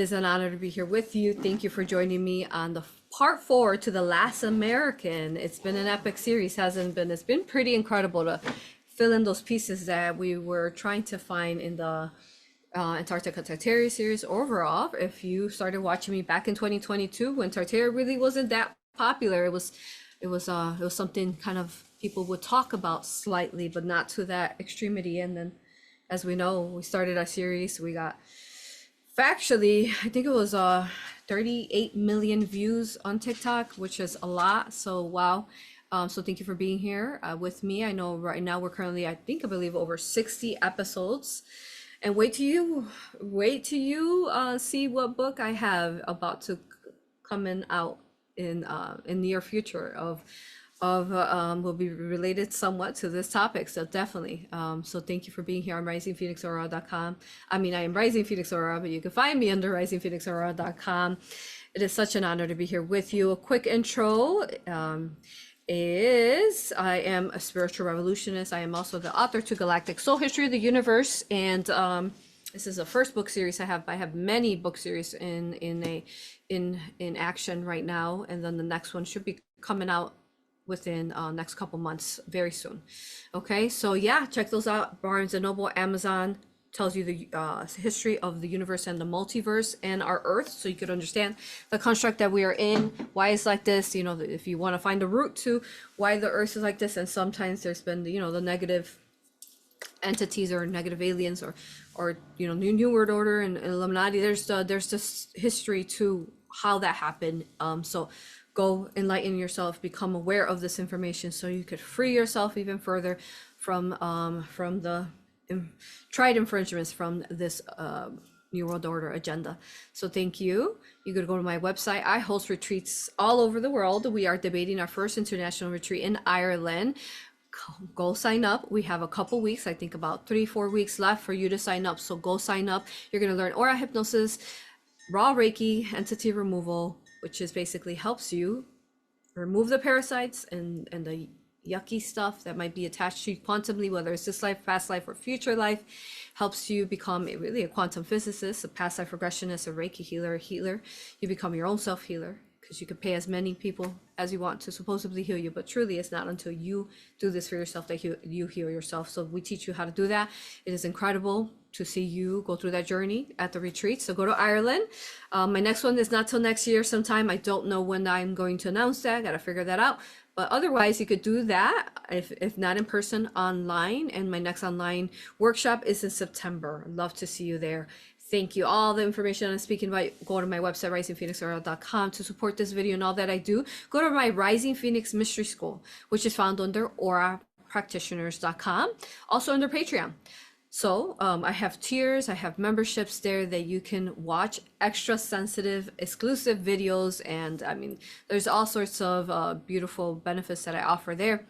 is an honor to be here with you. Thank you for joining me on the part 4 to The Last American. It's been an epic series, hasn't been? It's been pretty incredible to fill in those pieces that we were trying to find in the Antarctica Tartaria series overall. If you started watching me back in 2022 when Tartaria really wasn't that popular, it was something kind of people would talk about slightly, but not to that extremity. And then, as we know, we started our series. We got factually, I think it was 38 million views on TikTok, which is a lot. So wow. So thank you for being here with me. I know right now we're currently, I believe over 60 episodes. And wait till you see what book I have about to come out in near future of will be related somewhat to this topic. So definitely. So thank you for being here on risingphoenixaurora.com. I mean, I am Rising Phoenix Aurora, but you can find me under risingphoenixaurora.com. It is such an honor to be here with you. A quick intro. I am a spiritual revolutionist. I am also the author to Galactic Soul History of the Universe, and this is the first book series I have. I have many book series in action right now, and then the next one should be coming out within next couple months, very soon. Okay, so yeah, check those out. Barnes and Noble, Amazon. Tells you the history of the universe and the multiverse and our Earth, so you could understand the construct that we are in, why it's like this. You know, if you want to find a root to why the Earth is like this, and sometimes there's been, you know, the negative entities or negative aliens or you know, New World Order and Illuminati. There's this history to how that happened. So go enlighten yourself, become aware of this information, so you could free yourself even further from the tried infringements from this New World Order agenda. So thank you. You could go to my website. I host retreats all over the world. We are debating our first international retreat in Ireland. Go sign up. We have a couple weeks, I think about 3-4 weeks left for you to sign up. So go sign up. You're going to learn aura hypnosis, raw Reiki, entity removal, which is basically helps you remove the parasites and the yucky stuff that might be attached to you quantumly, whether it's this life, past life, or future life. Helps you become really a quantum physicist, a past life regressionist, a Reiki healer, a healer. You become your own self healer, because you could pay as many people as you want to supposedly heal you, but truly it's not until you do this for yourself that you heal yourself. So we teach you how to do that. It is incredible to see you go through that journey at the retreat. So go to Ireland. My next one is not till next year sometime. I don't know when I'm going to announce that. I gotta figure that out. But otherwise, you could do that if not in person, online. And my next online workshop is in September. I'd love to see you there. Thank you. All the information I'm speaking about, go to my website, risingphoenixaurora.com, to support this video and all that I do. Go to my Rising Phoenix Mystery School, which is found under AuroRapractitioners.com, also under Patreon. So I have tiers, I have memberships there that you can watch extra sensitive, exclusive videos. And I mean, there's all sorts of beautiful benefits that I offer there.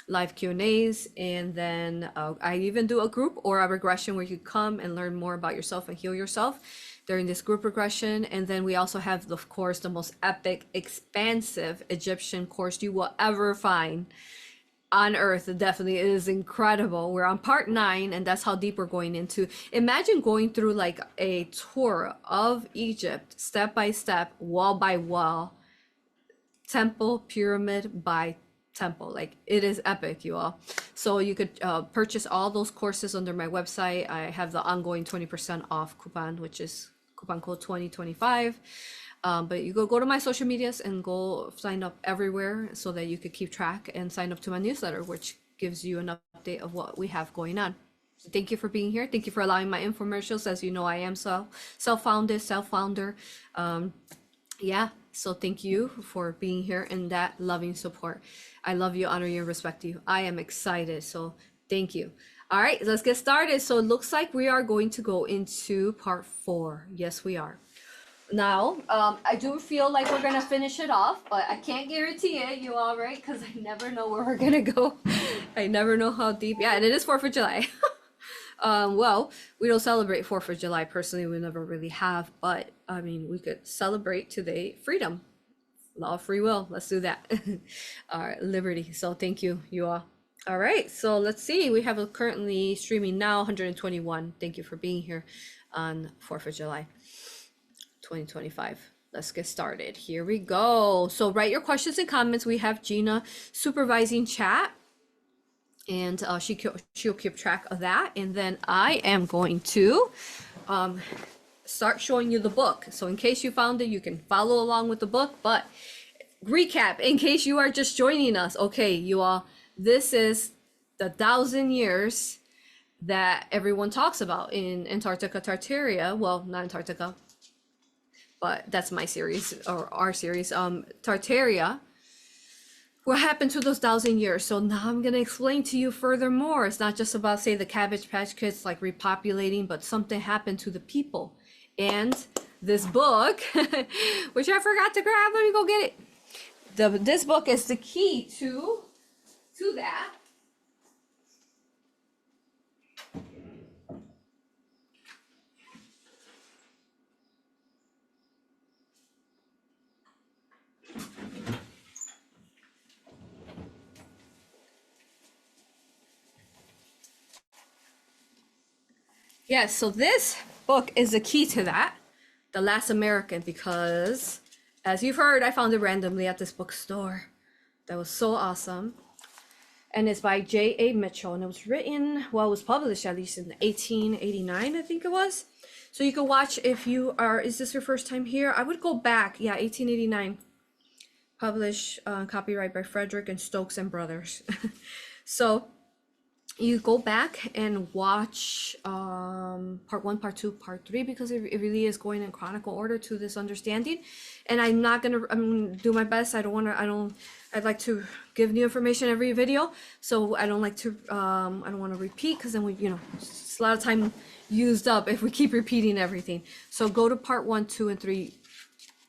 Live Q&As, and then I even do a group or a regression where you come and learn more about yourself and heal yourself during this group regression. And then we also have, of course, the most epic, expansive Egyptian course you will ever find on Earth. Definitely, it is incredible. We're on part 9, and that's how deep we're going into. Imagine going through like a tour of Egypt, step by step, wall by wall, temple, pyramid by temple. Like, it is epic, you all. So you could purchase all those courses under my website. I have the ongoing 20% off coupon, which is coupon code 2025. But you go to my social medias and go sign up everywhere so that you could keep track, and sign up to my newsletter, which gives you an update of what we have going on. Thank you for being here. Thank you for allowing my infomercials. As you know, I am self-founder. Yeah, so thank you for being here and that loving support. I love you, honor you, and respect you. I am excited, so thank you. All right, let's get started. So it looks like we are going to go into part 4. Yes, we are. Now, I do feel like we're gonna finish it off, but I can't guarantee it, you all, right? Because I never know where we're gonna go. I never know how deep. Yeah, and it is 4th of July. Well, we don't celebrate 4th of July personally. We never really have, but I mean, we could celebrate today freedom, law of free will. Let's do that. All right, liberty. So thank you, you all. All right, so let's see. We have currently streaming now 121. Thank you for being here on 4th of July. 2025. Let's get started. Here we go. So write your questions and comments. We have Gina supervising chat, and she'll keep track of that. And then I am going to start showing you the book. So in case you found it, you can follow along with the book. But recap, in case you are just joining us, okay, you all, this is the 1,000 years that everyone talks about in Antarctica, Tartaria. Well, not Antarctica, but that's my series, or our series, Tartaria. What happened to those 1,000 years? So now I'm going to explain to you furthermore. It's not just about, say, the Cabbage Patch Kids like repopulating, but something happened to the people. And this book, which I forgot to grab, let me go get it. This book is the key to that. Yes, so this book is the key to that, The Last American, because as you've heard, I found it randomly at this bookstore. That was so awesome. And it's by J.A. Mitchell, and it was written, well, it was published at least in 1889, I think it was. So you can watch if you are, is this your first time here? I would go back, yeah, 1889. Published, copyright by Frederick and Stokes and Brothers. So you go back and watch part 1, part 2, part 3, because it really is going in chronicle order to this understanding. And I'm gonna do my best. I'd like to give new information every video, so I don't like to I don't want to repeat, because then it's a lot of time used up if we keep repeating everything. So go to part 1, 2, and 3.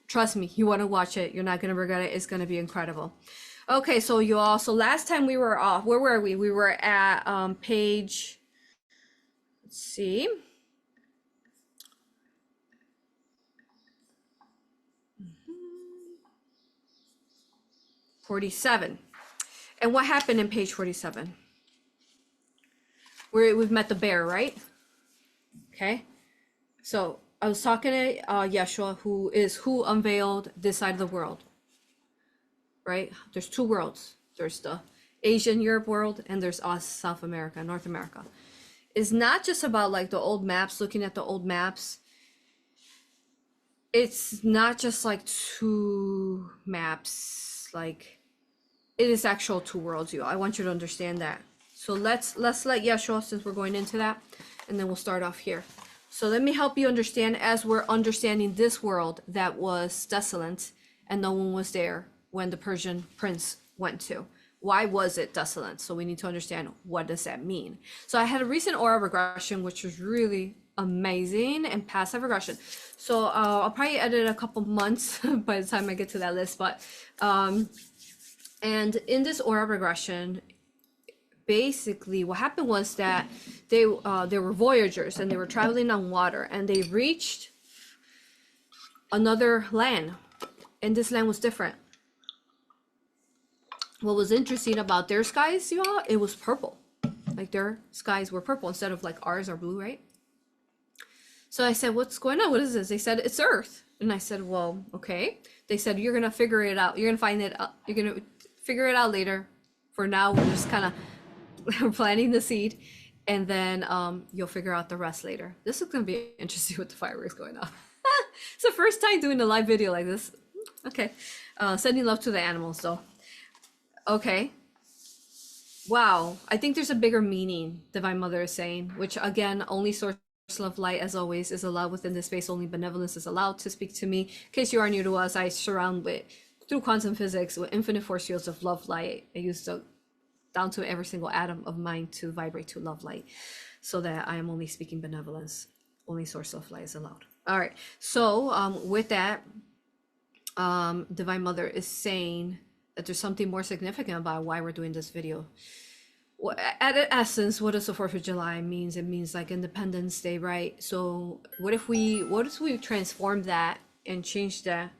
Trust me, you want to watch it. You're not gonna regret it. It's gonna be incredible. Okay, so you all, so last time we were off, where were we? We were at page, let's see. 47. And what happened in page 47? We've met the bear, right? Okay. So I was talking to Yeshua, who unveiled this side of the world. Right? There's 2 worlds. There's the Asian Europe world, and there's us, South America, North America. It's not just about like the old maps, looking at the old maps. It's not just like 2 maps, like it is actual 2 worlds, you. I want you to understand that. So let's let Yeshua, since we're going into that, and then we'll start off here. So let me help you understand, as we're understanding this world that was desolate and no one was there when the Persian Prince went to. Why was it desolate? So we need to understand, what does that mean? So I had a recent aura regression, which was really amazing, and passive regression. So I'll probably edit a couple months by the time I get to that list. But and in this aura regression, basically what happened was that they were voyagers, and they were traveling on water, and they reached another land, and this land was different. What was interesting about their skies, y'all, it was purple. Like their skies were purple instead of like ours are blue, right? So I said, what's going on? What is this? They said, it's Earth. And I said, well, okay. They said, you're going to figure it out. You're going to find it out. You're going to figure it out later. For now, we're just kind of planting the seed. And then you'll figure out the rest later. This is going to be interesting with the fireworks going off. It's the first time doing a live video like this. Okay. Sending love to the animals, though. Okay. Wow. I think there's a bigger meaning, Divine Mother is saying, which again, only source of light, as always, is allowed within this space. Only benevolence is allowed to speak to me. In case you are new to us, I surround with, through quantum physics, with infinite force fields of love light. I use the down to every single atom of mine to vibrate to love light, so that I am only speaking benevolence. Only source of light is allowed. All right. So with that, Divine Mother is saying that there's something more significant about why we're doing this video. At essence, what does the 4th of July means? It means like Independence Day, right? So what if we transform that and change that?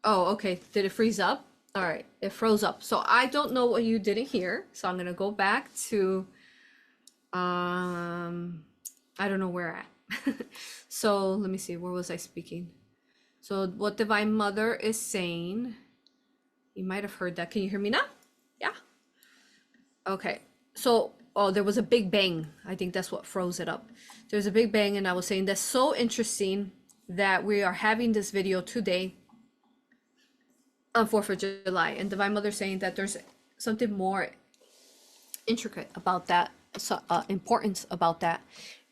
Oh, okay. Did it freeze up? All right, it froze up. So I don't know what you didn't hear. So I'm gonna go back to I don't know where at. So let me see, where was I speaking? So what Divine Mother is saying, you might have heard that. Can you hear me now? Yeah. Okay. So, oh, there was a big bang. I think that's what froze it up. There's a big bang, and I was saying that's so interesting that we are having this video today on 4th of July, and Divine Mother saying that there's something more intricate about that, so, importance about that,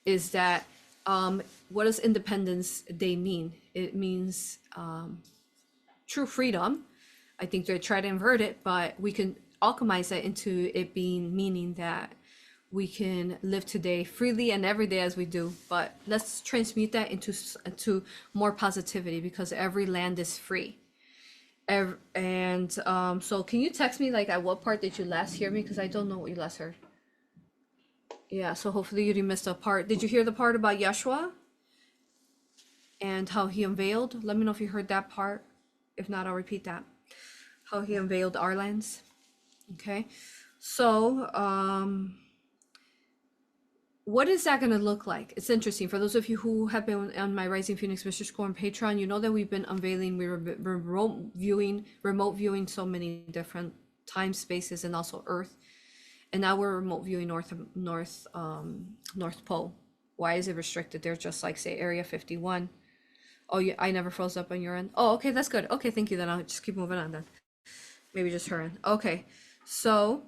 is that what does Independence Day mean? It means true freedom. I think they try to invert it, but we can alchemize that into it being meaning that we can live today freely and every day as we do. But let's transmute that into more positivity, because every land is free. And so can you text me, like, at what part did you last hear me? Because I don't know what you last heard. Yeah, so hopefully you didn't miss the part. Did you hear the part about Yeshua and how he unveiled? Let me know if you heard that part. If not, I'll repeat that. How he unveiled our lands. Okay, so what is that going to look like? It's interesting. For those of you who have been on my Rising Phoenix Mystery School on Patreon, you know that we've been unveiling, we were remote viewing so many different time spaces and also Earth. And now we're remote viewing North Pole. Why is it restricted? They're just like, say, Area 51. Oh, yeah, I never froze up on your end. Oh, okay, that's good. Okay, thank you. Then I'll just keep moving on then. Maybe just her end. Okay, so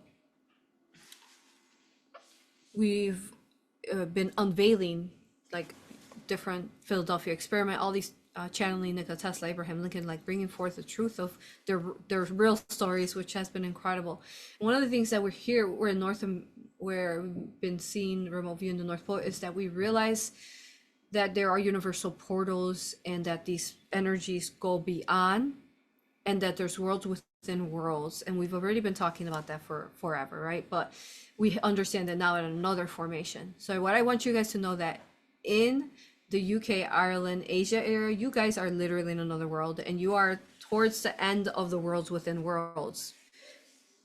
we've been unveiling like different Philadelphia experiment, all these channeling Nikola Tesla, Abraham Lincoln, like bringing forth the truth of their real stories, which has been incredible. One of the things that we're in where we've been seeing remote view in the North Pole, is that we realize that there are universal portals and that these energies go beyond, and that there's worlds within worlds. And we've already been talking about that for forever, right? But we understand that now in another formation. So what I want you guys to know, that in the UK, Ireland, Asia area, you guys are literally in another world, and you are towards the end of the worlds within worlds.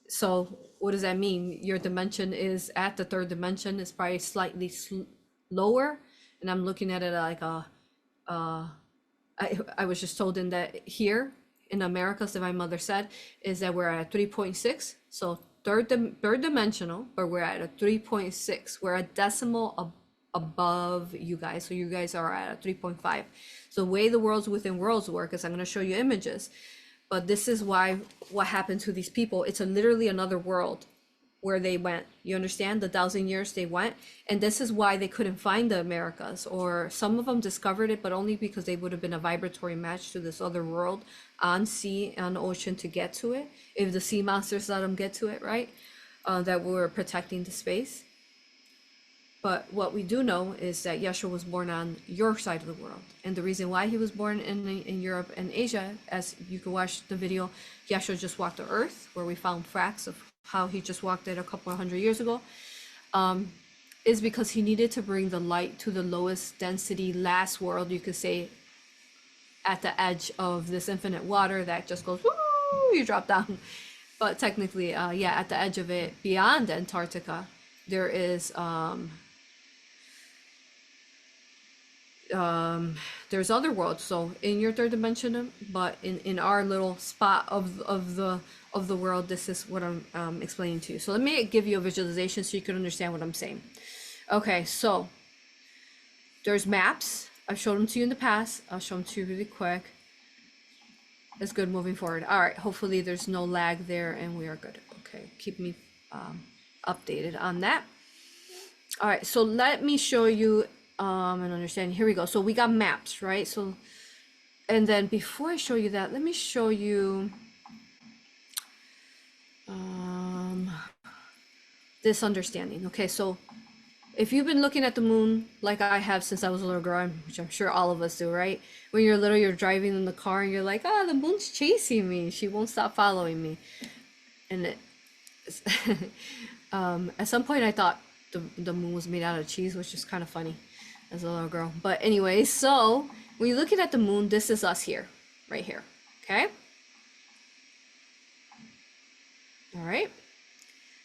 So what does that mean? Your dimension is at the third dimension. It's probably slightly lower. And I'm looking at it like I was just told in that here in America, Divine Mother said, is that we're at 3.6. So third dimensional, but we're at a 3.6. We're a decimal above you guys. So you guys are at a 3.5. So the way the worlds within worlds work is, I'm going to show you images, but this is why what happened to these people. It's literally another world where they went. You understand? The 1,000 years they went, and this is why they couldn't find the Americas, or some of them discovered it, but only because they would have been a vibratory match to this other world on sea, on ocean, to get to it, if the sea monsters let them get to it, right? That were protecting the space. But what we do know is that Yeshua was born on your side of the world. And the reason why he was born in Europe and Asia, as you can watch the video, Yeshua just walked the earth, where we found facts of how he just walked it a couple of hundred years ago, is because he needed to bring the light to the lowest density, last world, you could say, at the edge of this infinite water that just goes, woo, you drop down. But technically, yeah, at the edge of it, beyond Antarctica, there is there's other worlds. So in your third dimension, but in our little spot of the world, this is what I'm explaining to you. So let me give you a visualization so you can understand what I'm saying. Okay, so there's maps. I've showed them to you in the past. I'll show them to you really quick. It's good moving forward. All right, hopefully there's no lag there and we are good. Okay, keep me updated on that. All right, so let me show you and understand. Here we go. So we got maps, right? So, and then before I show you that, let me show you this understanding. Okay, so if you've been looking at the moon like I have since I was a little girl, which I'm sure all of us do, right? When you're little, you're driving in the car and you're like, ah, the moon's chasing me. She won't stop following me. And it, at some point I thought the moon was made out of cheese, which is kind of funny as a little girl. But anyway, so when you're looking at the moon, this is us here, right here, okay? All right.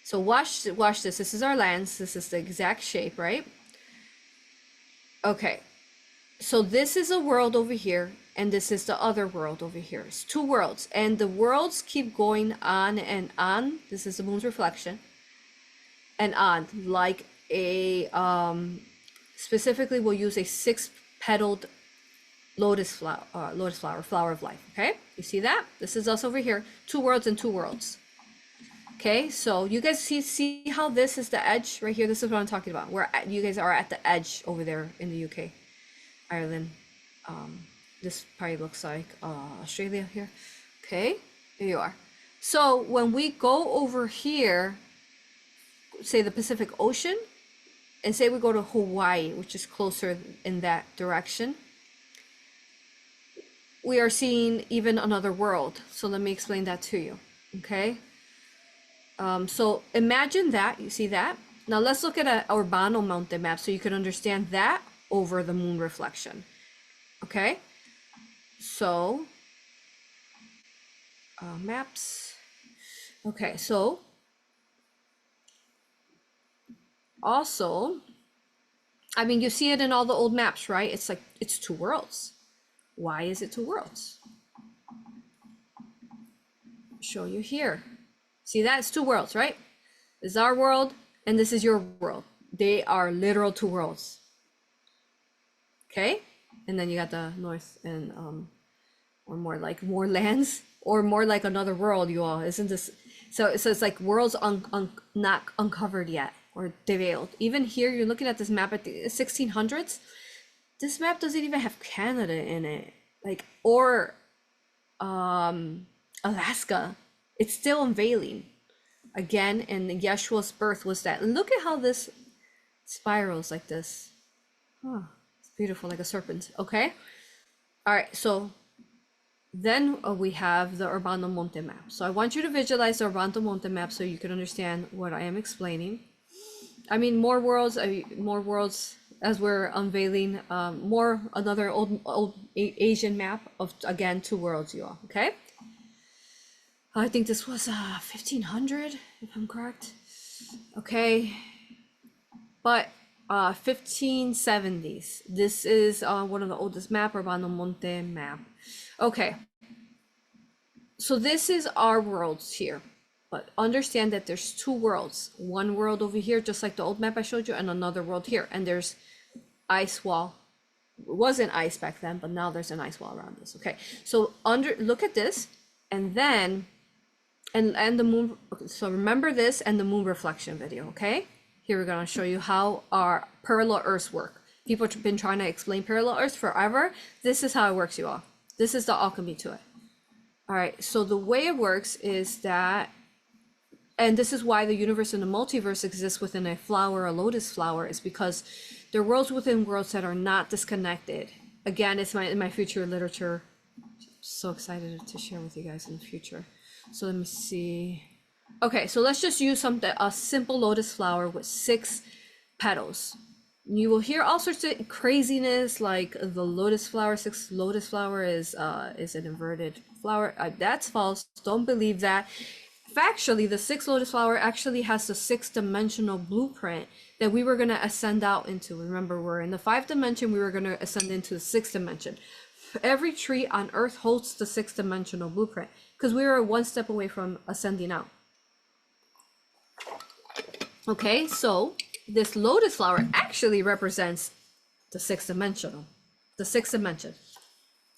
So watch this. This is our lens. This is the exact shape, right? Okay. So this is a world over here, and this is the other world over here. It's two worlds, and the worlds keep going on and on. This is the moon's reflection, and on, like a specifically we'll use a six-petaled lotus flower, flower of life. Okay, you see that? This is us over here, two worlds and two worlds. Okay, so you guys see how this is the edge right here? This is what I'm talking about. Where you guys are at the edge over there in the UK, Ireland. This probably looks like Australia here. Okay, there you are. So when we go over here, say the Pacific Ocean, and say we go to Hawaii, which is closer in that direction, we are seeing even another world. So let me explain that to you. Okay. So imagine that, you see that? Now let's look at an Urbano mountain map so you can understand that over the moon reflection. Okay, so maps. Okay, so also, I mean, you see it in all the old maps, right? It's like, it's two worlds. Why is it two worlds? Show you here. See that? It's two worlds, right? This is our world and this is your world. They are literal two worlds. Okay? And then you got the north and or more like more lands or more like another world, you all. Isn't this so it's like worlds not uncovered yet or veiled. Even here you're looking at this map at the 1600s. This map doesn't even have Canada in it. Like or Alaska. It's still unveiling again, and Yeshua's birth was that. And look at how this spirals like this. Oh, it's beautiful, like a serpent. Okay. All right. So then we have the Urbano Monte map. So I want you to visualize the Urbano Monte map so you can understand what I am explaining. I mean, more worlds as we're unveiling. More another old Asian map of again two worlds, you all. Okay. I think this was 1500, if I'm correct. Okay, but 1570s. This is one of the oldest map, Urbano Monte map. Okay, so this is our worlds here, but understand that there's two worlds. One world over here, just like the old map I showed you, and another world here. And there's ice wall. It wasn't ice back then, but now there's an ice wall around this. Okay, so look at this, and then. And the moon, so remember this and the moon reflection video, okay? Here we're gonna show you how our parallel Earths work. People have been trying to explain parallel Earths forever. This is how it works, you all. This is the alchemy to it. All right, so the way it works is that, and this is why the universe and the multiverse exists within a flower, a lotus flower, is because there are worlds within worlds that are not disconnected. Again, it's in my future literature. So excited to share with you guys in the future. So let me see. Okay, so let's just use a simple lotus flower with 6 petals. You will hear all sorts of craziness, like the lotus flower, 6 lotus flower is an inverted flower. That's false. Don't believe that. Factually, the 6 lotus flower actually has the 6-dimensional blueprint that we were going to ascend out into. Remember, we're in the 5th dimension. We were going to ascend into the 6th dimension. Every tree on Earth holds the 6-dimensional blueprint because we were one step away from ascending out. Okay, so this lotus flower actually represents the 6th dimensional, the 6th dimension.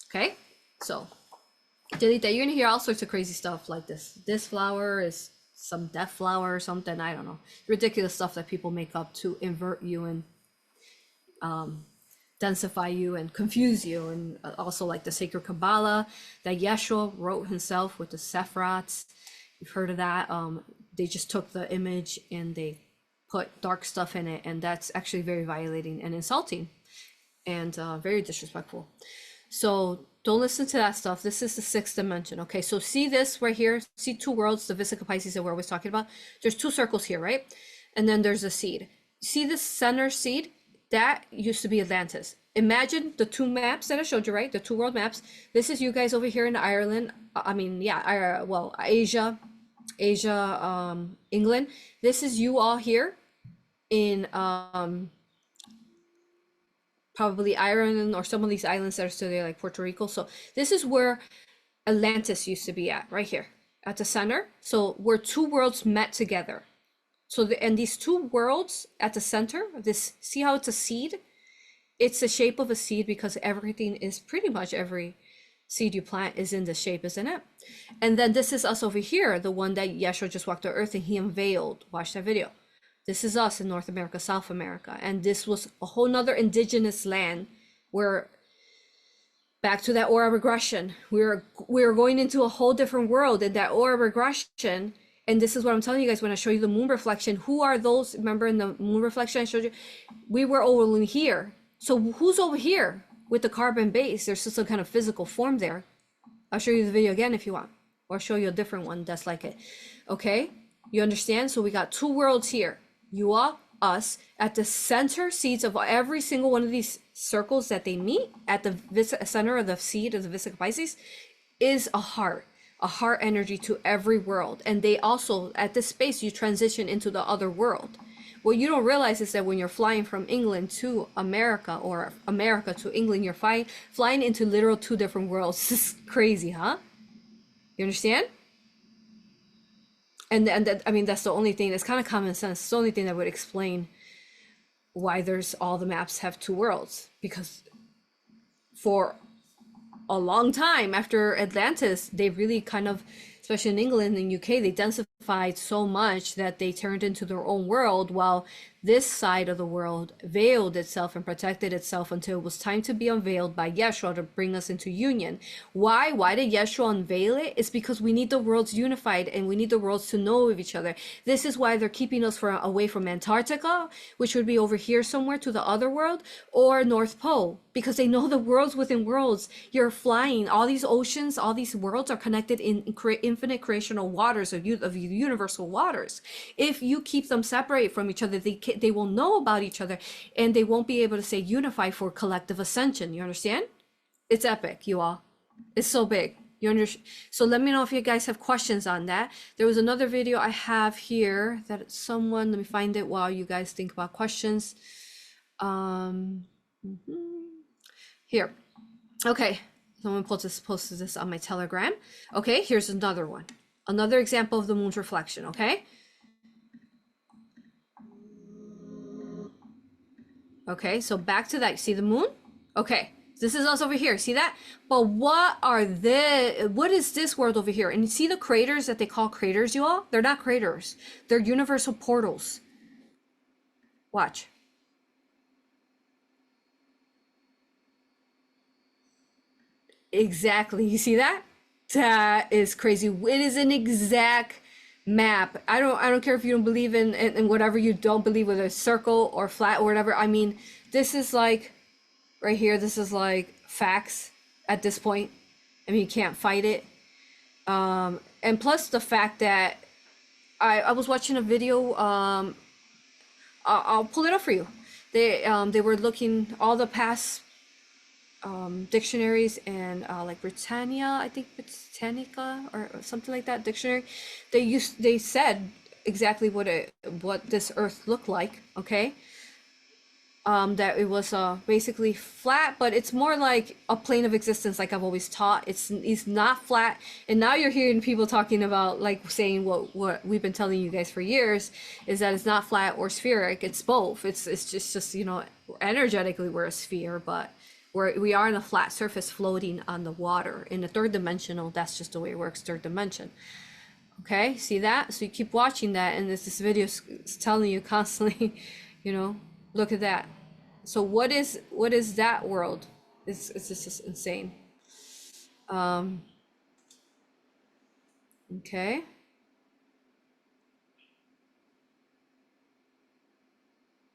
Okay, so delete that. You're gonna hear all sorts of crazy stuff like this. This flower is some death flower or something. I don't know. Ridiculous stuff that people make up to invert you and densify you and confuse you. And also like the sacred Kabbalah that Yeshua wrote himself with the Sephirots. You've heard of that. They just took the image and they put dark stuff in it, and that's actually very violating and insulting and very disrespectful. So don't listen to that stuff. This is the 6th dimension. Okay, so see this right here, see 2 worlds, the Vesica Pisces that we're always talking about. There's 2 circles here, right? And then there's a seed. See this center seed? That used to be Atlantis. Imagine the 2 maps that I showed you, right? The 2 world maps. This is you guys over here in Ireland. I mean, yeah, well, Asia, England. This is you all here in probably Ireland or some of these islands that are still there, like Puerto Rico. So this is where Atlantis used to be at, right here at the center. So where two worlds met together. So and these two worlds at the center of this, see how it's a seed? It's the shape of a seed because everything is pretty much every seed you plant is in the shape, isn't it? And then this is us over here, the one that Yeshua just walked the earth and he unveiled. Watch that video. This is us in North America, South America. And this was a whole nother indigenous land where, back to that aura regression, we're going into a whole different world in that aura regression. And this is what I'm telling you guys when I show you the moon reflection. Who are those? Remember in the moon reflection I showed you? We were over in here. So who's over here with the carbon base? There's just some kind of physical form there. I'll show you the video again if you want, or I'll show you a different one that's like it. Okay, you understand? So we got two worlds here. You are us at the center seeds of every single one of these circles that they meet at the center of the seed of the Vesica Pisces is a heart energy to every world. And they also, at this space, you transition into the other world. What you don't realize is that when you're flying from England to America or America to England, you're flying into literal two different worlds. This is crazy, huh? You understand? And that, I mean, that's the only thing, that's kind of common sense. It's the only thing that would explain why there's all the maps have two worlds. Because for a long time after Atlantis, they really kind of, especially in England and UK, they densified so much that they turned into their own world, while this side of the world veiled itself and protected itself until it was time to be unveiled by Yeshua to bring us into union. Why? Why did Yeshua unveil it? It's because we need the worlds unified and we need the worlds to know of each other. This is why they're keeping us away from Antarctica, which would be over here somewhere to the other world, or North Pole, because they know the worlds within worlds. You're flying, all these oceans, all these worlds are connected in infinite creational waters of universal waters. If you keep them separate from each other, they will know about each other and they won't be able to say unify for collective ascension. You understand? It's epic, you all. It's so big. You understand? So let me know if you guys have questions on that. There was another video I have here that someone, let me find it while you guys think about questions. Here. Okay. Someone posted this on my Telegram. Okay, here's another one. Another example of the moon's reflection, okay? Okay, so back to that. See the moon? Okay, this is us over here. See that? But what is this world over here? And you see the craters that they call craters, you all? They're not craters. They're universal portals. Watch. Exactly. You see that? That is crazy. It is an exact map. I don't care if you don't believe in whatever you don't believe, whether it's circle or flat or whatever. I mean, this is like right here, this is like facts at this point. I mean, you can't fight it. And plus the fact that I was watching a video, I'll pull it up for you. They were looking all the past dictionaries and like Britannia, I think Britannica or something like that dictionary, they said exactly what this earth looked like, okay? That it was basically flat, but it's more like a plane of existence, like I've always taught. It's not flat. And now you're hearing people talking about, like, saying what we've been telling you guys for years, is that it's not flat or spheric. It's both. It's just you know, energetically we're a sphere, but we are in a flat surface floating on the water. In the third dimensional, that's just the way it works, third dimension. Okay, see that? So you keep watching that, and this video is telling you constantly, you know, look at that. So what is that world? It's just insane. Okay.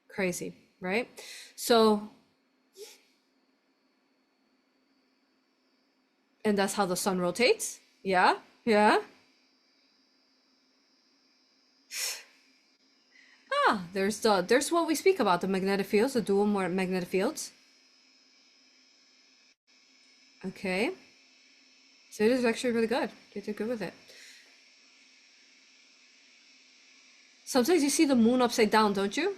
Crazy, right? So, and that's how the sun rotates. Yeah, yeah. There's what we speak about, the magnetic fields, the dual magnetic fields. Okay. So it is actually really good. They did good with it. Sometimes you see the moon upside down, don't you?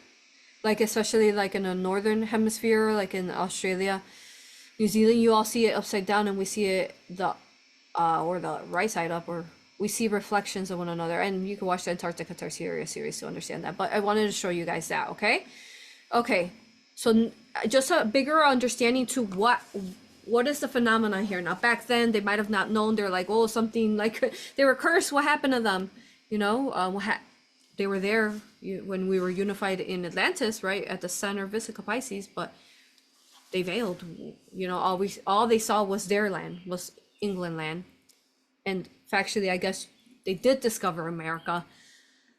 like especially like in the northern hemisphere, like in Australia, New Zealand, you all see it upside down, and we see it the or the right side up, or we see reflections of one another. And you can watch the Antarctica Tartaria series to understand that. But I wanted to show you guys that, okay? Okay, so just a bigger understanding to what is the phenomenon here. Now, back then, they might have not known. They're like, oh, something like they were cursed. What happened to them? You know, they were there when we were unified in Atlantis, right, at the center of Vesica Pisces, but they veiled. You know, all they saw was their land, was England land. And factually, I guess they did discover America,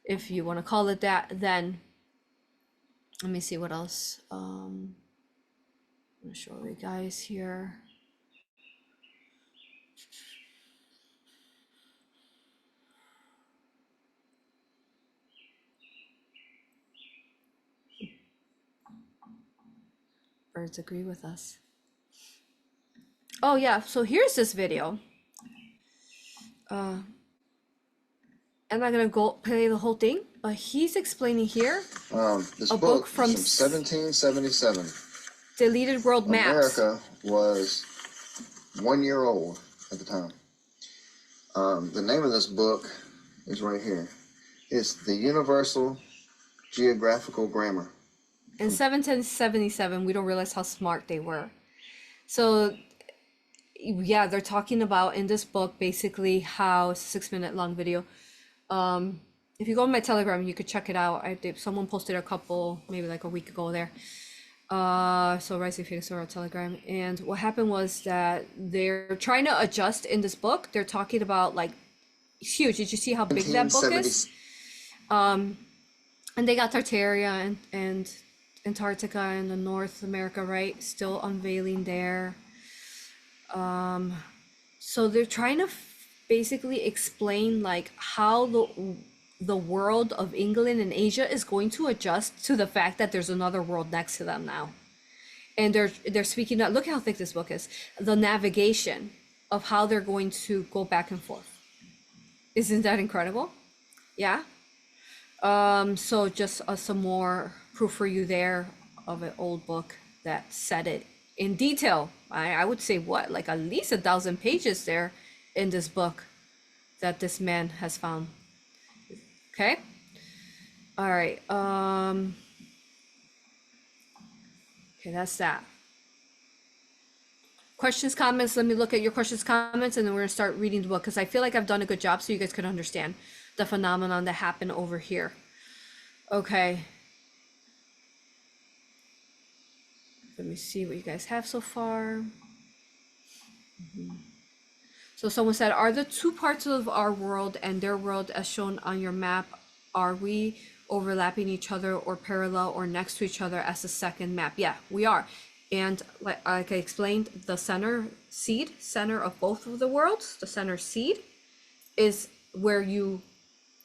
if you want to call it that. Then let me see what else. I'm gonna show you guys here. Birds agree with us. Oh yeah, so here's this video. I'm not gonna go play the whole thing, but he's explaining here this a book from 1777. Deleted World Maps. America was 1 year old at the time. The name of this book is right here. It's the Universal Geographical Grammar. In 1777, we don't realize how smart they were. So yeah, they're talking about in this book basically how it's a 6-minute long video. If you go on my Telegram, you could check it out. Someone posted a couple, maybe like a week ago there. So Rising Phoenix or Telegram. And what happened was that they're trying to adjust in this book. They're talking about like, it's huge. Did you see how big that book is? And they got Tartaria and Antarctica and the North America, right? Still unveiling there. So they're trying to basically explain like how the world of England and Asia is going to adjust to the fact that there's another world next to them now. And they're speaking of, look how thick this book is, the navigation of how they're going to go back and forth. Isn't that incredible? Yeah. So just some more proof for you there of an old book that said it in detail. I would say what, like at least 1,000 pages there in this book that this man has found. Okay. All right. Okay, that's that. Questions, comments. Let me look at your questions, comments, and then we're gonna start reading the book because I feel like I've done a good job so you guys could understand the phenomenon that happened over here. Okay. Let me see what you guys have so far. So someone said, are the two parts of our world and their world as shown on your map, are we overlapping each other or parallel or next to each other as the second map? Yeah, we are. And like I explained, the center of both of the worlds, the center seed is where you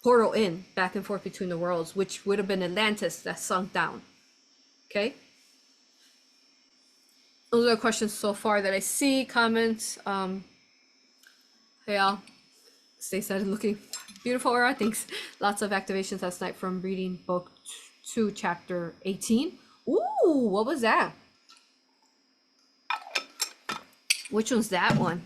portal in back and forth between the worlds, which would have been Atlantis that sunk down. Okay. Those are the questions so far that I see. Comments. Hey all, stay said looking beautiful, Aura. Thanks. Lots of activations last night from reading book 2, chapter 18. Ooh, what was that? Which one's that one?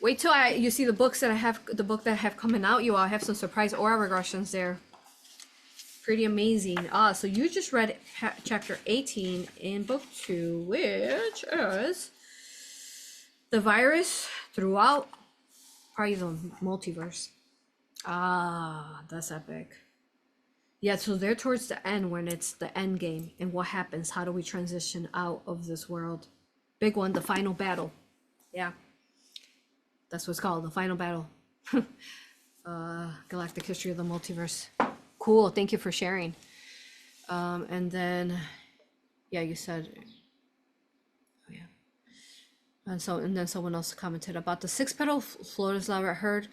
Wait till you see the books that I have, the book that I have coming out. You all have some surprise aura regressions there. Pretty amazing. So you just read chapter 18 in book 2, which is the virus throughout probably the multiverse. That's epic. Yeah, so they're towards the end when it's the end game and what happens. How do we transition out of this world? Big one, the final battle. Yeah, that's what it's called, the final battle. Galactic history of the multiverse. Cool, thank you for sharing. And then, yeah, you said, oh yeah. And then someone else commented about the 6-petal Lotus Flower. I heard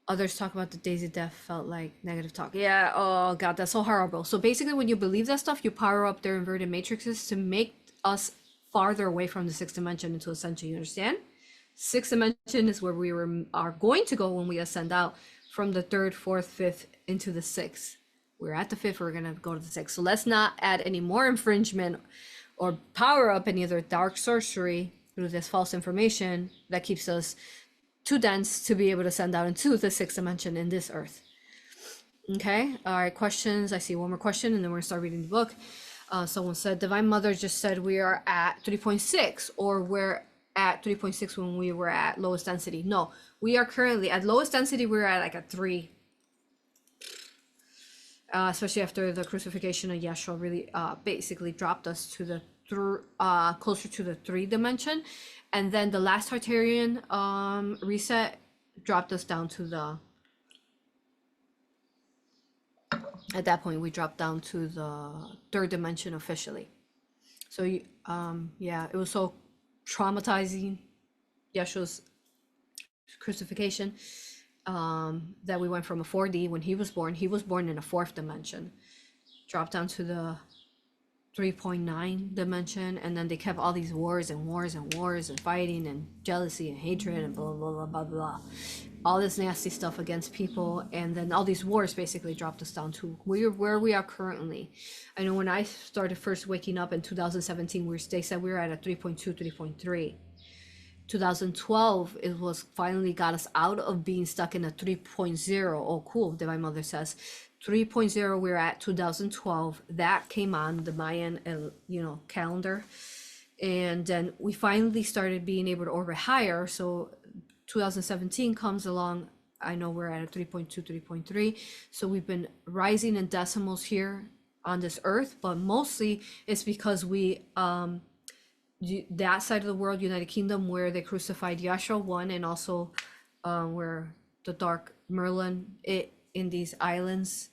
others talk about the daisy death felt like negative talk. Yeah, oh God, that's so horrible. So basically when you believe that stuff, you power up their inverted matrices to make us farther away from the 6th dimension into ascension, you understand? 6th dimension is where are going to go when we ascend out from the 3rd, 4th, 5th into the 6th. We're at the 5th, we're gonna go to the 6th. So let's not add any more infringement or power up any other dark sorcery through this false information that keeps us too dense to be able to send out into the 6th dimension in this earth. Okay, all right, questions. I see one more question and then we're gonna start reading the book. Someone said, Divine Mother just said we are at 3.6, or we're at 3.6 when we were at lowest density. No, we are currently at lowest density, we're at like a 3. Especially after the crucifixion of Yeshua really basically dropped us to the closer to the 3 dimension. And then the last Tartarian reset dropped us down to the, at that point we dropped down to the 3rd dimension officially. So yeah, it was so traumatizing, Yeshua's crucifixion, that we went from a 4D when he was born in a 4th dimension, dropped down to the 3.9 dimension, and then they kept all these wars and wars and wars and fighting and jealousy and hatred and blah blah blah blah blah, all this nasty stuff against people, and then all these wars basically dropped us down to where we are currently. I know when I started first waking up in 2017, they said we were at a 3.2, 3.3. 2012, it was finally got us out of being stuck in a 3.0. Oh, cool, Divine Mother says. 3.0, we're at 2012. That came on the Mayan, calendar. And then we finally started being able to orbit higher. So 2017 comes along. I know we're at a 3.2, 3.3. So we've been rising in decimals here on this earth, but mostly it's because we, that side of the world, United Kingdom, where they crucified Yahshua one, and also where the Dark Merlin in these islands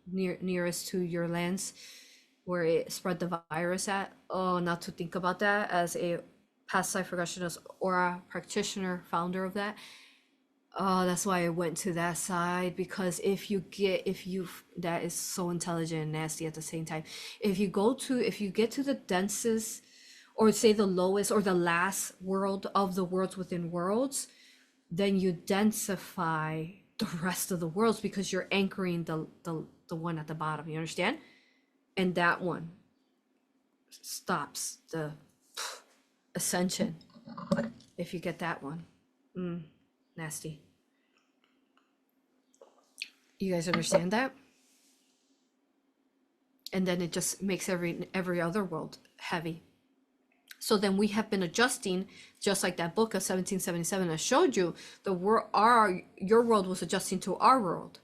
nearest to your lands, where it spread the virus at. Oh, not to think about that as a past life regressionist A.U.R.A practitioner, founder of that. Oh, that's why I went to that side, because if you that is so intelligent and nasty at the same time. If you get to the densest, or say the lowest or the last world of the worlds within worlds, then you densify the rest of the worlds, because you're anchoring the one at the bottom, you understand? And that one stops the ascension if you get that one. Nasty. You guys understand that? And then it just makes every other world heavy. So then we have been adjusting, just like that book of 1777 I showed you. Your world was adjusting to our world,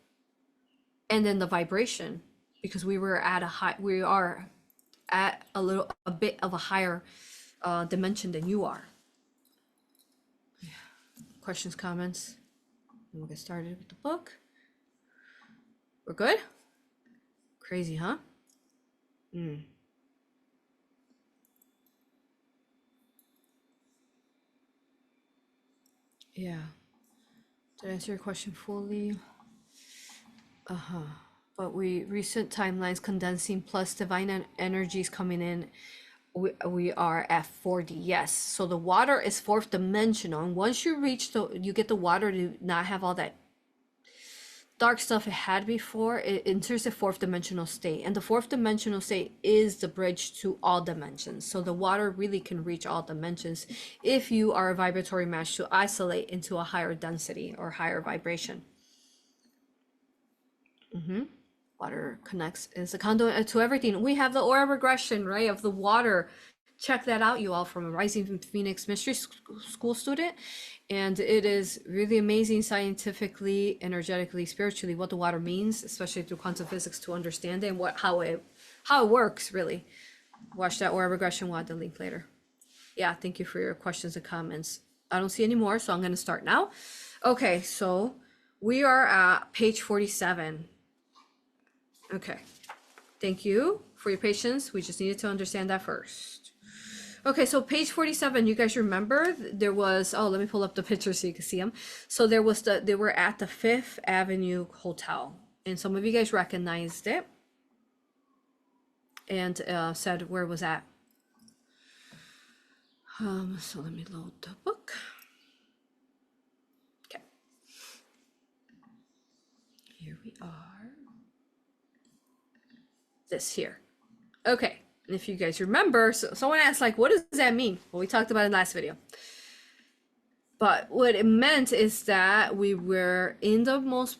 and then the vibration, because we are at a bit of a higher dimension than you are. Yeah. Questions, comments? And we'll get started with the book. We're good? Crazy, huh? Yeah. Did I answer your question fully? But recent timelines condensing plus divine energies coming in. We are at 4D. Yes. So the water is 4th dimensional, and once you you get the water to not have all that dark stuff it had before, it enters the 4th dimensional state, and the 4th dimensional state is the bridge to all dimensions. So the water really can reach all dimensions if you are a vibratory match to isolate into a higher density or higher vibration. Water connects, is a conduit to everything. We have the aura regression, right, of the water. Check that out, you all, from a Rising Phoenix Mystery School student. And it is really amazing scientifically, energetically, spiritually, what the water means, especially through quantum physics, to understand it and how it works, really. Watch that aura regression. We'll add the link later. Yeah, thank you for your questions and comments. I don't see any more, so I'm going to start now. Okay, so we are at page 47. Okay, thank you for your patience. We just needed to understand that first. Okay, so page 47, you guys remember there was, let me pull up the picture so you can see them. So they were at the 5th Avenue Hotel, and some of you guys recognized it and said where it was at. So let me load the book. Okay, here we are. this here. Okay, and if you guys remember, so someone asked like, what does that mean? Well, we talked about it in the last video. But what it meant is that we were in the most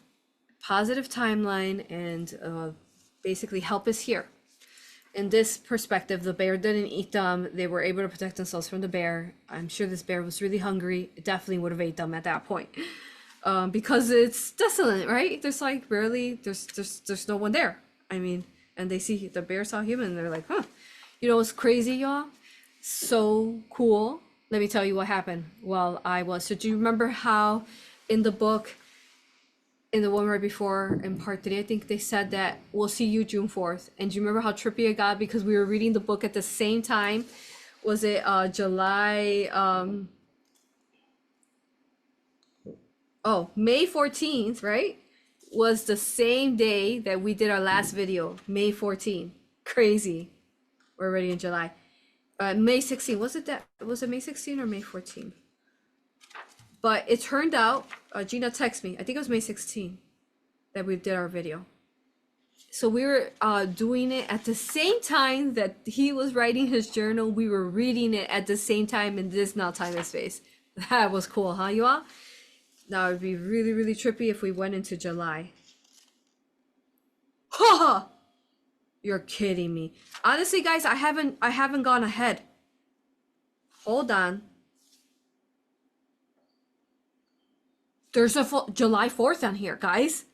positive timeline, and basically help is here. In this perspective, the bear didn't eat them. They were able to protect themselves from the bear. I'm sure this bear was really hungry. It definitely would have ate them at that point. Because it's desolate, right? There's like barely, there's no one there. I mean, and they see, the bear saw him and they're like, huh. You know what's crazy, y'all? So cool. Let me tell you what happened while I was. So do you remember how in the book, in the one right before, in part 3, I think they said that we'll see you June 4th. And do you remember how trippy it got because we were reading the book at the same time? Was it July, May 14th, right? Was the same day that we did our last video, May 14th. Crazy. We're already in July. May 16th, was it May 16th or May 14th? But it turned out, Gina texted me, I think it was May 16th that we did our video. So we were doing it at the same time that he was writing his journal. We were reading it at the same time in this now time and space. That was cool, huh, you all? Now it'd be really, really trippy if we went into July. Ha! You're kidding me. Honestly, guys, I haven't gone ahead. Hold on. There's a July 4th on here, guys.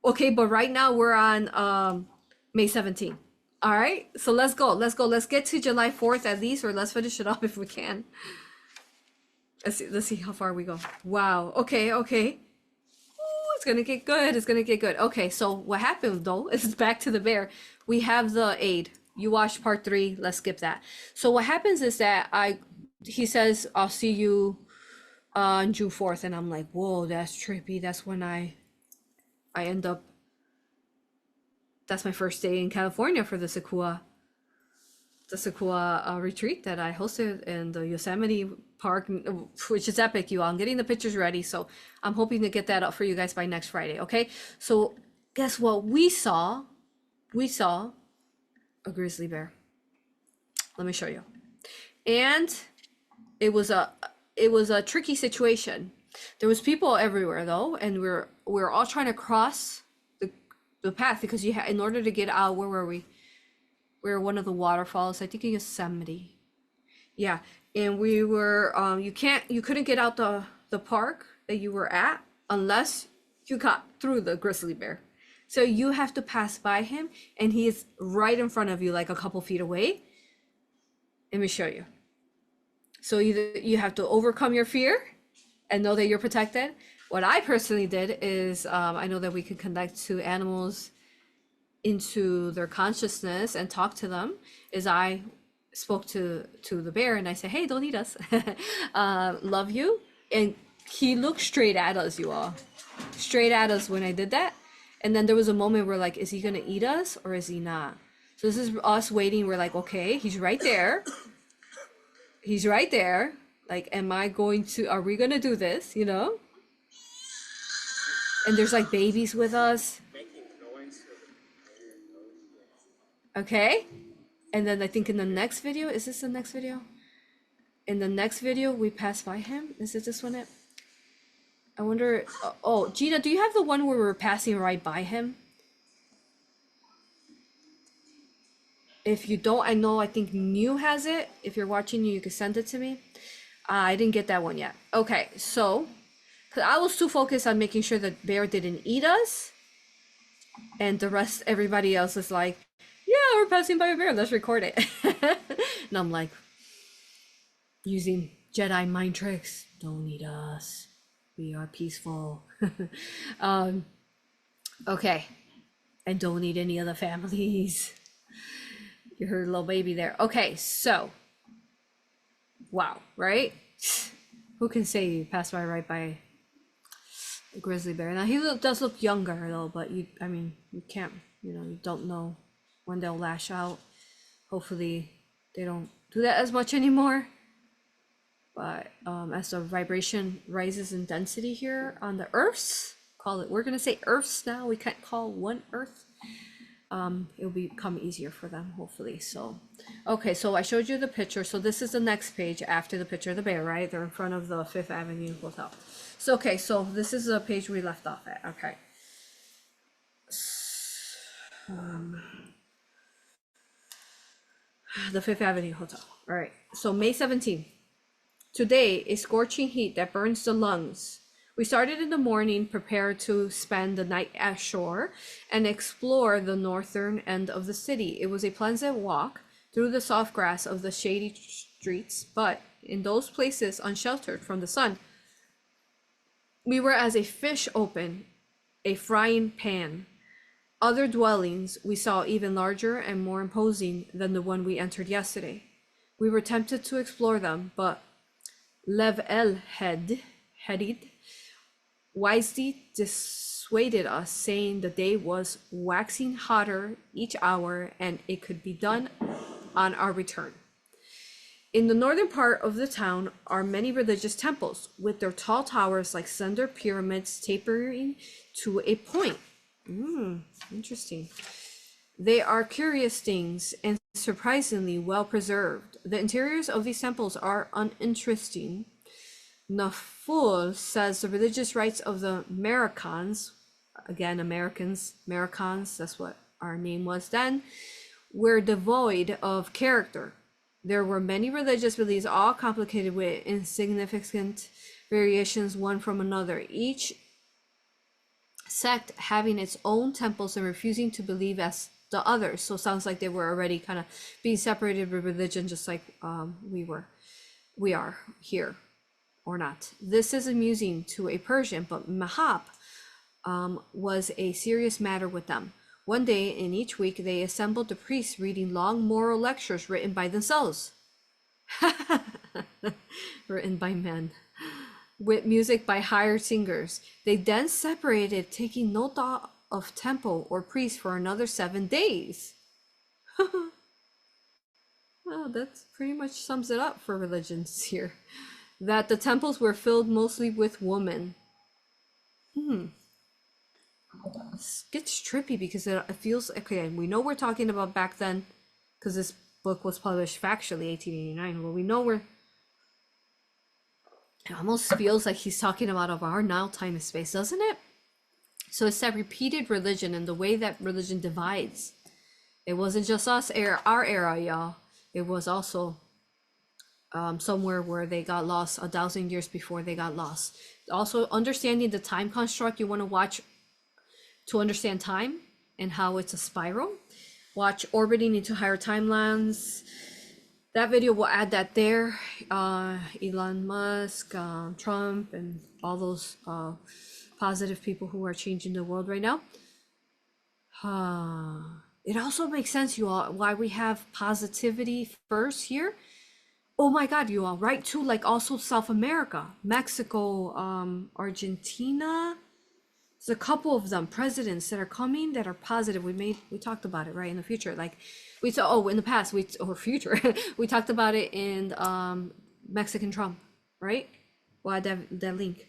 Okay, but right now we're on May 17th. All right, so let's go. Let's get to July 4th at least, or let's finish it up if we can. Let's see how far we go. Wow. Okay. Ooh, it's gonna get good. Okay, so what happened though is back to the bear. We have the aid. You watched part 3. Let's skip that. So what happens is that he says, I'll see you on June 4th, and I'm like, whoa, that's trippy. That's when I end up. That's my first day in California for the Sequoia retreat that I hosted in the Yosemite Park, which is epic, you all. I'm getting the pictures ready, so I'm hoping to get that up for you guys by next Friday. Okay, so guess what we saw? We saw a grizzly bear. Let me show you. And it was a tricky situation. There was people everywhere though, and we're all trying to cross the path because in order to get out. Where were we? We were one of the waterfalls, I think in Yosemite. Yeah, and we were you couldn't get out the park that you were at unless you got through the grizzly bear. So you have to pass by him, and he is right in front of you, like a couple feet away. Let me show you. So you have to overcome your fear and know that you're protected. What I personally did is I know that we can connect to animals into their consciousness and talk to them. Is I spoke to the bear and I said, hey, don't eat us. Love you. And he looked straight at us, you all. Straight at us when I did that. And then there was a moment where like, is he gonna eat us or is he not? So this is us waiting. We're like, okay, he's right there. He's right there. Like, are we gonna do this, you know? And there's like babies with us. Okay. And then I think in the next video, is this the next video? In the next video, we pass by him. Is it this one? I wonder, oh, Gina, do you have the one where we're passing right by him? If you don't, I think Mew has it. If you're watching, you can send it to me. I didn't get that one yet. Okay, so, cause I was too focused on making sure that bear didn't eat us. And the rest, everybody else is like, yeah, we're passing by a bear, let's record it. And I'm like, using Jedi mind tricks. Don't eat us. We are peaceful. Okay. And don't eat any of the families. You heard a little baby there. Okay, so. Wow, right? Who can say you passed right by a grizzly bear? Now, he does look younger, though, but you can't, you don't know when they'll lash out. Hopefully, they don't do that as much anymore. But as the vibration rises in density here on the Earths, we're gonna say Earths now, we can't call one Earth. it'll become easier for them, hopefully. So, okay, so I showed you the picture. So this is the next page after the picture of the bear, right? They're in front of the Fifth Avenue Hotel. So, okay, so this is the page we left off at. Okay. The Fifth Avenue Hotel. All right. So May 17th. Today, a scorching heat that burns the lungs. We started in the morning, prepared to spend the night ashore and explore the northern end of the city. It was a pleasant walk through the soft grass of the shady streets, but in those places unsheltered from the sun, we were as a fish open a frying pan. Other dwellings we saw even larger and more imposing than the one we entered yesterday. We were tempted to explore them, but Lev El Hadid wisely dissuaded us, saying the day was waxing hotter each hour and it could be done on our return. In the northern part of the town are many religious temples, with their tall towers like slender pyramids tapering to a point. Interesting. They are curious things and surprisingly well preserved. The interiors of these temples are uninteresting. Naful says the religious rites of the Americans, again Americans, that's what our name was then, were devoid of character. There were many religious beliefs, all complicated with insignificant variations one from another, each sect having its own temples and refusing to believe as the others. So it sounds like they were already kind of being separated with religion, just like we are here, or not. This is amusing to a Persian, but Mahab was a serious matter with them. One day in each week, they assembled the priests reading long moral lectures written by themselves. Written by men. With music by hired singers. They then separated, taking no thought of temple or priest for another 7 days. Well, that pretty much sums it up for religions here. That the temples were filled mostly with women. This gets trippy because it feels, okay, we know we're talking about back then, because this book was published factually 1889. Well, we know we're, it almost feels like he's talking about of our now time and space, doesn't it? So it's that repeated religion and the way that religion divides. It wasn't just us, our era, y'all. It was also somewhere where they got lost 1,000 years before they got lost. Also, understanding the time construct, you want to watch to understand time and how it's a spiral. Watch Orbiting into Higher Timelines. That video will add that there. Elon Musk, Trump, and all those positive people who are changing the world right now. It also makes sense, you all, why we have positivity first here. Oh my God, you all, right? Too, like also South America, Mexico, Argentina. There's a couple of them, presidents that are coming that are positive. We talked about it, right? In the future, like we saw, in the past, or future, we talked about it in Mexican Trump, right? Why that link?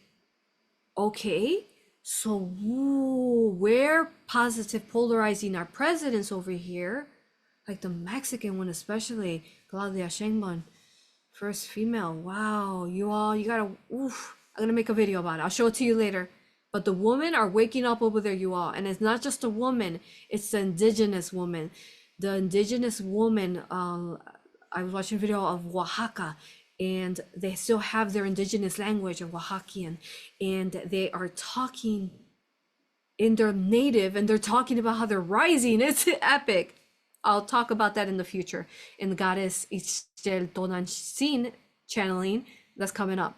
Okay, so we're positive polarizing our presidents over here, like the Mexican one, especially Claudia Sheinbaum, first female. Wow, you all, you gotta, I'm gonna make a video about it. I'll show it to you later. But the women are waking up over there, you all. And it's not just a woman, it's the indigenous woman. The indigenous woman, I was watching a video of Oaxaca, and they still have their indigenous language of Oaxacan, and they are talking in their native, and they're talking about how they're rising. It's epic. I'll talk about that in the future in the goddess Ixchel Tonantzin channeling that's coming up.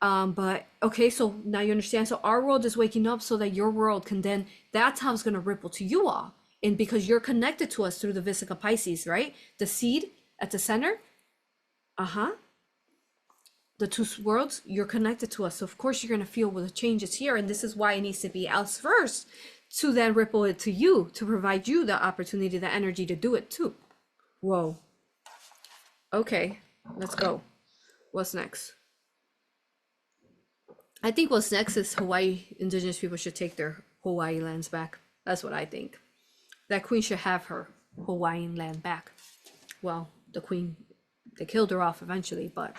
But okay, so now you understand. So our world is waking up so that your world can then, that's how it's going to ripple to you all. And because you're connected to us through the Vesica Pisces, right? The seed at the center. The two worlds, you're connected to us. So of course you're going to feel the changes here. And this is why it needs to be us first to then ripple it to you, to provide you the opportunity, the energy to do it too. Whoa. Okay, let's go. What's next? I think what's next is Hawaii. Indigenous people should take their Hawaii lands back. That's what I think. that queen should have her Hawaiian land back. Well, the queen, they killed her off eventually, but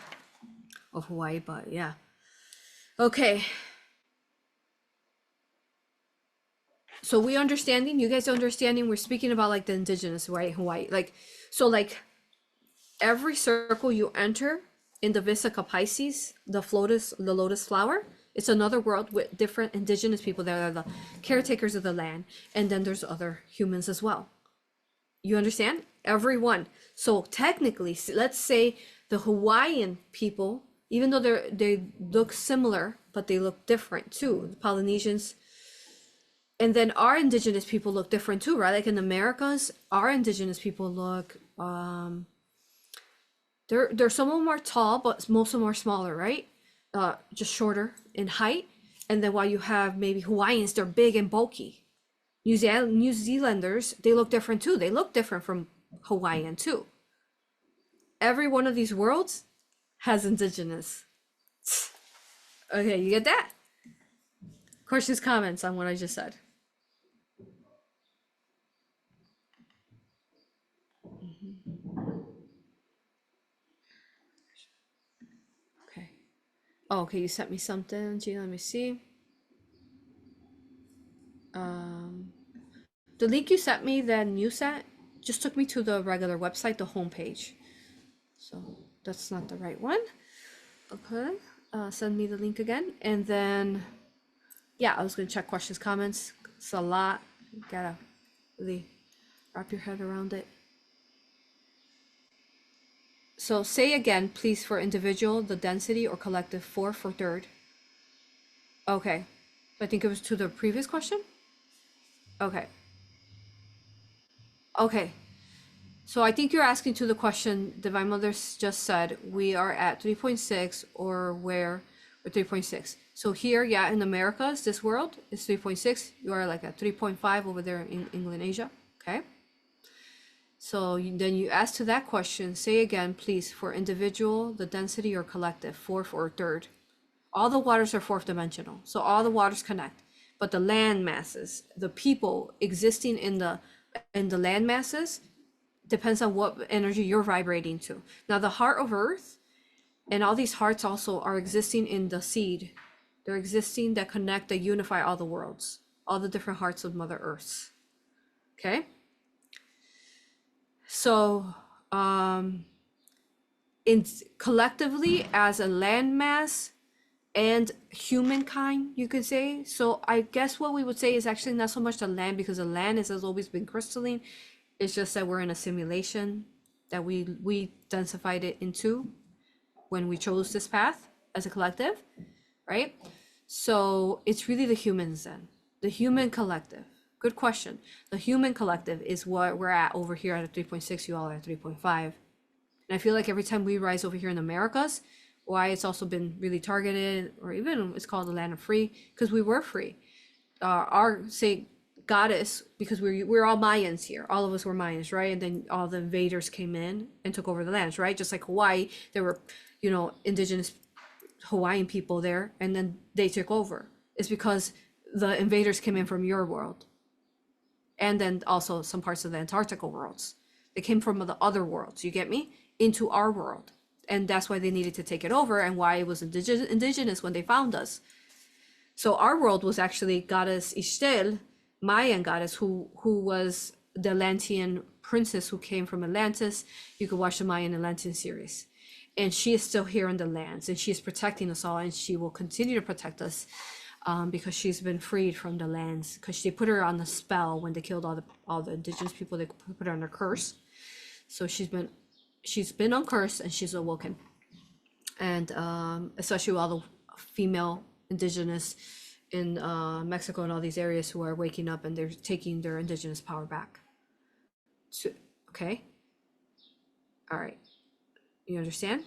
of Hawaii, but yeah. Okay. So we understanding, you guys understanding, we're speaking about like the indigenous, right? Hawaii. Like, so like every circle you enter in the Vesica Pisces, the lotus flower, it's another world with different indigenous people that are the caretakers of the land. And then there's other humans as well. You understand? Everyone. So technically, let's say the Hawaiian people, even though they look similar, but they look different too. The Polynesians, and then our indigenous people look different too, right? Like in the Americas, our indigenous people look they're some of them are tall, but most of them are smaller, right? Just shorter in height. And then while you have maybe Hawaiians, they're big and bulky. New Zealanders, they look different too. They look different from Hawaiian too. Every one of these worlds has indigenous. Okay, you get that? Questions, comments on what I just said? Okay. Oh, okay, you sent me something. Gee, let me see. The link you sent me, then you sent, just took me to the regular website, the homepage. So that's not the right one. Okay, send me the link again. And then, yeah, I was gonna check questions, comments. It's a lot. You gotta really wrap your head around it. So say again, please, for individual, the density, or collective, for third. Okay, I think it was to the previous question. Okay. Okay. So I think you're asking to the question Divine Mother just said, we are at 3.6 or where, or 3.6. So here, yeah, in Americas, this world is 3.6. You are like at 3.5 over there in England, Asia. Okay. So then you ask to that question, say again, please, for individual, the density, or collective, fourth or third. All the waters are fourth dimensional. So all the waters connect. But the land masses, the people existing in the land masses, depends on what energy you're vibrating to. Now the heart of earth and all these hearts also are existing in the seed. They're existing that connect, that unify all the worlds, all the different hearts of Mother Earth. Okay. So in collectively as a landmass and humankind, you could say. So I guess what we would say is actually not so much the land, because the land has always been crystalline. It's just that we're in a simulation that we densified it into when we chose this path as a collective, right? So it's really the humans then, the human collective. Good question. The human collective is what we're at over here at 3.6, you all are at 3.5. And I feel like every time we rise over here in the Americas, why it's also been really targeted, or even it's called the land of free, because we were free. Our, say, goddess, because we're all Mayans here. All of us were Mayans, right? And then all the invaders came in and took over the lands, right? Just like Hawaii, there were, indigenous Hawaiian people there, and then they took over. It's because the invaders came in from your world. And then also some parts of the Antarctica worlds. They came from the other worlds, you get me? Into our world. And that's why they needed to take it over, and why it was indigenous when they found us. So our world was actually goddess Ixtel, Mayan goddess, who was the Atlantean princess who came from Atlantis. You could watch the Mayan Atlantean series. And she is still here in the lands, and she is protecting us all, and she will continue to protect us because she's been freed from the lands, because they put her on the spell when they killed all the indigenous people. They put her under curse. So she's been uncursed, and she's awoken. And especially with all the female indigenous in Mexico and all these areas who are waking up, and they're taking their indigenous power back. So, okay. All right. You understand?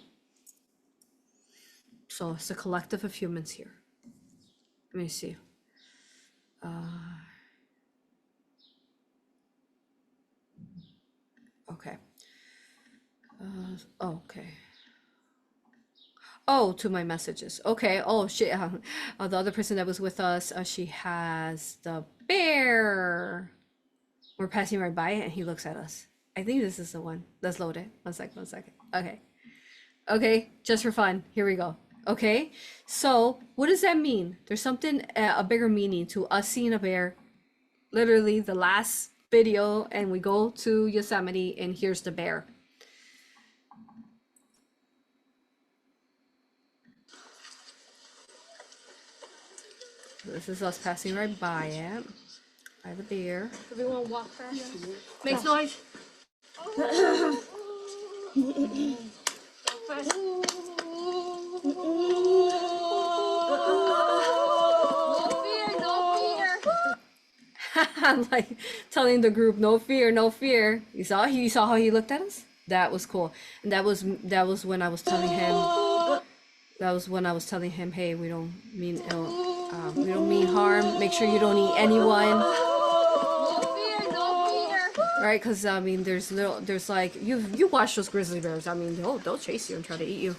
So it's a collective of humans here. Let me see. Okay. Okay. Oh, to my messages. Okay. Oh, shit. The other person that was with us, she has the bear. We're passing right by it and he looks at us. I think this is the one. Let's load it. One second. Okay. Okay, just for fun. Here we go. Okay, so what does that mean? There's something, a bigger meaning to us seeing a bear. Literally the last video, and we go to Yosemite and here's the bear. This is us passing right by it. By the bear. Everyone walk fast. Makes noise. I'm like telling the group, no fear, no fear. You saw how he looked at us? That was cool. And that was when I was telling him, hey, we don't mean ill, we don't mean harm. Make sure you don't eat anyone. Right? Because I mean, there's like you watch those grizzly bears. I mean, they'll chase you and try to eat you.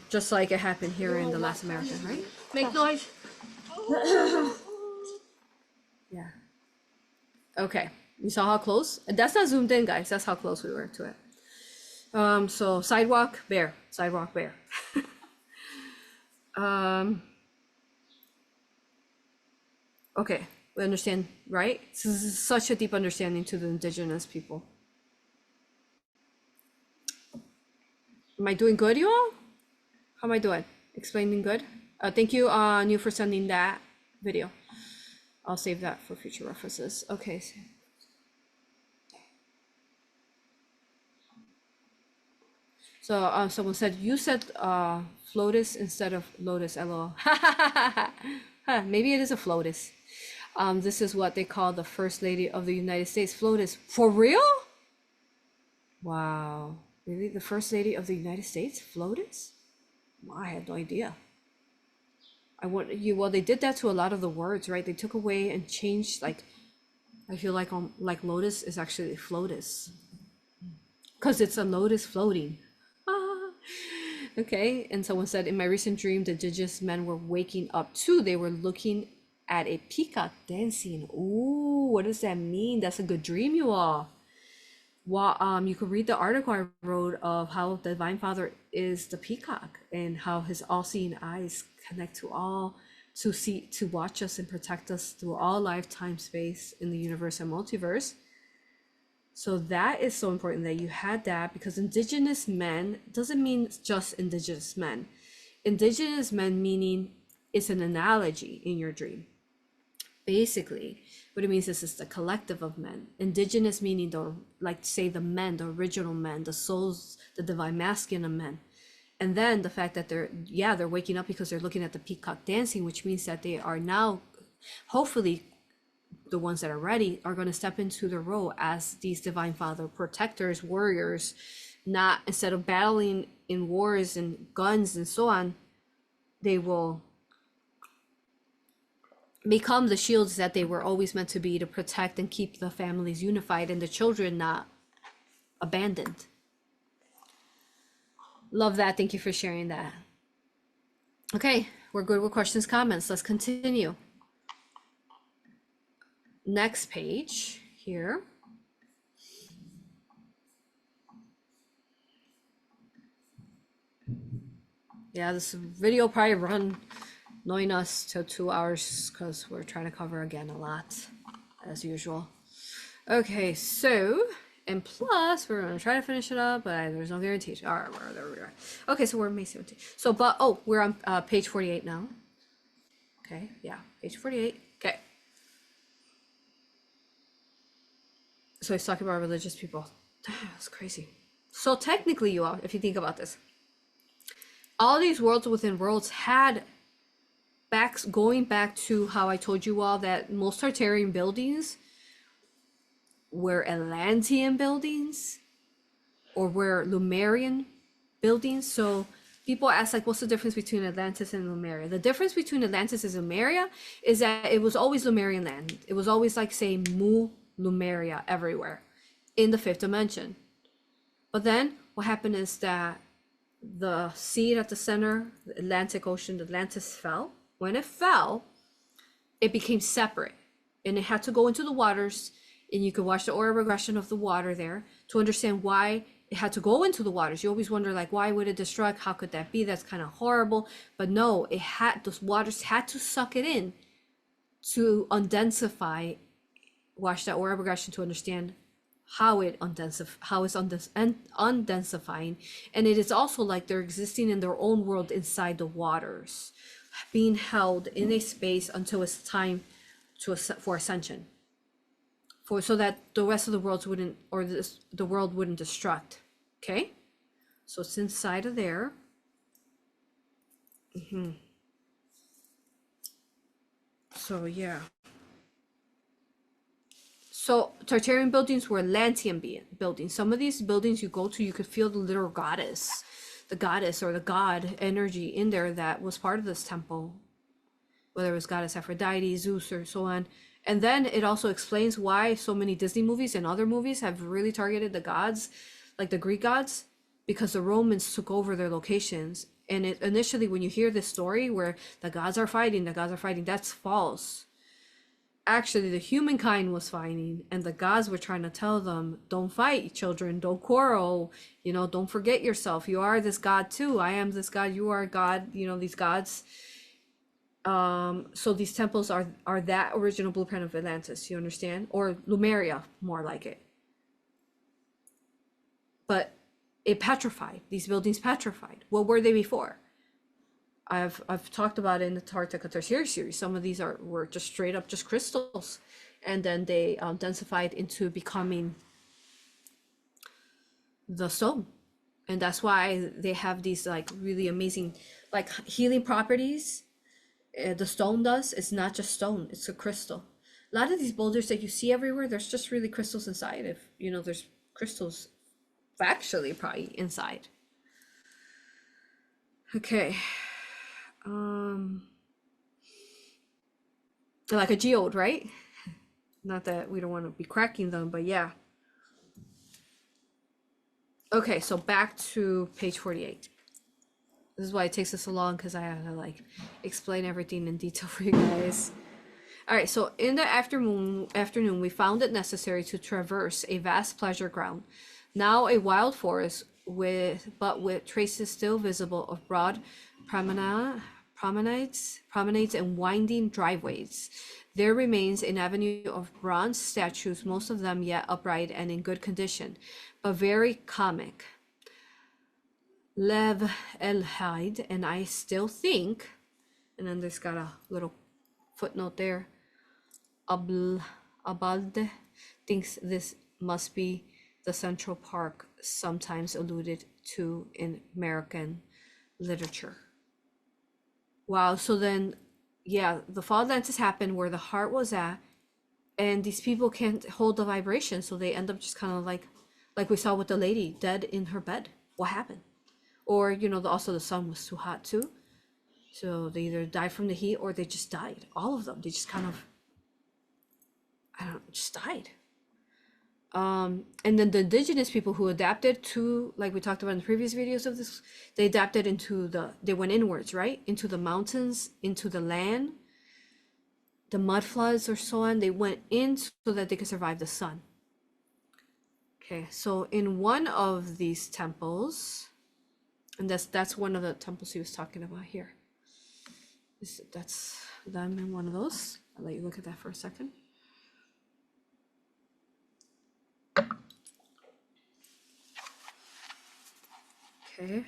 Just like it happened here in the last American, right? Make noise. Yeah. Okay. You saw how close? That's not zoomed in, guys. That's how close we were to it. So sidewalk bear. Okay. We understand, right? So this is such a deep understanding to the indigenous people. Am I doing good, you all? How am I doing? Explaining good? Thank you, New, for sending that video. I'll save that for future references. Okay. So someone said, you said flotus instead of lotus, lol. Maybe it is a flotus. This is what they call the First Lady of the United States, flotus. For real? Wow. Really? The First Lady of the United States, flotus? Well, I had no idea. Well, they did that to a lot of the words, right? They took away and changed, like, I feel like lotus is actually flotus. Because it's a lotus floating. Okay, and someone said, in my recent dream, the indigenous men were waking up too. They were looking at a peacock dancing. Ooh, what does that mean? That's a good dream, you all. Well, you could read the article I wrote of how the Divine Father is the peacock and how his all-seeing eyes connect to all, to watch us and protect us through all lifetime, space in the universe and multiverse. So that is so important that you had that, because indigenous men doesn't mean just indigenous men. Indigenous men meaning it's an analogy in your dream. Basically, what it means is the collective of men. Indigenous meaning the men, the original men, the souls, the divine masculine men. And then the fact that they're waking up because they're looking at the peacock dancing, which means that they are now, hopefully, the ones that are ready are going to step into the role as these divine father protectors, warriors, not, instead of battling in wars and guns and so on, they will become the shields that they were always meant to be, to protect and keep the families unified and the children not abandoned. Love that. Thank you for sharing that. Okay, we're good with questions, comments. Let's continue. Next page here. Yeah, this video probably run knowing us to 2 hours because we're trying to cover again a lot as usual. Okay, so, and plus we're gonna try to finish it up, but there's no guarantee. All right, there we are. Okay, so we're May 17th. So, we're on page 48 now. Okay, yeah, page 48. Okay. So he's talking about religious people. That's crazy. So technically, you all, if you think about this, all these worlds within worlds had going back to how I told you all that most Tartarian buildings were Atlantean buildings or were Lemurian buildings. So people ask, like, what's the difference between Atlantis and Lemuria? The difference between Atlantis and Lemuria is that it was always Lemurian land. It was always like, say, Mu Lemuria everywhere in the 5th dimension. But then what happened is that the seed at the center, the Atlantic Ocean, Atlantis fell. When it fell, it became separate and it had to go into the waters and you can watch the aura regression of the water there to understand why it had to go into the waters. You always wonder, like, why would it destruct? How could that be? That's kind of horrible. But no, it had, those waters had to suck it in to undensify. Watch that aura regression to understand how it undensifying. And it is also like they're existing in their own world inside the waters, being held in a space until it's time for ascension, so that the rest of the worlds wouldn't, or the world wouldn't destruct. Okay, so it's inside of there. So yeah. So Tartarian buildings were Atlantean buildings. Some of these buildings you go to, you could feel the little goddess, or the god energy in there that was part of this temple, whether it was goddess Aphrodite, Zeus, or so on. And then it also explains why so many Disney movies and other movies have really targeted the gods, like the Greek gods, because the Romans took over their locations. And it initially, when you hear this story where the gods are fighting, that's false. Actually, the humankind was fighting, and the gods were trying to tell them, don't fight, children, don't quarrel, don't forget yourself. You are this god too. I am this god, you are God, these gods. So these temples are that original blueprint of Atlantis, you understand? Or Lemuria, more like it. But it petrified. These buildings petrified. What were they before? I've talked about it in the Tartaria series. Some of these were just straight up just crystals, and then they densified into becoming the stone, and that's why they have these like really amazing like healing properties. The stone does. It's not just stone; it's a crystal. A lot of these boulders that you see everywhere, there's just really crystals inside. If there's crystals actually probably inside. Okay. Like a geode, right? Not that we don't want to be cracking them, but yeah. Okay, so back to page 48. This is why it takes us so long, because I have to like explain everything in detail for you guys. All right, so in the afternoon, we found it necessary to traverse a vast pleasure ground, now a wild forest with traces still visible of broad promenades and winding driveways. There remains an avenue of bronze statues, most of them yet upright and in good condition, but very comic. Lev El-Haid, and I still think, and then there's got a little footnote there, Abalde thinks this must be the Central Park sometimes alluded to in American literature. Wow, so then, yeah, the fall of Atlantis happened where the heart was at, and these people can't hold the vibration, so they end up just kind of like we saw with the lady dead in her bed. What happened? Or, also the sun was too hot too. So they either died from the heat or they just died. All of them. They just kind of, just died. And then the indigenous people who adapted to, like we talked about in the previous videos of this, they adapted they went inwards, right? Into the mountains, into the land, the mud floods or so on. They went in so that they could survive the sun. Okay, so in one of these temples, and that's one of the temples he was talking about here. That's them in one of those. I'll let you look at that for a second. Okay,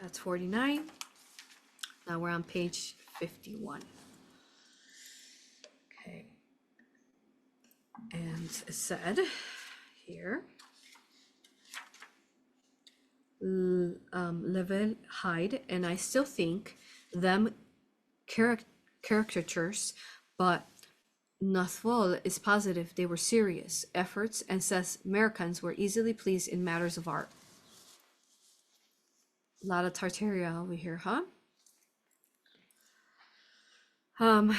that's 49. Now we're on page 51. Okay, and it said here, Level Hyde, and I still think them caricatures, but Nathwal is positive they were serious efforts and says Americans were easily pleased in matters of art. A lot of Tartaria over here, huh? Okay,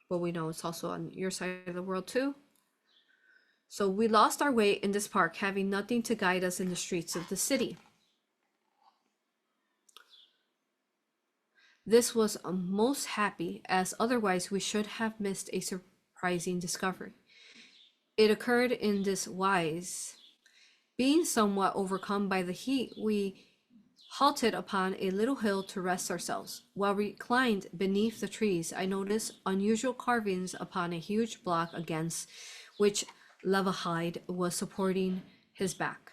well, we know it's also on your side of the world too. So we lost our way in this park, having nothing to guide us in the streets of the city. This was most happy, as otherwise we should have missed a surprising discovery. It occurred in this wise. Being somewhat overcome by the heat, we halted upon a little hill to rest ourselves. While reclined beneath the trees, I noticed unusual carvings upon a huge block against which Levahide was supporting his back.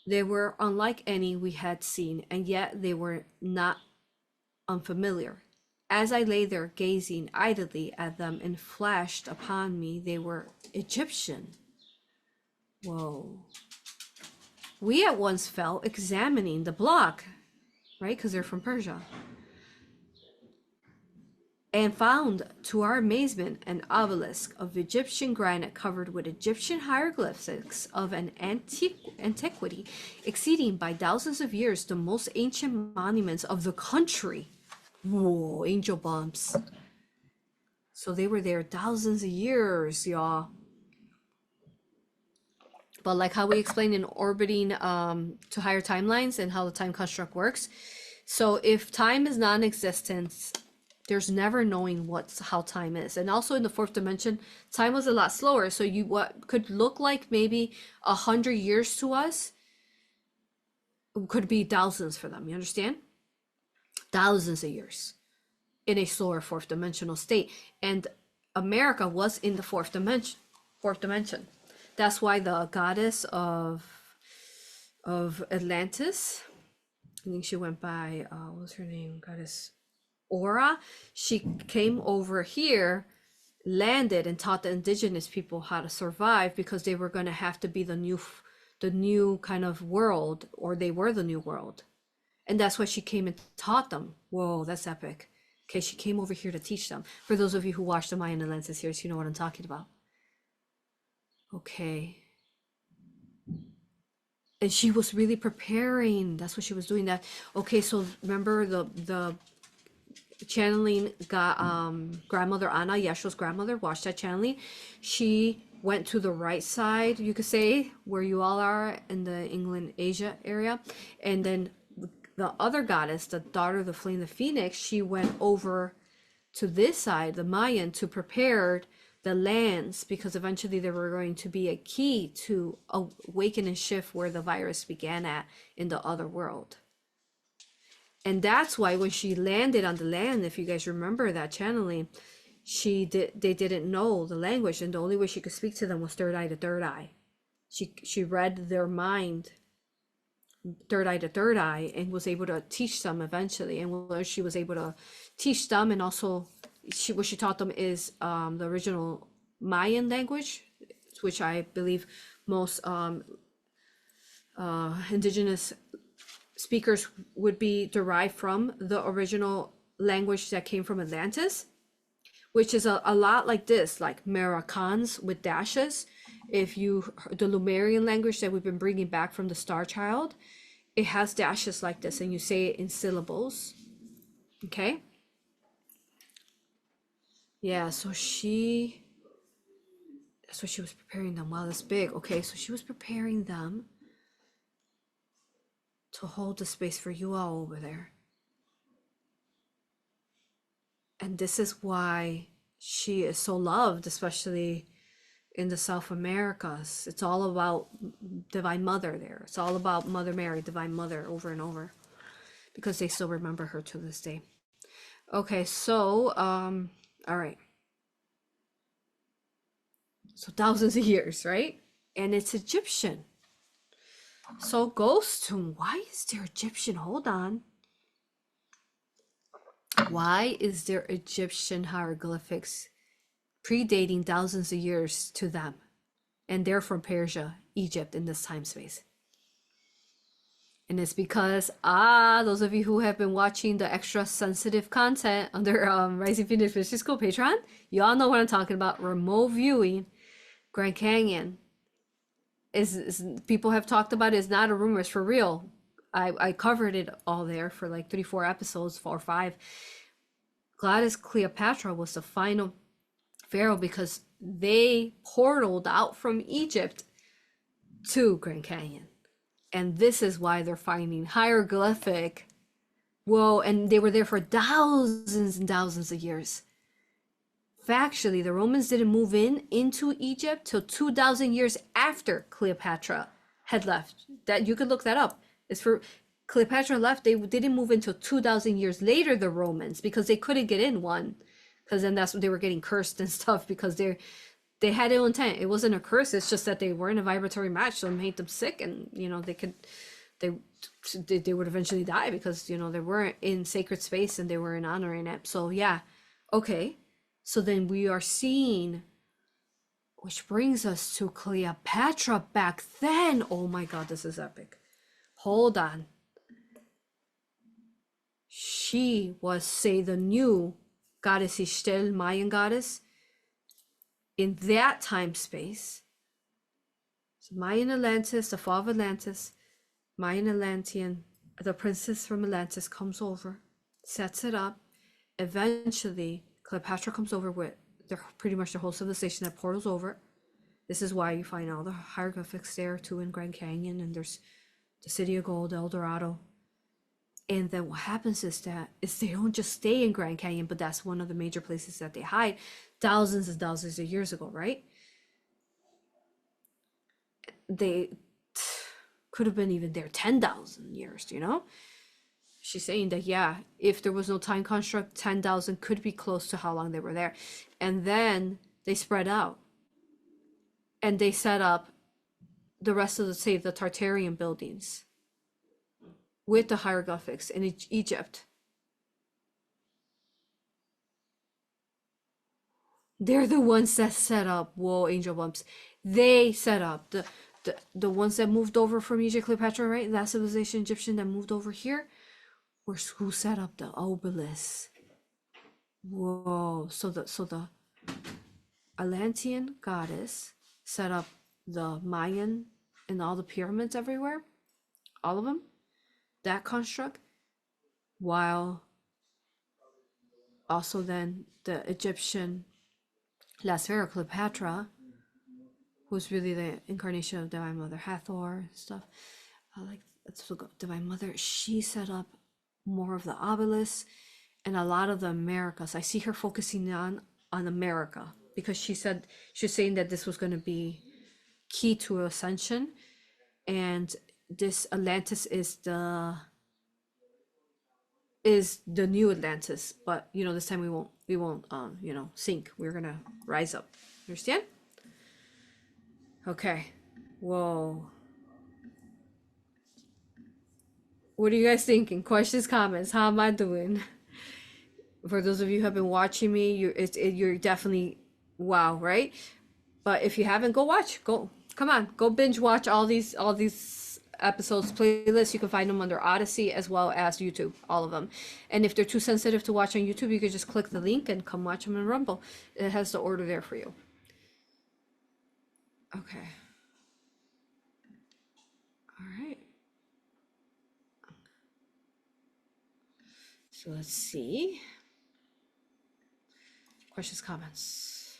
They were unlike any we had seen, and yet they were not unfamiliar. As I lay there gazing idly at them and flashed upon me, they were Egyptian. Whoa. We at once fell examining the block, right? Because they're from Persia. And found, to our amazement, an obelisk of Egyptian granite covered with Egyptian hieroglyphics of an antiquity exceeding by thousands of years the most ancient monuments of the country. Whoa, angel bumps. So they were there thousands of years, y'all. But like how we explained in orbiting to higher timelines and how the time construct works. So if time is non-existent, there's never knowing how time is. And also in the fourth dimension, time was a lot slower. So what could look like maybe 100 years to us could be thousands for them. You understand? Thousands of years in a slower fourth dimensional state. And America was in the fourth dimension. That's why the goddess of Atlantis, I think she went by, what was her name? Goddess A.U.R.A. She came over here, landed, and taught the indigenous people how to survive, because they were going to have to be the new kind of world, or they were the new world. And that's why she came and taught them. Whoa, that's epic. Okay, she came over here to teach them. For those of you who watched the Mayan Atlantis series, you know what I'm talking about. Okay. And she was really preparing. That's what she was doing. That. Okay, so remember the channeling got grandmother Anna, Yeshua's grandmother, watched that channeling. She went to the right side, you could say, where you all are in the England, Asia area. And then the other goddess, the daughter of the flame, the phoenix, she went over to this side, the Mayan, to prepare the lands, because eventually they were going to be a key to awaken and shift where the virus began at in the other world. And that's why when she landed on the land, if you guys remember that channeling, they didn't know the language, and the only way she could speak to them was third eye to third eye. She read their mind third eye to third eye, and was able to teach them eventually. And she was able to teach them, and also what she taught them is the original Mayan language, which I believe most indigenous speakers would be derived from the original language that came from Atlantis, which is a lot like this, like Maracans with dashes. The Lumerian language that we've been bringing back from the Star Child, it has dashes like this, and you say it in syllables. Okay. Yeah, that's what she was preparing them. Wow, that's big. Okay, so she was preparing them to hold the space for you all over there. And this is why she is so loved, especially in the South Americas. It's all about Divine Mother there. It's all about Mother Mary, Divine Mother, over and over, because they still remember her to this day. Okay, so, all right. So thousands of years, right? And it's Egyptian. So Ghost Tomb, why is there Egyptian? Hold on. Why is there Egyptian hieroglyphics predating thousands of years to them? And they're from Persia, Egypt, in this time space. And it's because, those of you who have been watching the extra sensitive content under Rising Phoenix Mystery School Patreon, y'all know what I'm talking about. Remote viewing Grand Canyon is people have talked about it. It's not a rumor, it's for real. I covered it all there for like 3-4 episodes, 4 or 5. Goddess Cleopatra was the final pharaoh, because they portaled out from Egypt to Grand Canyon. And this is why they're finding hieroglyphic. Whoa, and they were there for thousands and thousands of years. factually, the Romans didn't move into Egypt till 2,000 years after Cleopatra had left. That you could look that up. It's for Cleopatra left. They didn't move until 2,000 years later. The Romans, because they couldn't get in one, because then that's what they were getting cursed and stuff, because they had ill intent. It wasn't a curse. It's just that they weren't a vibratory match, so it made them sick, and they would eventually die because they weren't in sacred space and they were in honoring it. So yeah, okay. So then we are seeing, which brings us to Cleopatra back then. Oh my God, this is epic. Hold on. She was, say, the new goddess Ixtel, Mayan goddess, in that time space. So Mayan Atlantis, the fall of Atlantis, Mayan Atlantean, the princess from Atlantis comes over, sets it up. Eventually, Cleopatra comes over with pretty much the whole civilization that portals over. This is why you find all the hieroglyphics there too in Grand Canyon, and there's the City of Gold, El Dorado. And then what happens is they don't just stay in Grand Canyon, but that's one of the major places that they hide thousands and thousands of years ago, right? They could have been even there 10,000 years, She's saying that, yeah, if there was no time construct, 10,000 could be close to how long they were there. And then they spread out. And they set up the rest of the Tartarian buildings with the hieroglyphics in Egypt. They're the ones that set up, whoa, angel bumps. They set up the ones that moved over from Egypt, Cleopatra, right? That civilization, Egyptian, that moved over here, who set up the obelisk. Whoa, so the Atlantean goddess set up the Mayan and all the pyramids everywhere, all of them, that construct, while also then the Egyptian last pharaoh Cleopatra, who's really the incarnation of Divine Mother Hathor and stuff, Divine Mother, she set up more of the obelisk and a lot of the Americas. I see her focusing on America, because she's saying that this was going to be key to ascension, and this Atlantis is the new Atlantis, but this time we won't sink. We're gonna rise up. Understand? Okay. Whoa. What are you guys thinking? Questions, comments? How am I doing? For those of you who have been watching me, you're definitely wow, right? But if you haven't, go watch. Come on, go binge watch all these episodes, playlists. You can find them under Odyssey as well as YouTube, all of them. And if they're too sensitive to watch on YouTube, you can just click the link and come watch them in Rumble. It has the order there for you. Okay. All right. So let's see. Questions, comments.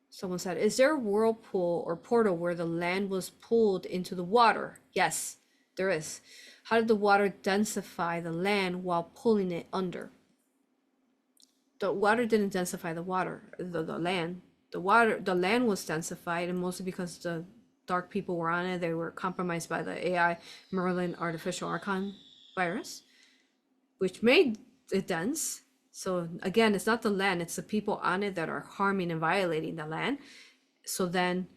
Someone said, is there a whirlpool or portal where the land was pulled into the water? Yes, there is. How did the water densify the land while pulling it under? The water didn't densify the land. The land was densified, and mostly because the dark people were on it. They were compromised by the AI Merlin artificial archon virus, which made it dense. So again, it's not the land, it's the people on it that are harming and violating the land. So then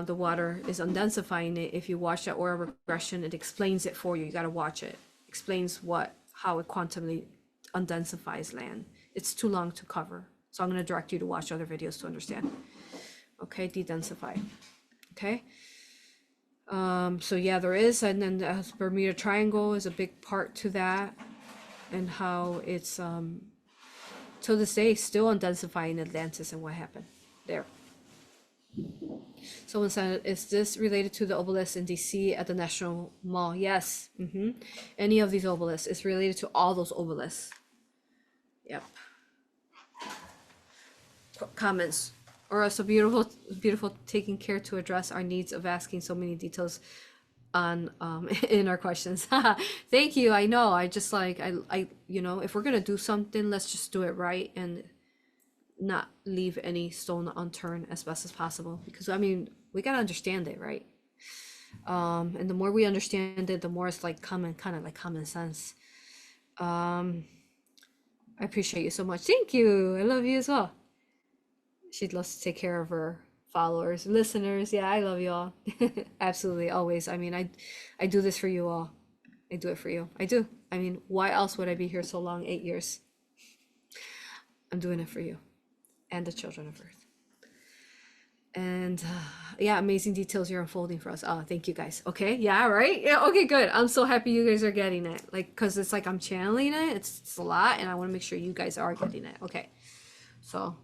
the water is undensifying it. If you watch that Aura regression, it explains it for you. You got to watch it. Explains how it quantumly undensifies land. It's too long to cover. So I'm going to direct you to watch other videos to understand. Okay, de-densify. Okay. So yeah, there is. And then the Bermuda Triangle is a big part to that. And how it's till this day still undensifying Atlantis and what happened there. Someone said, is this related to the obelisk in DC at the National Mall? Yes. Any of these obelisks is related to all those obelisks. Yep. Comments. Or so beautiful taking care to address our needs of asking so many details on in our questions. Thank you. I know. I just like I you know, if we're gonna do something, let's just do it right and not leave any stone unturned as best as possible. Because I mean, we gotta understand it, right? And the more we understand it, the more it's like kind of like common sense. I appreciate you so much. Thank you. I love you as well. She loves to take care of her followers, listeners. Yeah, I love you all. Absolutely, always. I mean, I do this for you all. I do it for you. I do. I mean, why else would I be here so long? 8 years. I'm doing it for you and the children of Earth. And yeah, amazing details you're unfolding for us. Oh, thank you guys. Okay, yeah, right. Yeah, okay, good. I'm so happy you guys are getting it. Like, because it's like I'm channeling it. It's a lot, and I want to make sure you guys are getting it. Okay, so.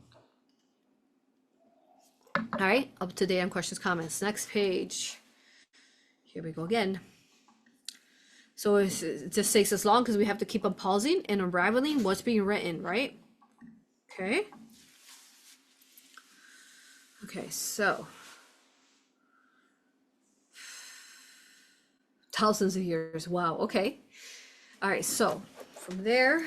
All right, up to date on questions, comments. Next page. Here we go again. So it just takes us long because we have to keep on pausing and unraveling what's being written, right? Okay. Okay, so. Thousands of years. Wow, okay. All right, so from there,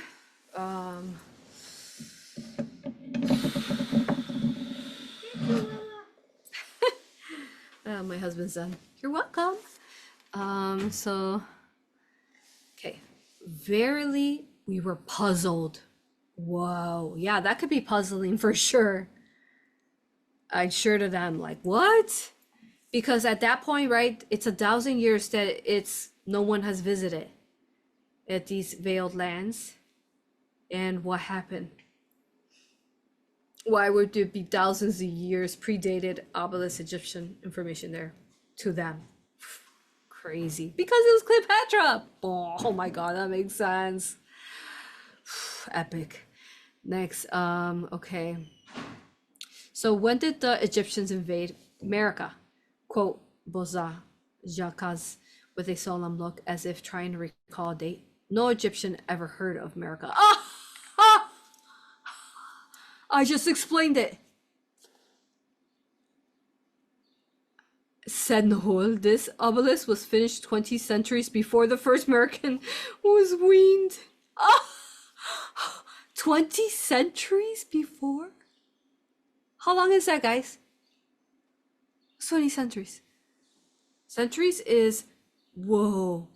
my husband's done. You're welcome. So, okay. Verily, we were puzzled. Whoa, yeah, that could be puzzling for sure. I'm sure to them, like, what? Because at that point, right, it's 1,000 years that no one has visited at these veiled lands. And what happened? Why would there be thousands of years predated obelisk Egyptian information there to them? Crazy. Because it was Cleopatra. Oh my God, that makes sense. Epic. Next, okay. So when did the Egyptians invade America? Quote, Boza Jacques with a solemn look as if trying to recall a date. No Egyptian ever heard of America. I just explained it. Said Nahul, this obelisk was finished 20 centuries before the first American was weaned. 20 centuries before? How long is that, guys? 20 centuries. Centuries is, whoa.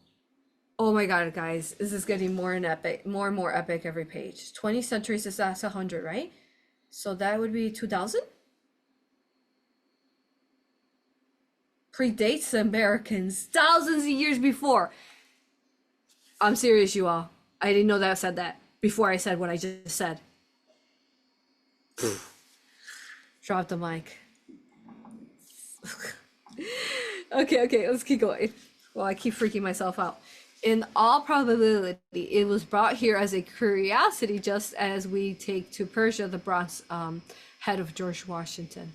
Oh my God, guys, this is getting more and more epic every page. 20 centuries is that's 100, right? So that would be 2000? Predates the Americans thousands of years before. I'm serious, you all. I didn't know that I said that before I said what I just said. Drop the mic. Okay, let's keep going. Well, I keep freaking myself out. In all probability, it was brought here as a curiosity, just as we take to Persia the bronze head of George Washington.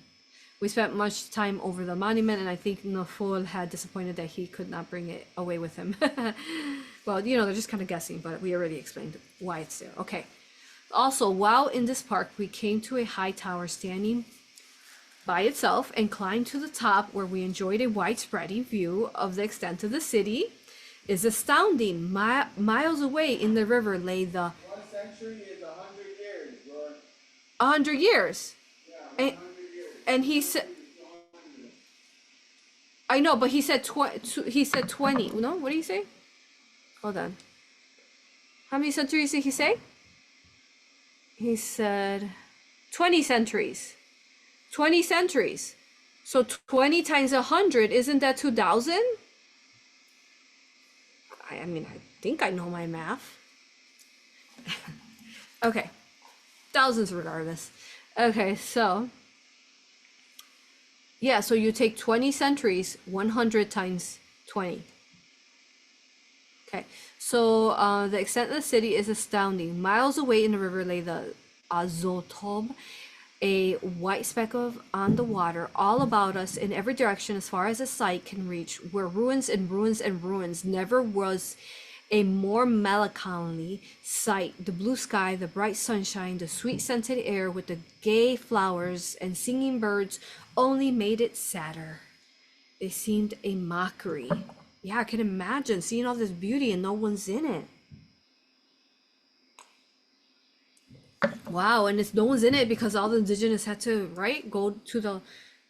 We spent much time over the monument, and I think Nafol had disappointed that he could not bring it away with him. Well, you know, they're just kind of guessing, but we already explained why it's there. Okay. Also, while in this park, we came to a high tower standing by itself and climbed to the top, where we enjoyed a widespreading view of the extent of the city. Is astounding. Miles away in the river lay the... 1 century is 100 years, Lord. 100 years. Yeah, 100 years. And he said... I know, but he said he said 20. No, what did he say? Hold on. How many centuries did he say? He said 20 centuries. 20 centuries. So 20 times 100, isn't that 2,000? I mean, I think I know my math. Okay. Thousands regardless. Okay, so. Yeah, so you take 20 centuries, 100 times 20. Okay, so the extent of the city is astounding. Miles away in the river lay the Azotob, a white speck on the water, all about us in every direction as far as the sight can reach, where ruins and ruins and ruins. Never was a more melancholy sight. The blue sky, the bright sunshine, the sweet scented air with the gay flowers and singing birds only made it sadder. They seemed a mockery. Yeah, I can imagine seeing all this beauty and no one's in it. Wow, and it's no one's in it because all the indigenous had to, right, go to the,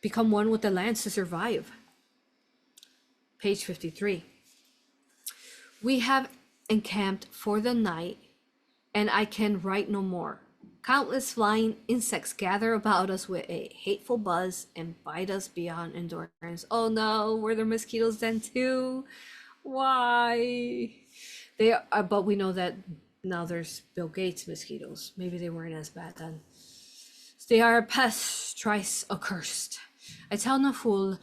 become one with the lands to survive. Page 53. We have encamped for the night, and I can write no more. Countless flying insects gather about us with a hateful buzz and bite us beyond endurance. Oh no, were there mosquitoes then too? Why? They are, but we know that now there's Bill Gates mosquitoes. Maybe they weren't as bad then. They are a pest, thrice accursed. I tell no fool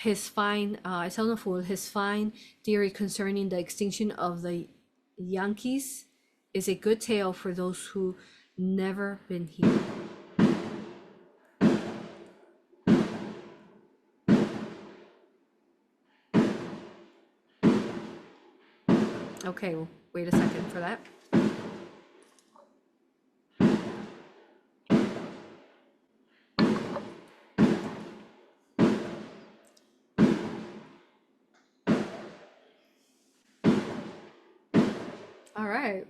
his fine theory concerning the extinction of the Yankees is a good tale for those who never been here. Okay, well, wait a second for that. All right.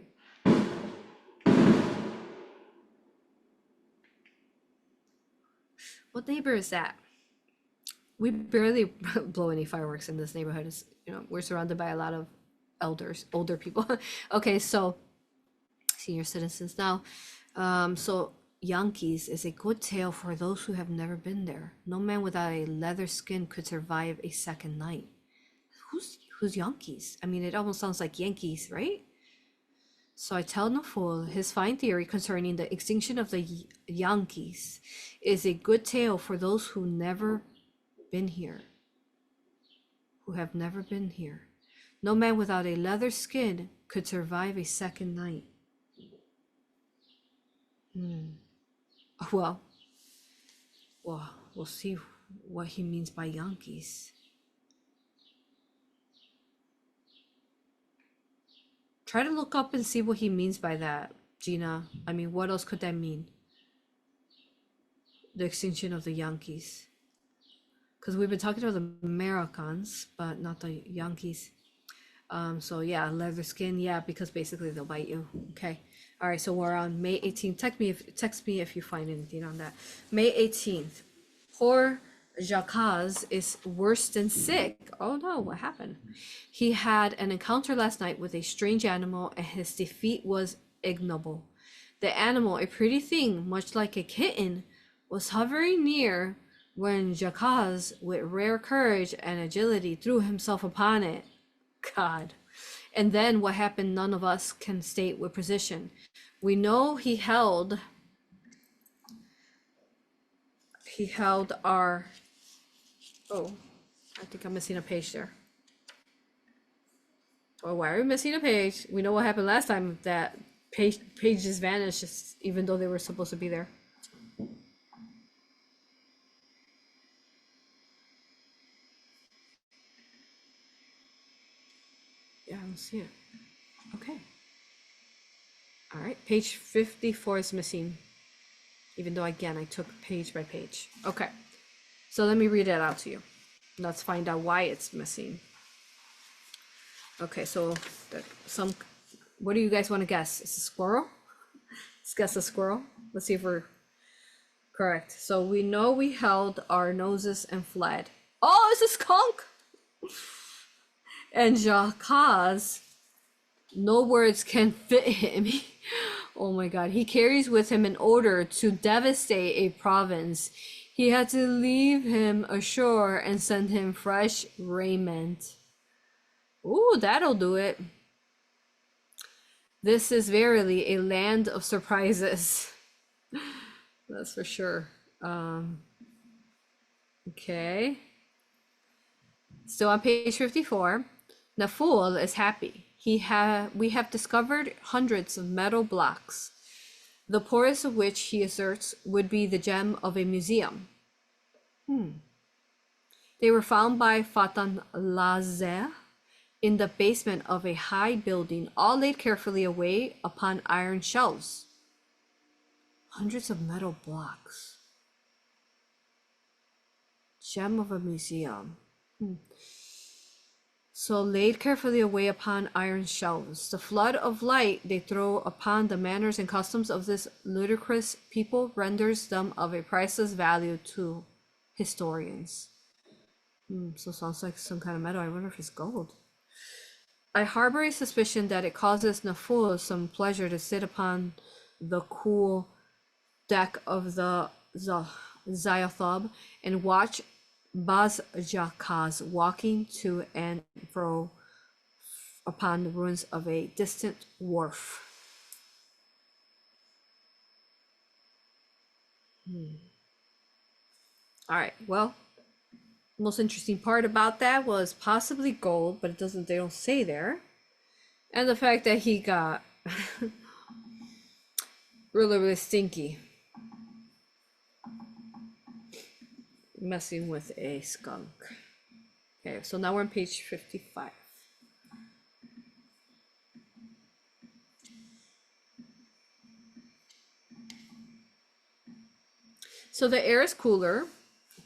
What neighbor is that? We barely blow any fireworks in this neighborhood. It's, you know, we're surrounded by a lot of elders, older people. Okay, so senior citizens now. So Yankees is a good tale for those who have never been there. No man without a leather skin could survive a second night. Who's Yankees? I mean, it almost sounds like Yankees, right? So I tell no fool his fine theory concerning the extinction of the Yankees is a good tale for those who never been here, who have never been here. No man without a leather skin could survive a second night. Well, we'll see what he means by Yankees. Try to look up and see what he means by that, Gina. I mean, what else could that mean? The extinction of the Yankees. Because we've been talking about the Americans, but not the Yankees. So yeah, leather skin, yeah, because basically they'll bite you. Okay. All right, so we're on May 18th. Text me if you find anything on that. May 18th. Poor Jacques is worse than sick. Oh no, what happened? He had an encounter last night with a strange animal and his defeat was ignoble. The animal, a pretty thing, much like a kitten, was hovering near when Jacques, with rare courage and agility, threw himself upon it. God. And then what happened, none of us can state with precision. We know he held our, oh, I think I'm missing a page there. Oh, why are we missing a page? We know what happened last time, that pages vanished even though they were supposed to be there. Yeah, I don't see it. Okay. All right, page 54 is missing, even though again I took page by page. Okay, so let me read it out to you. Let's find out why it's missing. Okay, so what do you guys want to guess? It's a squirrel? Let's guess a squirrel. Let's see if we're correct. So we know we held our noses and fled. Oh, it's a skunk! And Jacques, no words can fit him. Oh my God, he carries with him an order to devastate a province. He had to leave him ashore and send him fresh raiment. Ooh, that'll do it. This is verily a land of surprises. That's for sure. Okay. Still on page 54. Naful is happy. We have discovered hundreds of metal blocks, the poorest of which he asserts would be the gem of a museum. They were found by Fatan Lazer in the basement of a high building, all laid carefully away upon iron shelves. Hundreds of metal blocks. Gem of a museum. So laid carefully away upon iron shelves, the flood of light they throw upon the manners and customs of this ludicrous people renders them of a priceless value to historians. So sounds like some kind of metal. I wonder if it's gold. I harbor a suspicion that it causes Naful some pleasure to sit upon the cool deck of the Zayathob and watch Bazjakas walking to and fro upon the ruins of a distant wharf. All right, well, most interesting part about that was possibly gold, but they don't say there. And the fact that he got really stinky messing with a skunk. Okay, so now we're on page 55. So the air is cooler.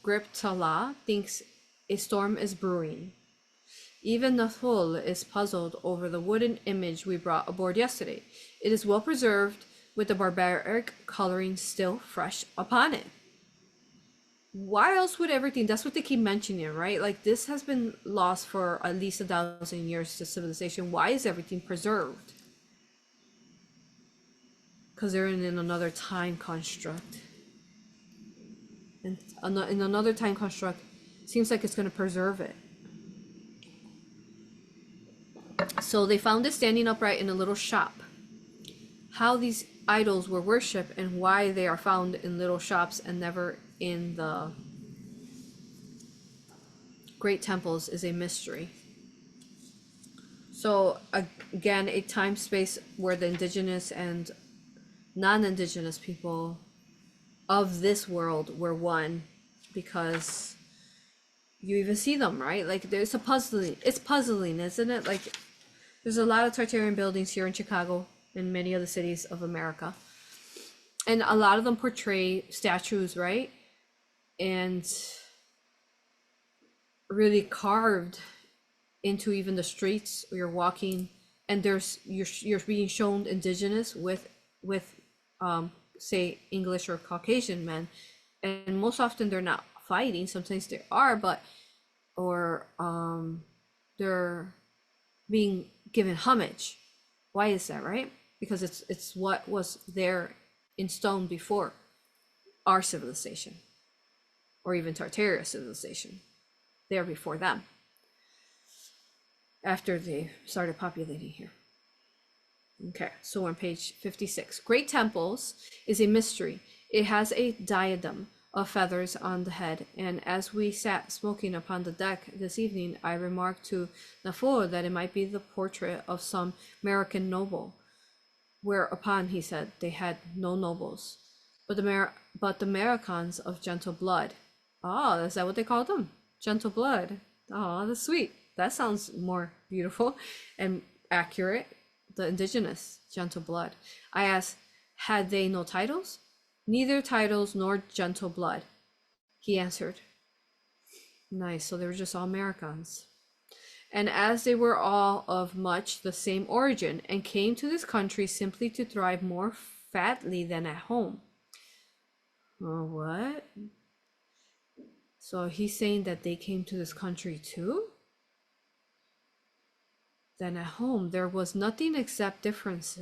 Griptala thinks a storm is brewing. Even Nathul is puzzled over the wooden image we brought aboard yesterday. It is well preserved with the barbaric coloring still fresh upon it. Why else would everything, that's what they keep mentioning, right? Like this has been lost for at least 1,000 years to civilization. Why is everything preserved? Because they're in another time construct. And in another time construct, seems like it's going to preserve it. So they found it standing upright in a little shop. How these idols were worshipped and why they are found in little shops and never in the great temples is a mystery. So again, a time space where the indigenous and non-indigenous people of this world were one, because you even see them, right? Like there's it's puzzling, isn't it? Like there's a lot of Tartarian buildings here in Chicago and many other cities of America, and a lot of them portray statues, right? And really carved into even the streets you're walking, and you're being shown indigenous with say English or Caucasian men, and most often they're not fighting. Sometimes they are, but they're being given homage. Why is that, right? Because it's what was there in stone before our civilization, or even Tartaria civilization, there before them, after they started populating here. Okay, so we're on page 56. Great Temples is a mystery. It has a diadem of feathers on the head, and as we sat smoking upon the deck this evening, I remarked to Nafur that it might be the portrait of some American noble. Whereupon he said they had no nobles, but the Americans of gentle blood. Oh, is that what they called them? Gentle blood. Oh, that's sweet. That sounds more beautiful and accurate. The indigenous gentle blood. I asked, had they no titles? Neither titles nor gentle blood, he answered. Nice, so they were just all Americans. And as they were all of much the same origin and came to this country simply to thrive more fatly than at home. Oh, what? So he's saying that they came to this country too? Then at home there was nothing except difference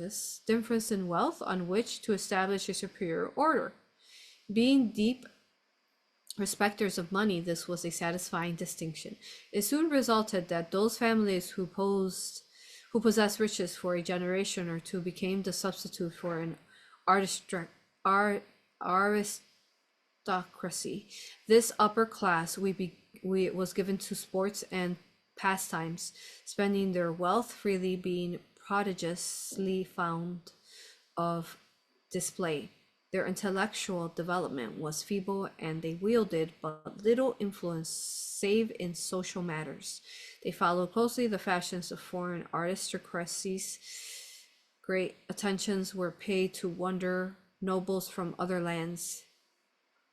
in wealth on which to establish a superior order. Being deep respecters of money, this was a satisfying distinction. It soon resulted that those families who possessed riches for a generation or two became the substitute for an aristocracy. This upper class was given to sports and pastimes, spending their wealth freely, being prodigiously fond of display. Their intellectual development was feeble, and they wielded but little influence save in social matters. They followed closely the fashions of foreign aristocracies. Great attentions were paid to wonder nobles from other lands.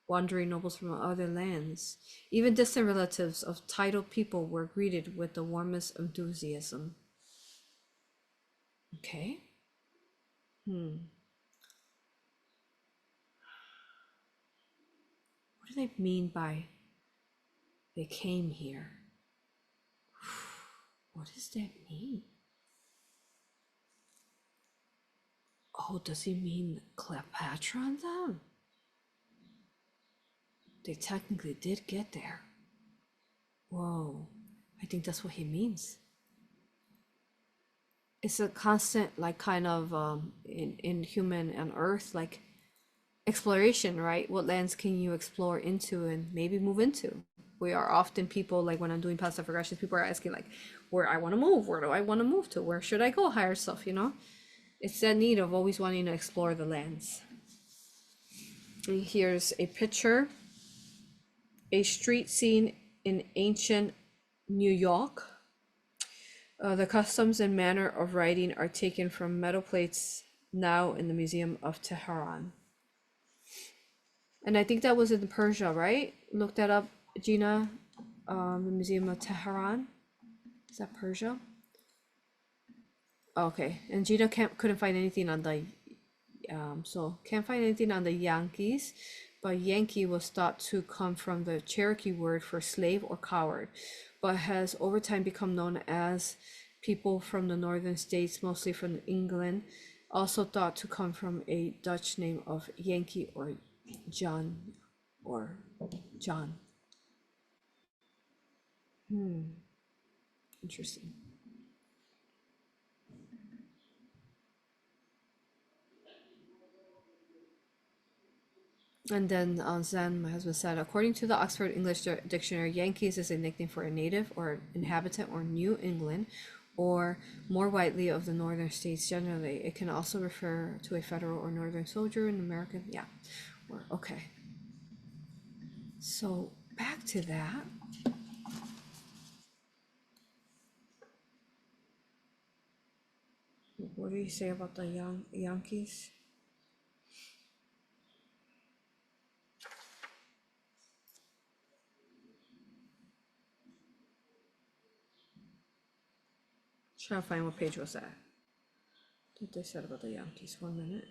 wandering nobles from other lands. Even distant relatives of titled people were greeted with the warmest enthusiasm. Okay. What do they mean by they came here? What does that mean? Oh, does he mean Cleopatra and them? They technically did get there. Whoa, I think that's what he means. It's a constant, like, kind of in human and earth, like, exploration, right? What lands can you explore into and maybe move into? We are often people, like when I'm doing past life regressions, people are asking like, where I want to move, where do I want to move to, where should I go, higher self, you know? It's that need of always wanting to explore the lands. And here's a picture, a street scene in ancient New York. The customs and manner of writing are taken from metal plates now in the Museum of Tehran. And I think that was in Persia, right? Look that up, Gina. The Museum of Tehran. Is that Persia? Okay, and Gina couldn't find anything on the can't find anything on the Yankees, but Yankee was thought to come from the Cherokee word for slave or coward, but has over time become known as people from the northern states, mostly from England, also thought to come from a Dutch name of Yankee or John or John. Interesting. And then Zen, my husband said, according to the Oxford English Dictionary, Yankees is a nickname for a native or an inhabitant or New England, or more widely of the northern states generally. It can also refer to a federal or northern soldier in American, yeah. Or, okay. So back to that. What do you say about the Yankees? Trying to find what page was that. What they said about the Yankees. 1 minute.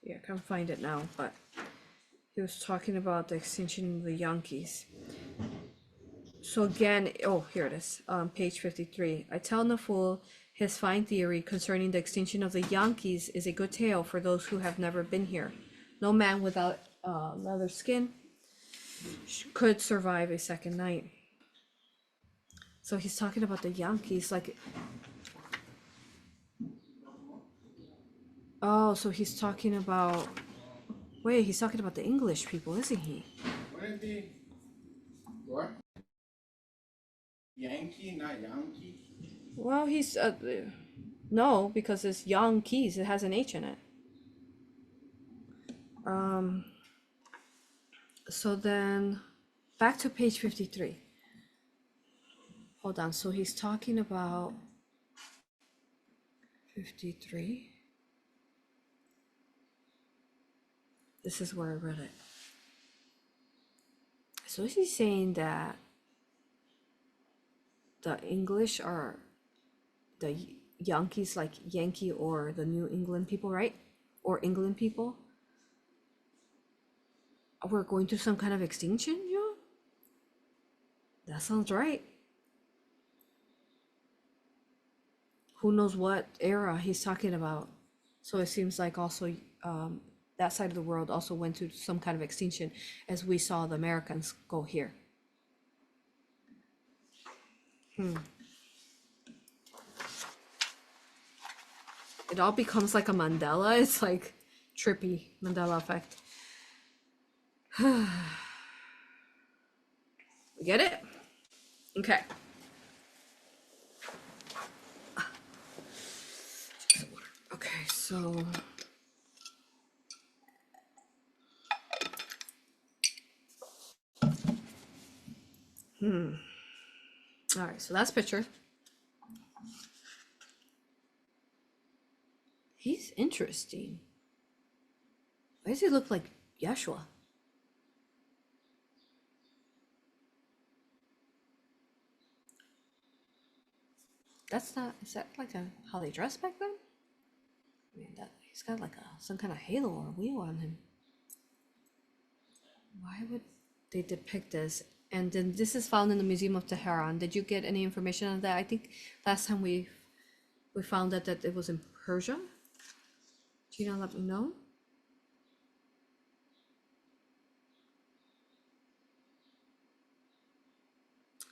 Yeah, I can't find it now, but he was talking about the extinction of the Yankees. So again, oh, here it is, page 53. I tell Naful his fine theory concerning the extinction of the Yankees is a good tale for those who have never been here. No man without leather skin could survive a second night. So he's talking about the Yankees, like, oh, so he's talking about, wait, he's talking about the English people, isn't he? Wouldn't it be what? Yankee, not Yankee? Well, he's, no, because it's Yankees, it has an H in it. So then, back to page 53. Hold on, so he's talking about 53. This is where I read it. So is he saying that the English are the Yankees, like Yankee or the New England people, right? Or England people? We're going through some kind of extinction, you know? That sounds right. Who knows what era he's talking about? So it seems like also that side of the world also went through some kind of extinction as we saw the Americans go here. It all becomes like a Mandela. It's like trippy Mandela effect. Get it? Okay. Okay, so All right, so that's picture. He's interesting. Why does he look like Yeshua? That's not, is that like how they dressed back then? I mean, that he's got like some kind of halo or wheel on him. Why would they depict this? And then this is found in the Museum of Tehran. Did you get any information on that? I think last time we found that it was in Persia. Gina, let me know.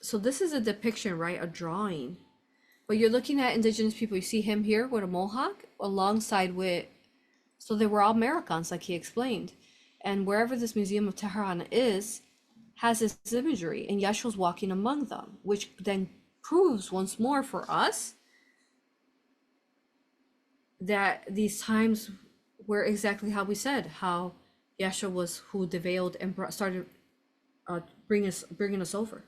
So this is a depiction, right? A drawing. But you're looking at indigenous people. You see him here with a mohawk alongside with, so they were all Americans, like he explained. And wherever this Museum of Tehran is, has this imagery, and Yeshua's walking among them, which then proves once more for us that these times were exactly how we said, how Yeshua was who veiled and started bringing us over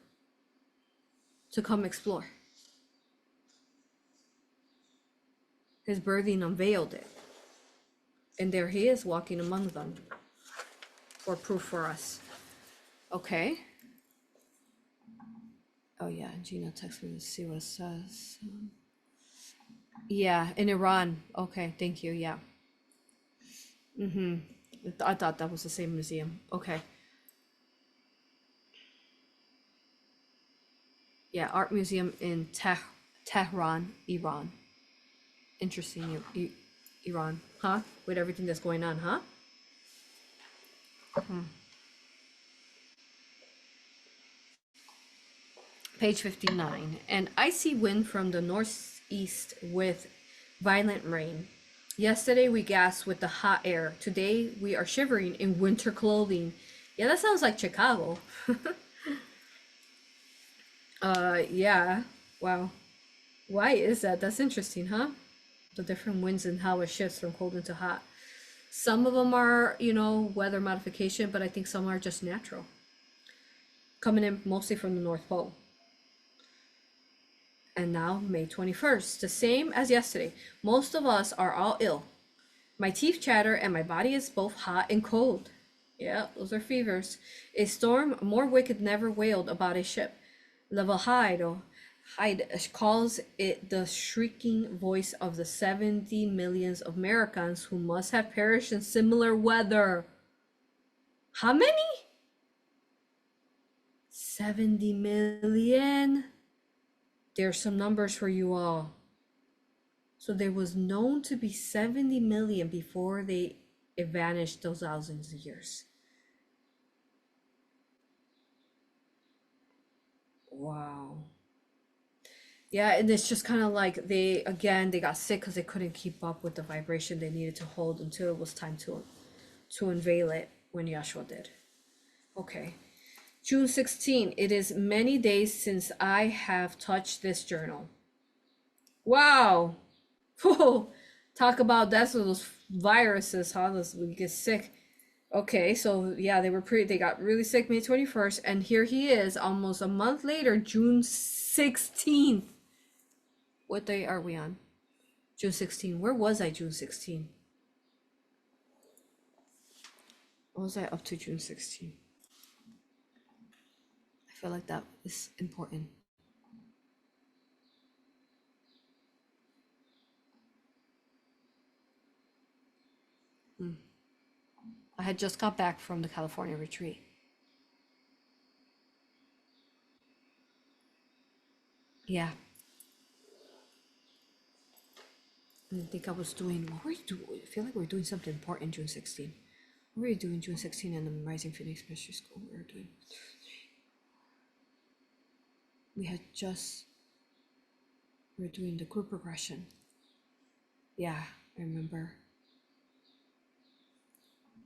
to come explore. His birthing unveiled it. And there he is walking among them for proof for us. Okay. Oh yeah, Gina texted me to see what it says. Yeah, in Iran. Okay, thank you, yeah. I thought that was the same museum. Okay. Yeah, art museum in Tehran, Iran. Interesting, Iran, huh? With everything that's going on, huh? Page 59. An icy wind from the northeast with violent rain. Yesterday we gasped with the hot air. Today we are shivering in winter clothing. Yeah, that sounds like Chicago. Yeah. Wow. Why is that? That's interesting, huh? The different winds and how it shifts from cold into hot. Some of them are, weather modification, but I think some are just natural. Coming in mostly from the North Pole. And now May 21st, the same as yesterday. Most of us are all ill. My teeth chatter and my body is both hot and cold. Yeah, those are fevers. A storm more wicked never wailed about a ship. Level Hyde calls it the shrieking voice of the 70 millions of Americans who must have perished in similar weather. How many? 70 million. There's some numbers for you all. So there was known to be 70 million before it vanished those thousands of years. Wow. Yeah, and it's just kind of like they got sick because they couldn't keep up with the vibration they needed to hold until it was time to unveil it when Yeshua did. Okay. June 16, it is many days since I have touched this journal. Wow. Oh, talk about that's those viruses, huh? We get sick. Okay, so yeah, they got really sick May 21st, and here he is almost a month later, June 16th. What day are we on? June 16. Where was I June 16? What was I up to June 16? I feel like that is important. I had just got back from the California retreat. Yeah. I think I was doing, what were you doing? I feel like we were doing something important June 16. What were you doing June 16 in the Rising Phoenix Mystery School? We were doing the group progression. Yeah, I remember.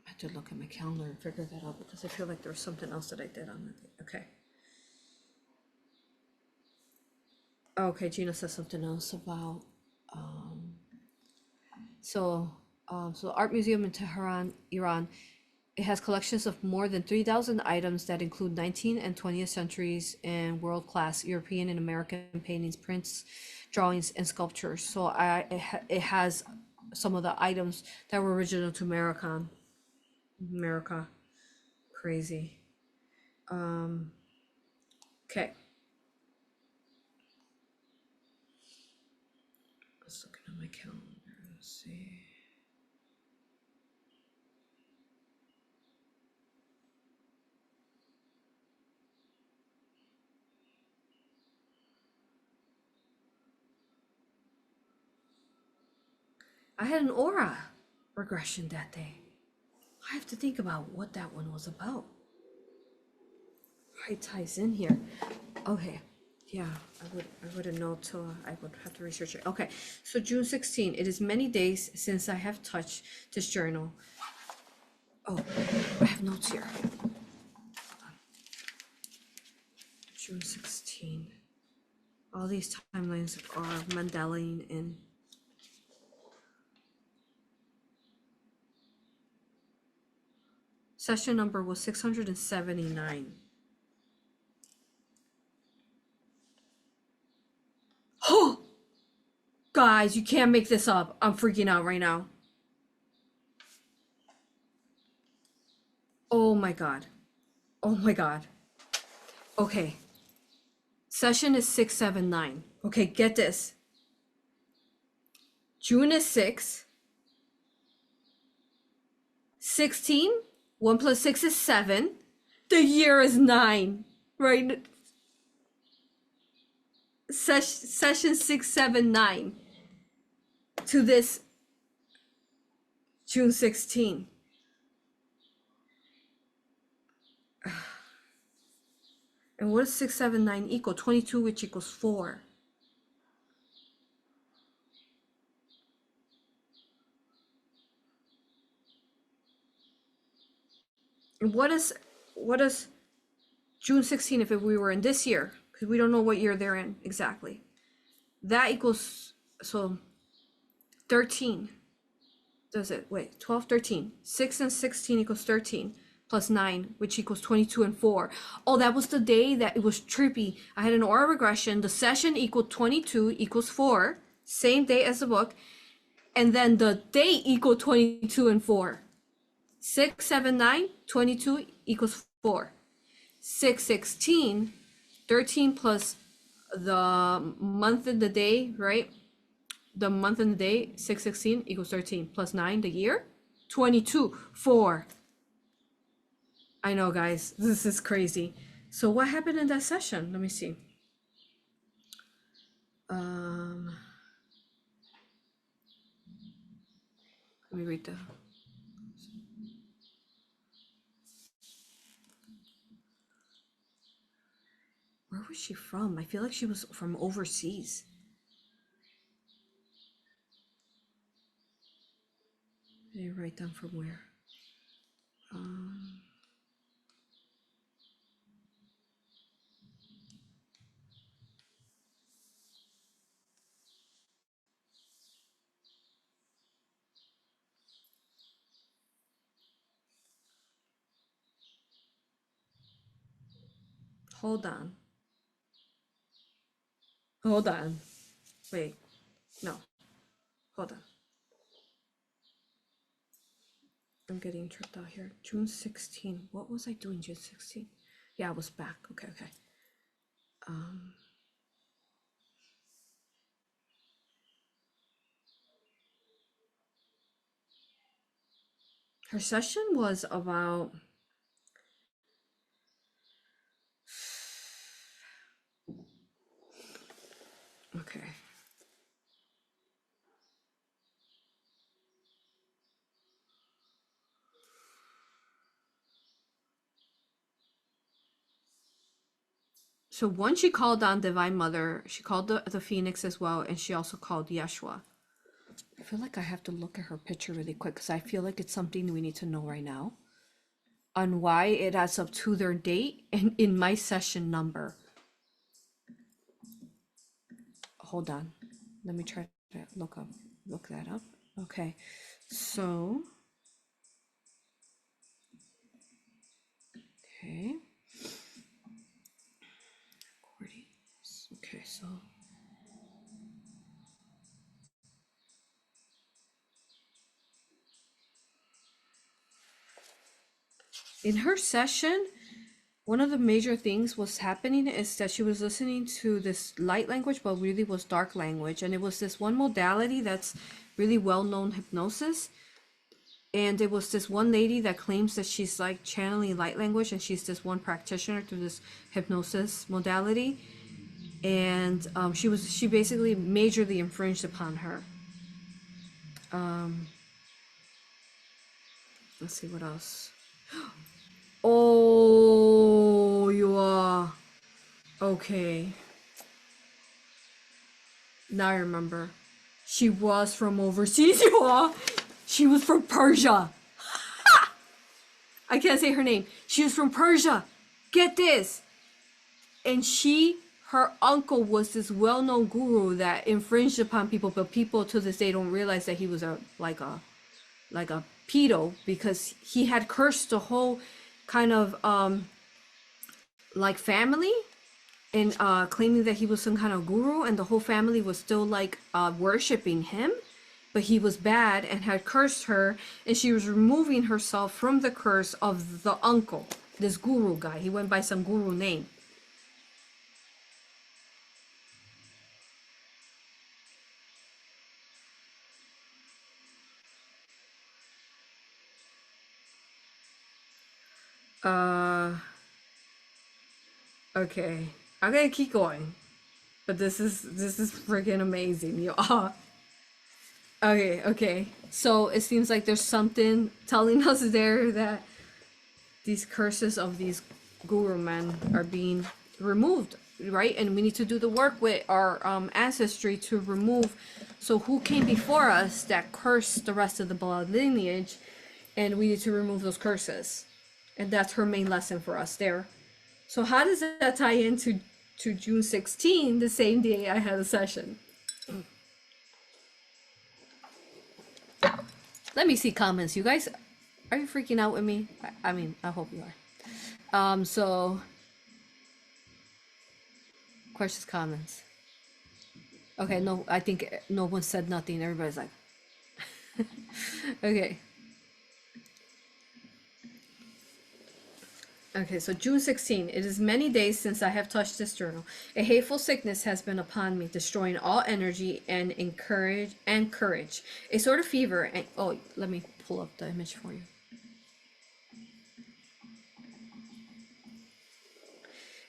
I had to look at my calendar and figure that out because I feel like there was something else that I did on that day. Okay. Okay, Gina says something else about so art museum in Tehran, Iran. It has collections of more than 3,000 items that include 19th and 20th centuries and world-class European and American paintings, prints, drawings, and sculptures. So it has some of the items that were original to America. Crazy. Okay. Let's look at my calendar. Let's see. I had an aura regression that day. I have to think about what that one was about. It ties in here. Okay. Yeah, I wouldn't know till I would have to research it. Okay, so June 16, it is many days since I have touched this journal. Oh, I have notes here. Hold on. June 16. All these timelines are Mandelaine and session number was 679. Oh, guys, you can't make this up. I'm freaking out right now. Oh my God. Oh my God. Okay. Session is 679. Okay, get this. June is 6. 16. 1 plus 6 is 7. The year is 9. Right? Session 679 to this June 16. And what does 679 equal? 22, which equals 4. And what is June 16 if we were in this year? Because we don't know what year they're in exactly. That equals, so 13. Does it? Wait, 12, 13. 6 and 16 equals 13 plus 9, which equals 22 and 4. Oh, that was the day that it was trippy. I had an aura regression. The session equaled 22 equals 4. Same day as the book. And then the date equaled 22 and 4. 6, 7, 9, 22 equals 4. 6, 16, 13 plus the month and the day, right? The month and the day, 6, 16 equals 13 plus 9, the year, 22, 4. I know, guys, this is crazy. So what happened in that session? Let me see. Let me read the. Where was she from? I feel like she was from overseas. I didn't write down from where. Hold on. Hold on. Wait. No. Hold on. I'm getting tripped out here. June 16. What was I doing June 16? Yeah, I was back. Okay, okay. Her session was about okay. So once she called on Divine Mother, she called the Phoenix as well, and she also called Yeshua. I feel like I have to look at her picture really quick because I feel like it's something we need to know right now on why it adds up to their date and in my session number. Hold on. Let me try to look that up. Okay. So in her session, one of the major things was happening is that she was listening to this light language, but really was dark language. And it was this one modality that's really well-known, hypnosis. And it was this one lady that claims that she's like channeling light language, and she's this one practitioner through this hypnosis modality. And she basically majorly infringed upon her. Let's see what else. Oh, you are okay. Now I remember. She was from overseas, you are. She was from Persia. I can't say her name. She was from Persia. Get this. And her uncle was this well-known guru that infringed upon people, but people to this day don't realize that he was like a pedo, because he had cursed the whole kind of like family, and claiming that he was some kind of guru, and the whole family was still like worshiping him, but he was bad and had cursed her, and she was removing herself from the curse of the uncle, this guru guy. He went by some guru name. Okay, I'm gonna keep going, but this is freaking amazing, you all. Okay, so it seems like there's something telling us there that these curses of these guru men are being removed, right? And we need to do the work with our ancestry to remove. So who came before us that cursed the rest of the blood lineage, and we need to remove those curses. And that's her main lesson for us there. So how does that tie into June 16, the same day I had a session? Let me see comments. You guys, are you freaking out with me? I mean, I hope you are. So, questions, comments. Okay, no, I think no one said nothing. Everybody's like, okay. Okay, so June 16, it is many days since I have touched this journal. A hateful sickness has been upon me, destroying all energy and courage. A sort of fever and, oh, let me pull up the image for you.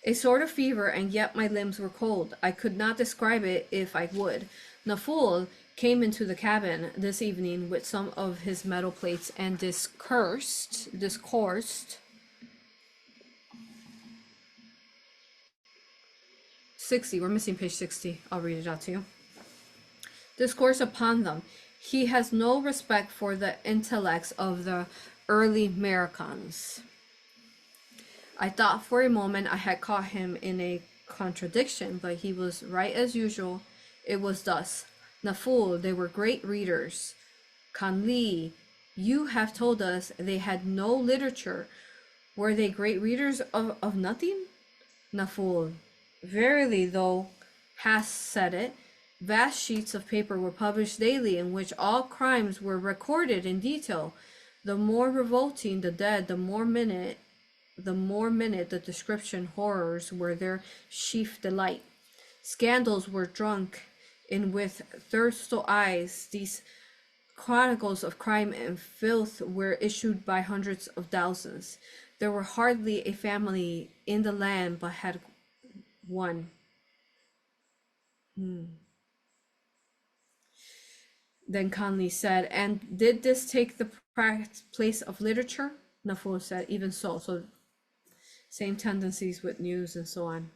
A sort of fever, and yet my limbs were cold. I could not describe it if I would. Naful came into the cabin this evening with some of his metal plates and discoursed 60, we're missing page 60. I'll read it out to you. Discourse upon them. He has no respect for the intellects of the early Americans. I thought for a moment I had caught him in a contradiction, but he was right as usual. It was thus. Naful, they were great readers. Kanli, you have told us they had no literature. Were they great readers of nothing? Naful, verily, thou hast said it. Vast sheets of paper were published daily in which all crimes were recorded in detail. The more revolting the dead, the more minute the description horrors were their chief delight. Scandals were drunk in with thirstful eyes. These chronicles of crime and filth were issued by hundreds of thousands. There were hardly a family in the land but had one. Then Conley said, and did this take the place of literature? Naful said, even so. So same tendencies with news and so on.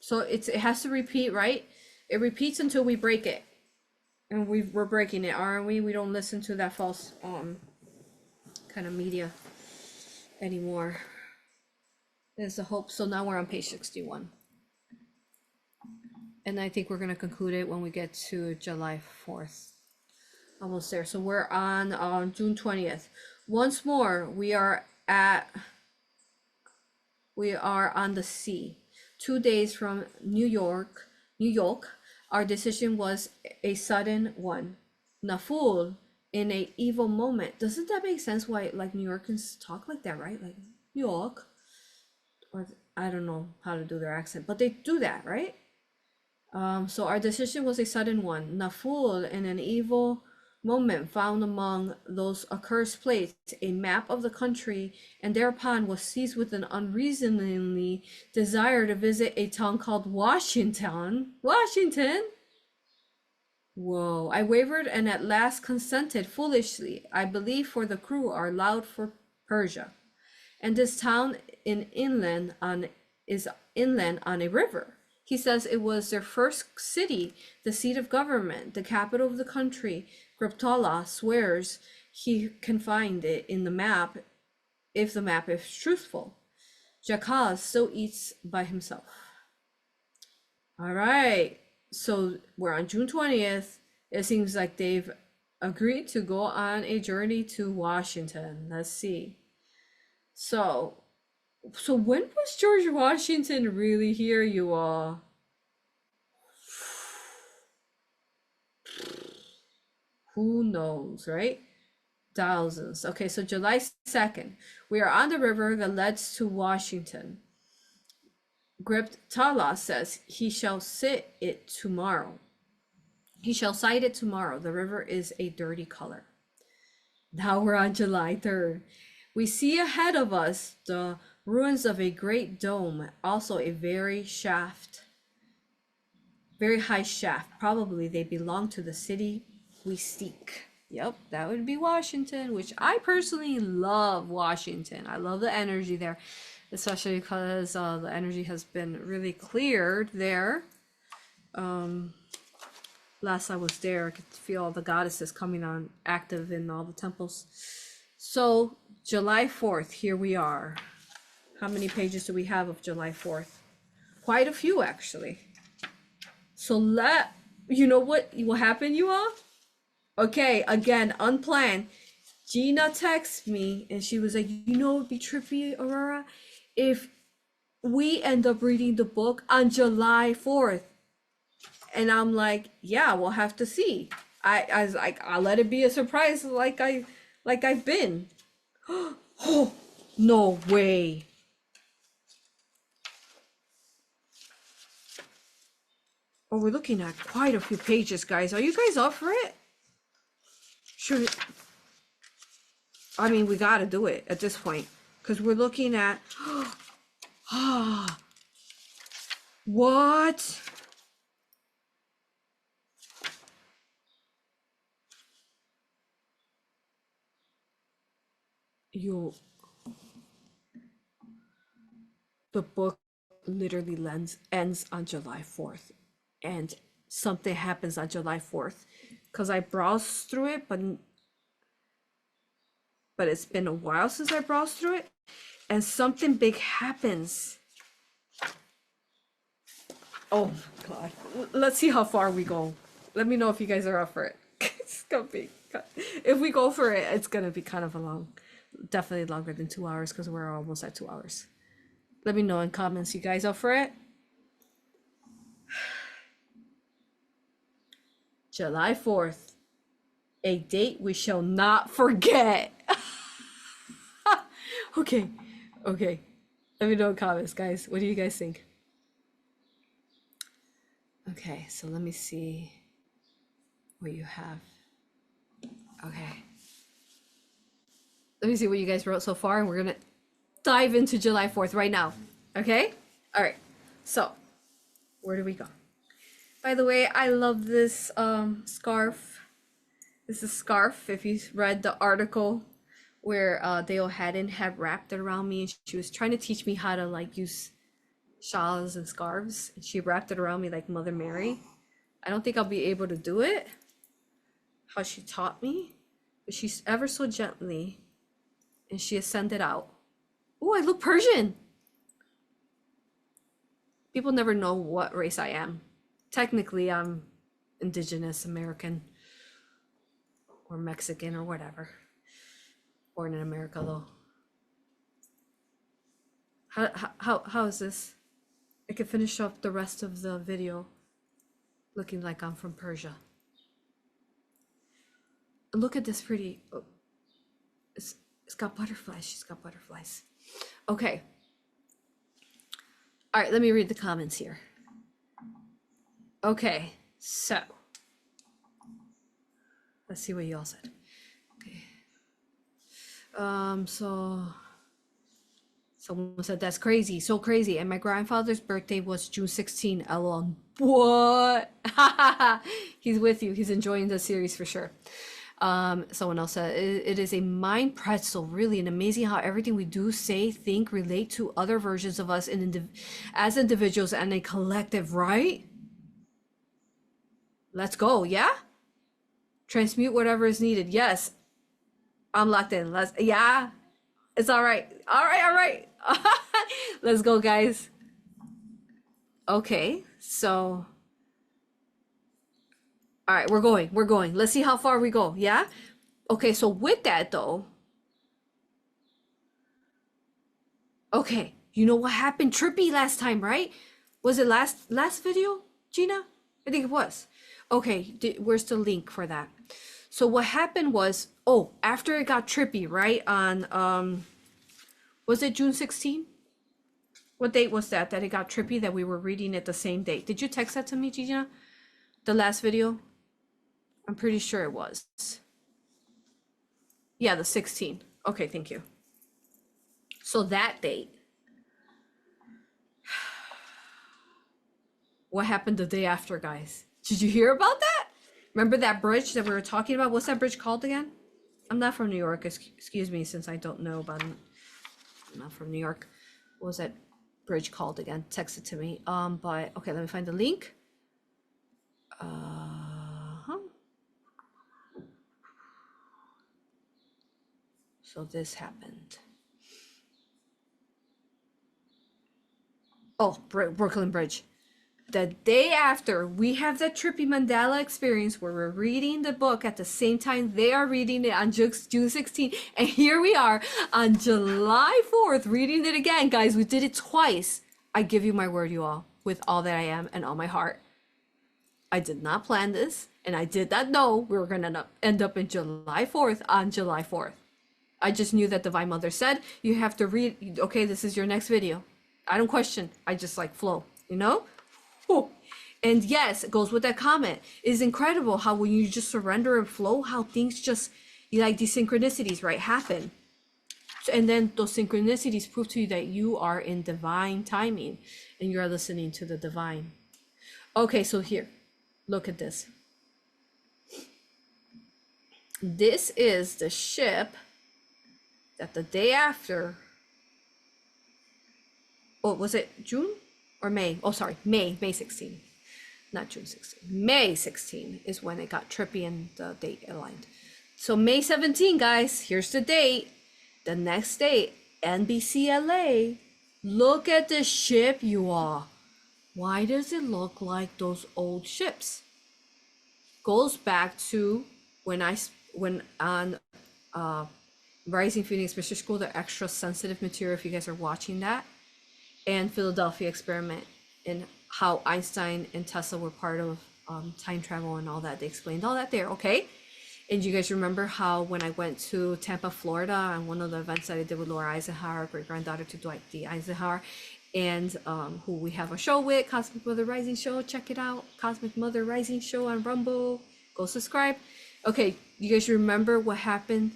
So it has to repeat, right? It repeats until we break it. And we're breaking it, aren't we? We don't listen to that false kind of media anymore. There's the hope. So now we're on page 61. And I think we're going to conclude it when we get to July 4th. Almost there. So we're on June 20th. Once more, we are on the sea. 2 days from New York. Our decision was a sudden one. Naful, in a evil moment. Doesn't that make sense why like New Yorkers talk like that, right? Like York, or I don't know how to do their accent, but they do that, right? So our decision was a sudden one. Naful, in an evil moment, found among those accursed plates a map of the country, and thereupon was seized with an unreasoningly desire to visit a town called Washington. Washington? Whoa. I wavered and at last consented foolishly. I believe for the crew are loud for Persia. And this town is inland on a river. He says it was their first city, the seat of government, the capital of the country. Griptala swears he can find it in the map, if the map is truthful. Jakaz still eats by himself. All right, so we're on June 20th. It seems like they've agreed to go on a journey to Washington. Let's see. So when was George Washington really here, you all? Who knows, right? Thousands. Okay, so July 2nd, we are on the river that leads to Washington. Griptala says he shall sit it tomorrow. He shall sight it tomorrow. The river is a dirty color. Now we're on July 3rd. We see ahead of us the ruins of a great dome, also a very high shaft. Probably they belong to the city we seek. Yep, that would be Washington, which I personally love Washington. I love the energy there, especially because the energy has been really cleared there. Last I was there, I could feel all the goddesses coming on active in all the temples. So July 4th, here we are. How many pages do we have of July 4th? Quite a few, actually. So you know what happened, you all? Okay, again, unplanned. Gina texted me and she was like, you know, it'd be trippy, AuroRa, if we end up reading the book on July 4th. And I'm like, yeah, we'll have to see. I was like, I'll let it be a surprise like I've been. Oh, no way. Oh, we're looking at quite a few pages, guys. Are you guys up for it? Sure. I mean, we gotta do it at this point because we're looking at what? The book literally ends on July 4th, and something happens on July 4th because I browsed through it, but it's been a while since I browsed through it, and something big happens. Oh God, let's see how far we go. Let me know if you guys are up for it. It's gonna be, if we go for it, it's gonna be kind of a long, definitely longer than 2 hours because we're almost at 2 hours. Let me know in comments, you guys up for it? July 4th, a date we shall not forget. Okay. Let me know in comments, guys. What do you guys think? Okay, so let me see what you have. Okay. Let me see what you guys wrote so far, and we're gonna dive into July 4th right now. Okay? All right. So, where do we go? By the way, I love this scarf. This is a scarf. If you read the article where Dale Haddon had wrapped it around me, and she was trying to teach me how to like use shawls and scarves, and she wrapped it around me like Mother Mary. I don't think I'll be able to do it how she taught me, but she's ever so gently, and she has sent it out. Oh, I look Persian. People never know what race I am. Technically, I'm indigenous American or Mexican or whatever. Born in America, though. How is this? I can finish up the rest of the video looking like I'm from Persia. Look at this pretty. Oh, it's got butterflies. She's got butterflies. Okay. All right, let me read the comments here. Okay, so let's see what you all said. Okay. So someone said that's crazy, so crazy. And my grandfather's birthday was June 16. LOL. What? He's with you. He's enjoying the series for sure. Someone else said it is a mind pretzel, really, and amazing how everything we do, say, think, relate to other versions of us as individuals and a collective, right? Let's go, yeah? Transmute whatever is needed. Yes, I'm locked in. Yeah, it's all right. All right. Let's go, guys. Okay, so all right, we're going. Let's see how far we go, yeah? Okay, so with that though, okay, you know what happened trippy last time, right? Was it last video, Gina? I think it was. Okay, where's the link for that? So what happened was, oh, after it got trippy, right? On was it June 16? What date was that it got trippy that we were reading it the same date? Did you text that to me, Gina? The last video? I'm pretty sure it was. Yeah, the 16. Okay, thank you. So that date. What happened the day after, guys? Did you hear about that? Remember that bridge that we were talking about? What's that bridge called again? I'm not from New York, excuse me, since I don't know about it. I'm not from New York. What was that bridge called again? Text it to me. But okay, let me find the link. So this happened. Oh, Brooklyn Bridge. The day after, we have the trippy Mandela experience where we're reading the book at the same time they are reading it on June 16th. And here we are on July 4th reading it again. Guys, we did it twice. I give you my word, you all, with all that I am and all my heart. I did not plan this, and I did not know we were going to end up in July 4th on July 4th. I just knew that Divine Mother said, you have to read, okay, this is your next video. I don't question. I just like flow, you know? Ooh. And yes, it goes with that comment. It's incredible how when you just surrender and flow, how things just, like these synchronicities, right, happen. And then those synchronicities prove to you that you are in divine timing and you are listening to the divine. Okay, so here, look at this. This is the ship that the day after, oh, was it June or May? Oh, sorry, May 16, not June 16. May 16 is when it got trippy and the date aligned. So May 17, guys, here's the date. The next day, NBC LA. Look at this ship, you all. Why does it look like those old ships? Goes back to when on Rising Phoenix Mystery School, the extra sensitive material, if you guys are watching that, and Philadelphia Experiment, and how Einstein and Tesla were part of time travel and all that. They explained all that there, okay? And you guys remember how when I went to Tampa, Florida, on one of the events that I did with Laura Eisenhower, great-granddaughter to Dwight D. Eisenhower, and who we have a show with, Cosmic Mother Rising Show. Check it out, Cosmic Mother Rising Show on Rumble. Go subscribe. Okay, you guys remember what happened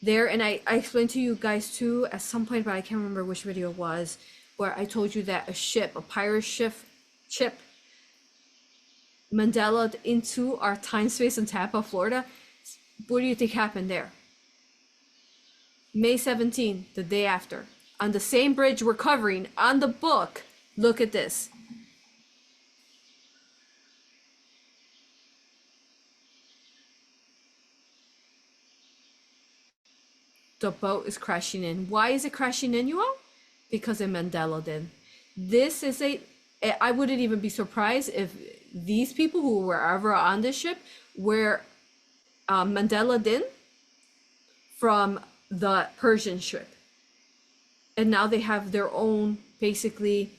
there? And I explained to you guys too at some point, but I can't remember which video it was, where I told you that a pirate ship, Mandela into our time space in Tampa, Florida. What do you think happened there? May 17, the day after, on the same bridge we're covering on the book. Look at this. The boat is crashing in. Why is it crashing in, you all? Because of Mandela did. This is I wouldn't even be surprised if these people who were ever on this ship were Mandela did from the Persian ship. And now they have their own, basically,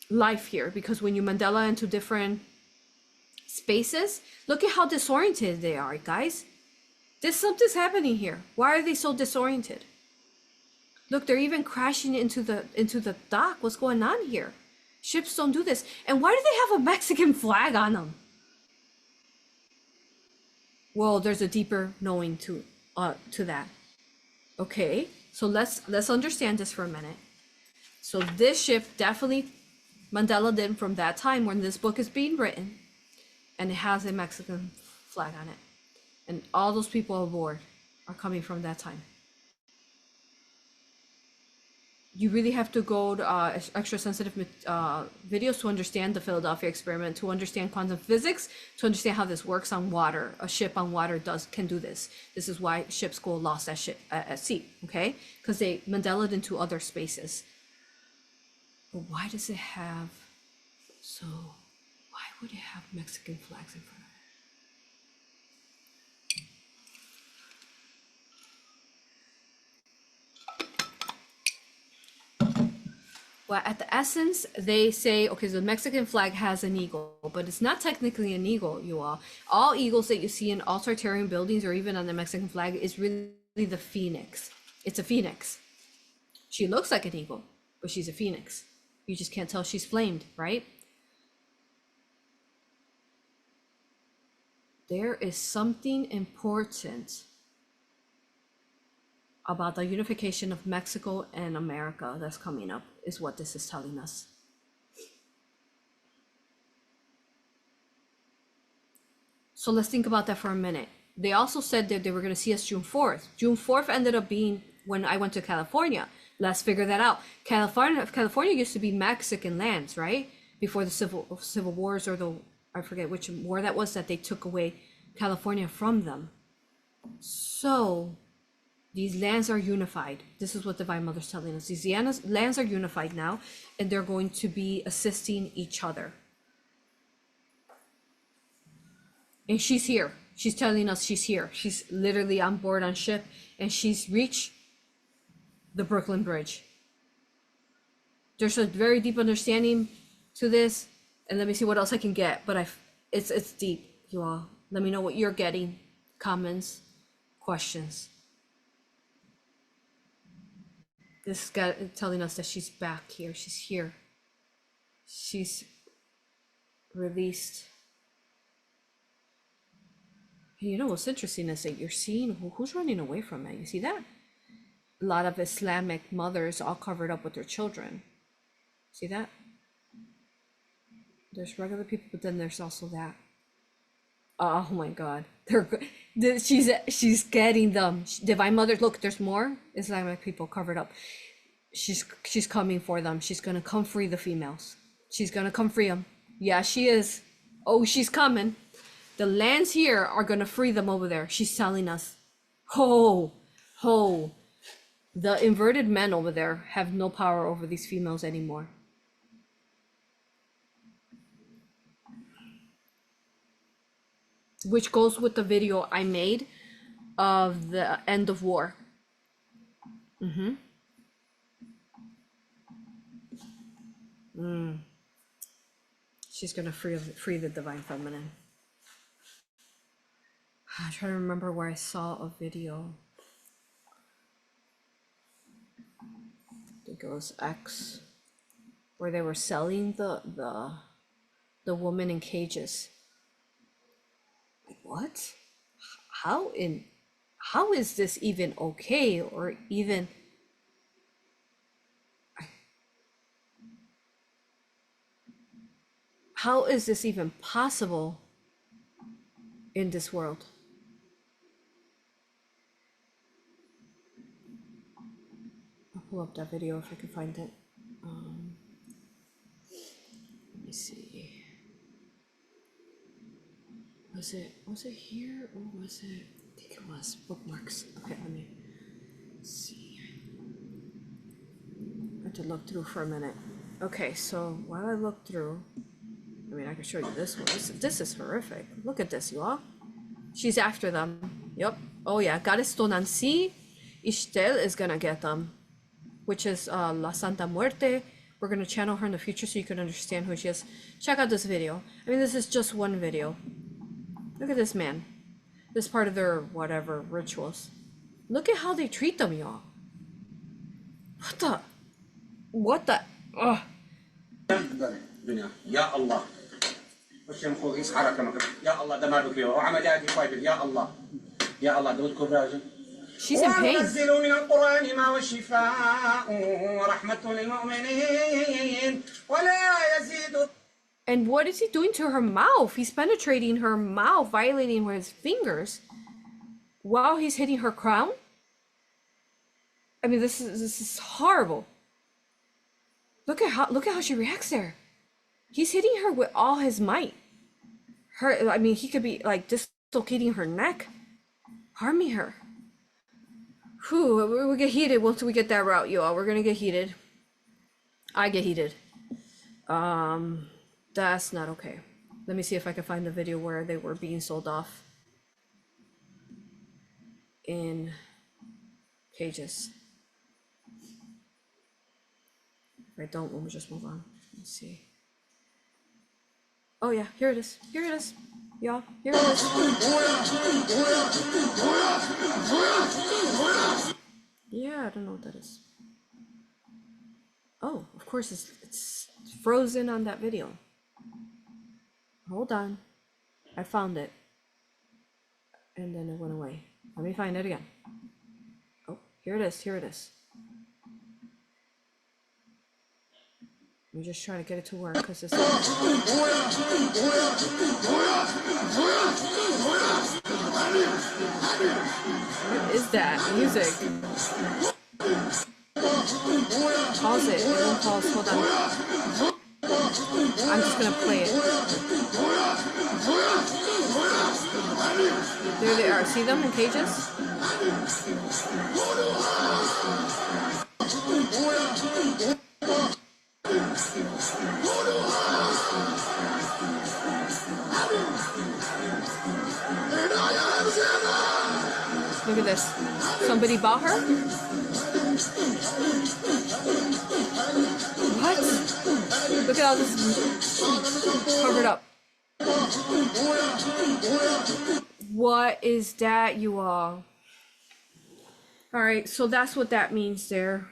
life here. Because when you Mandela into different spaces, look at how disoriented they are, guys. Something's happening here. Why are they so disoriented? Look, they're even crashing into the dock. What's going on here? Ships don't do this. And why do they have a Mexican flag on them? Well, there's a deeper knowing to that. Okay, so let's understand this for a minute. So this ship definitely Mandela did from that time when this book is being written, and it has a Mexican flag on it, and all those people aboard are coming from that time. You really have to go to extra sensitive videos to understand the Philadelphia experiment, to understand quantum physics, to understand how this works on water. A ship on water can do this. This is why ships go lost at sea, okay? Because they Mandelaed into other spaces. But why does it have, so why would it have Mexican flags in front of it? Well, at the essence, they say, okay, so the Mexican flag has an eagle, but it's not technically an eagle, you all. All eagles that you see in all Tartarian buildings or even on the Mexican flag is really the phoenix. It's a phoenix. She looks like an eagle, but she's a phoenix. You just can't tell she's flamed, right? There is something important about the unification of Mexico and America that's coming up, is what this is telling us. So let's think about that for a minute. They also said that they were going to see us June 4th. June 4th ended up being when I went to California. Let's figure that out. California used to be Mexican lands, right? Before the civil wars, or I forget which war that was, that they took away California from them. So these lands are unified. This is what Divine Mother's telling us. These lands are unified now, and they're going to be assisting each other. And she's here. She's telling us she's here. She's literally on board on ship, and she's reached the Brooklyn Bridge. There's a very deep understanding to this, and let me see what else I can get. But it's deep, you all. Let me know what you're getting. Comments, questions. This guy telling us that she's back here. She's here. She's released. And you know what's interesting is that you're seeing who's running away from it. You see that? A lot of Islamic mothers all covered up with their children. See that? There's regular people, but then there's also that. Oh my God, she's getting them. Divine Mother, look, there's more Islamic people covered up. She's coming for them. She's gonna come free the females. She's gonna come free them. Yeah, she is. Oh, she's coming. The lands here are gonna free them over there. She's telling us. Ho. The inverted men over there have no power over these females anymore. Which goes with the video I made of the end of war. She's gonna free the divine feminine. I'm trying to remember where I saw a video. I think it was X, where they were selling the woman in cages. Like, what? How is this even okay, or even how is this even possible in this world? I'll pull up that video if I can find it. Let me see. Was it here, or was it? I think it was bookmarks. Okay, let me see. I have to look through for a minute. Okay, so while I look through, I mean, I can show you this one. This is horrific. Look at this, you all. She's after them. Yep. Oh yeah, Goddess Tonancy Ishtel is gonna get them, which is La Santa Muerte. We're gonna channel her in the future so you can understand who she is. Check out this video. I mean, this is just one video. Look at this man. This part of their whatever rituals. Look at how they treat them, y'all. What the? Ugh. الدنيا يا الله وش يمخو يس حركة مكر يا الله دمار فيه وعمليات كويس يا الله يا الله دودكم راجل. She's in pain. وننزل من القرآن ما والشفاء ورحمة للمؤمنين ولا يزيد. And what is he doing to her mouth? He's penetrating her mouth, violating with his fingers, while he's hitting her crown. I mean, this is horrible. Look at how she reacts there. He's hitting her with all his might. I mean, he could be like dislocating her neck, harming her. Whew, we get heated once we get that route, y'all. We're gonna get heated. I get heated. That's not okay. Let me see if I can find the video where they were being sold off in cages. If I don't, we'll just move on. Let's see. Oh yeah, here it is. Here it is. Y'all, here it is. Yeah, I don't know what that is. Oh, of course it's frozen on that video. Hold on. I found it. And then it went away. Let me find it again. Oh, here it is. Here it is. Let me just try to get it to work because this. What is that music? Pause it. It won't pause. Hold on. I'm just gonna play it. There they are. See them in cages? Look at this. Somebody bought her? What? Look at all this covered up. What is that, you all? Alright, so that's what that means there.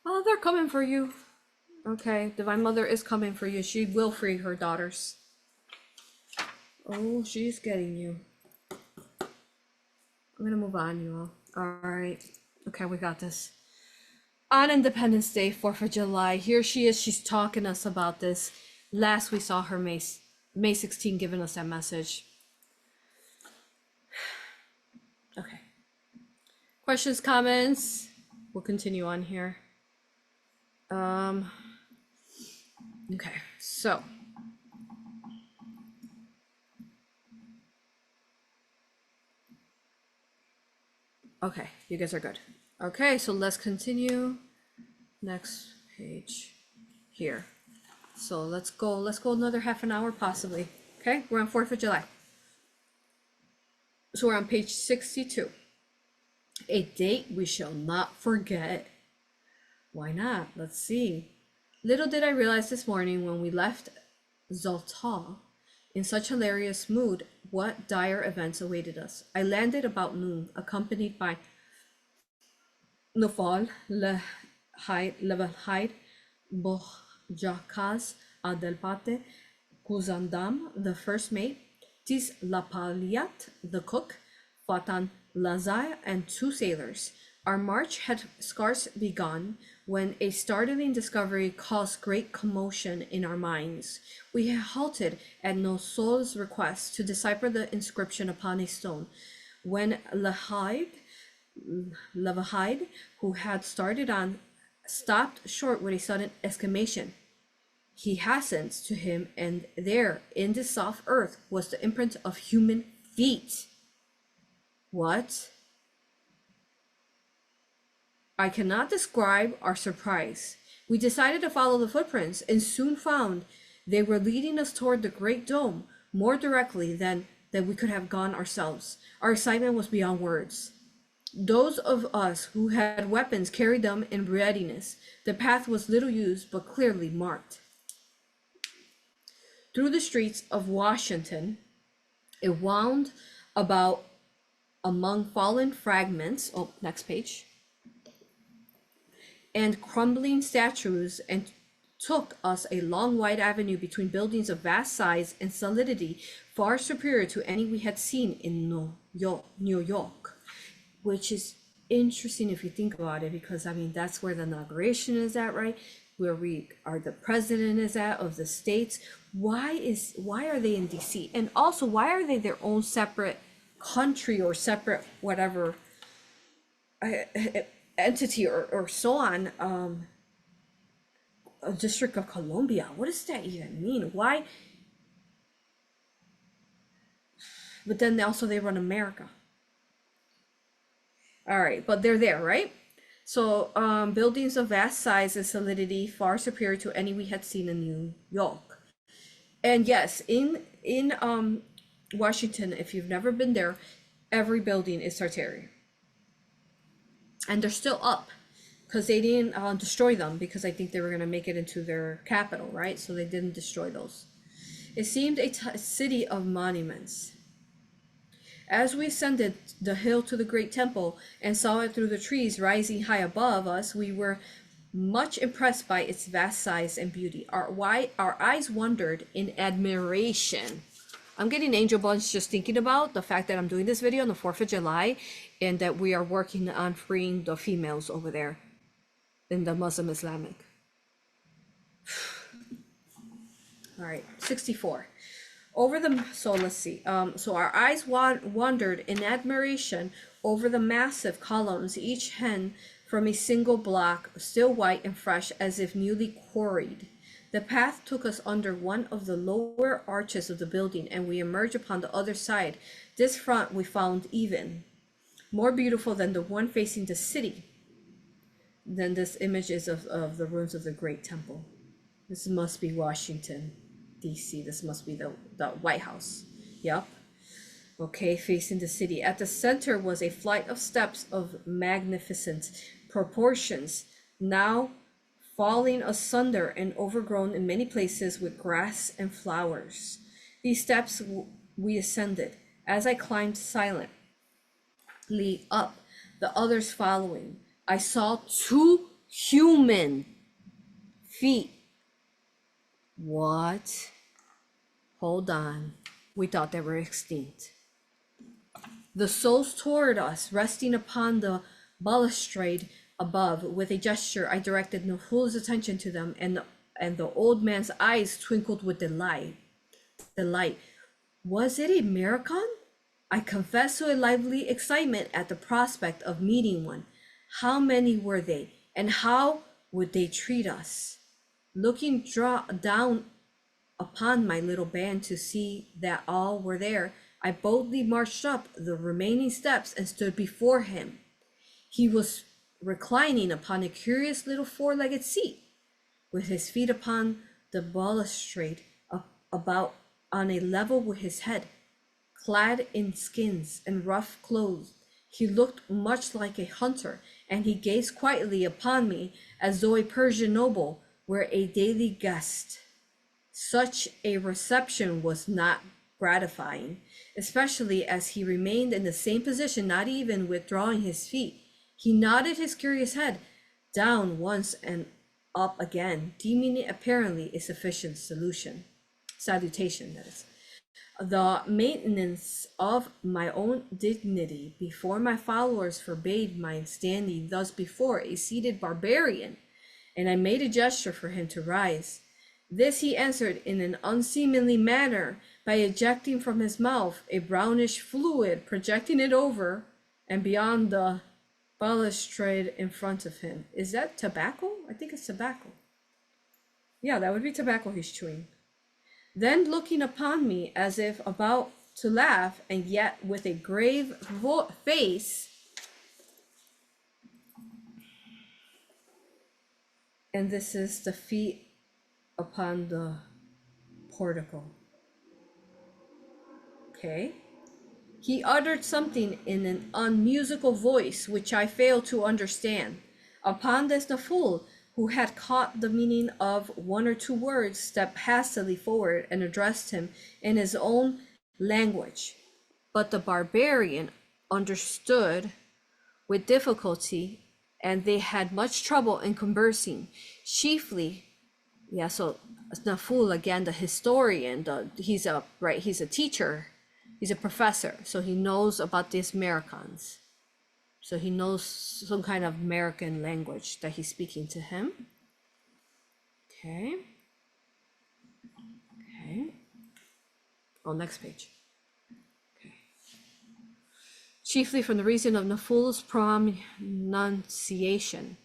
Oh, they're coming for you. Okay, Divine Mother is coming for you. She will free her daughters. Oh, she's getting you. I'm gonna move on, you all. Alright. Okay, we got this. On Independence Day, 4th of July, here she is. She's talking to us about this. Last we saw her May 16 giving us that message. Okay. Questions, comments? We'll continue on here. Okay, so. Okay, you guys are good. Okay, so let's continue. Next page here. So let's go another half an hour possibly. Okay, we're on 4th of July. So we're on page 62. A date we shall not forget. Why not? Let's see. Little did I realize this morning when we left Zoltar in such hilarious mood what dire events awaited us. I landed about noon, accompanied by Nofal, Levalhaid, Bojakaz, Adelpate, Kuzandam, the first mate, Tis Lapaliat, the cook, Fatan Lazai, and 2 sailors. Our march had scarce begun when a startling discovery caused great commotion in our minds. We had halted at Nosol's request to decipher the inscription upon a stone. When Levahide, who had started on, stopped short with a sudden exclamation. He hastened to him, and there, in the soft earth, was the imprint of human feet. What? I cannot describe our surprise. We decided to follow the footprints and soon found they were leading us toward the great dome more directly than we could have gone ourselves. Our excitement was beyond words. Those of us who had weapons carried them in readiness. The path was little used but clearly marked. Through the streets of Washington, it wound about among fallen fragments. Oh, next page. and crumbling statues, and took us a long wide avenue between buildings of vast size and solidity, far superior to any we had seen in New York, which is interesting if you think about it, because I mean that's where the inauguration is at, right? Where we are, the president is at of the states. Why are they in DC? And also, why are they their own separate country or separate whatever entity or so on? A District of Columbia. What does that even mean? Why? But then they run America. All right, but they're there, right? So buildings of vast size and solidity, far superior to any we had seen in New York. And yes, in Washington, if you've never been there, every building is Tartaria, and they're still up because they didn't destroy them, because I think they were going to make it into their capital, right? So they didn't destroy those. It seemed a city of monuments. As we ascended the hill to the great temple and saw it through the trees rising high above us, we were much impressed by its vast size and beauty. Our eyes wandered in admiration. I'm getting angel bunch just thinking about the fact that I'm doing this video on the 4th of July and that we are working on freeing the females over there in the Muslim Islamic. All right, 64. So let's see. So our eyes wandered in admiration over the massive columns, each hen from a single block, still white and fresh as if newly quarried. The path took us under one of the lower arches of the building, and we emerged upon the other side. This front we found even more beautiful than the one facing the city. Then this image is of the ruins of the great temple. This must be Washington, DC. This must be the White House. Yep. Okay, facing the city. At the center was a flight of steps of magnificent proportions, now falling asunder and overgrown in many places with grass and flowers. These steps we ascended. As I climbed silently up, the others following, I saw 2 human feet. What? Hold on. We thought they were extinct. The souls toward us, resting upon the balustrade above. With a gesture, I directed Nikola attention to them, and the old man's eyes twinkled with delight. Was it a miracle? I confessed to a lively excitement at the prospect of meeting one. How many were they, and how would they treat us? Looking down upon my little band to see that all were there, I boldly marched up the remaining steps and stood before him. He was reclining upon a curious little 4-legged seat, with his feet upon the balustrade, about on a level with his head. Clad in skins and rough clothes, he looked much like a hunter, and he gazed quietly upon me as though a Persian noble were a daily guest. Such a reception was not gratifying, especially as he remained in the same position, not even withdrawing his feet. He nodded his curious head down once and up again, deeming it apparently a sufficient salutation, that is. The maintenance of my own dignity before my followers forbade my standing thus before a seated barbarian, and I made a gesture for him to rise. This he answered in an unseemly manner by ejecting from his mouth a brownish fluid, projecting it over and beyond the balustrade in front of him. Is that tobacco? I think it's tobacco. Yeah, that would be tobacco he's chewing. Then looking upon me as if about to laugh, and yet with a grave face, and this is the feet upon the portico. Okay. He uttered something in an unmusical voice which I failed to understand. Upon this, the fool, who had caught the meaning of 1 or 2 words, stepped hastily forward and addressed him in his own language. But the barbarian understood with difficulty and they had much trouble in conversing, chiefly, yeah, so Naful, again, the historian, he's a teacher, he's a professor, so he knows about these Americans. So he knows some kind of American language that he's speaking to him. Okay. Okay. Oh, next page. Okay. Chiefly from the reason of Naful's pronunciation.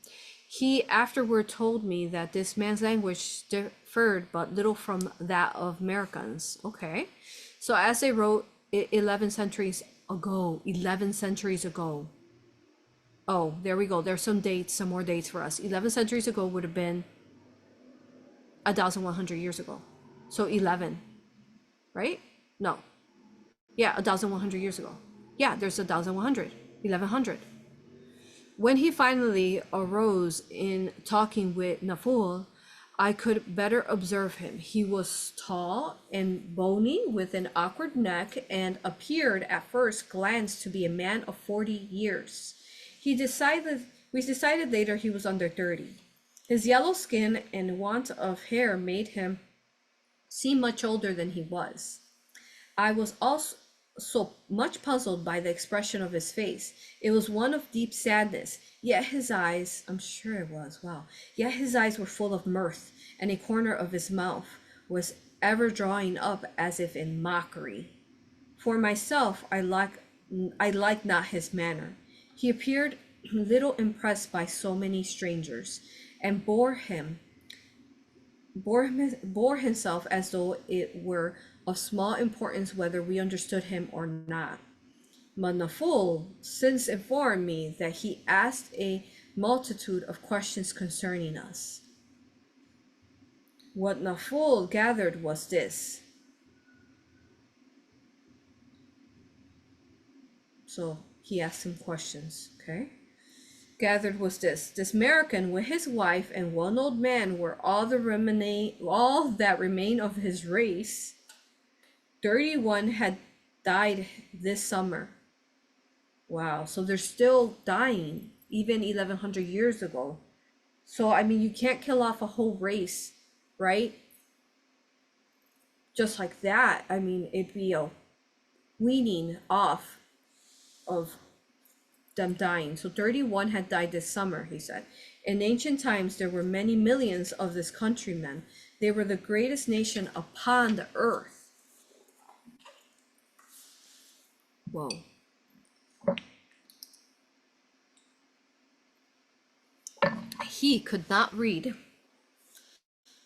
He afterward told me that this man's language differed but little from that of Americans. Okay. So as they wrote 11 centuries ago, oh, there we go. There's some dates, some more dates for us. 11 centuries ago would have been 1,100 years ago. So 11, right? No. Yeah, 1,100 years ago. Yeah, there's 1,100, 1,100. When he finally arose in talking with Naful, I could better observe him. He was tall and bony with an awkward neck and appeared at first glance to be a man of 40 years. We decided later he was under 30. His yellow skin and want of hair made him seem much older than he was. I was also so much puzzled by the expression of his face. It was one of deep sadness, yet his eyes, I'm sure it was, wow, yet his eyes were full of mirth, and a corner of his mouth was ever drawing up as if in mockery. For myself, I liked not his manner. He appeared little impressed by so many strangers, and bore himself as though it were of small importance whether we understood him or not. Manaful since informed me that he asked a multitude of questions concerning us. What Naful gathered was this. So he asked him questions, okay? Gathered was this American with his wife and one old man were all that remained of his race. 31 had died this summer. Wow, so they're still dying even 1,100 years ago. So I mean, you can't kill off a whole race, right? Just like that. I mean, it'd be a weaning off of them dying. So 31 had died this summer, he said. In ancient times, there were many millions of this countrymen. They were the greatest nation upon the earth. Whoa. He could not read.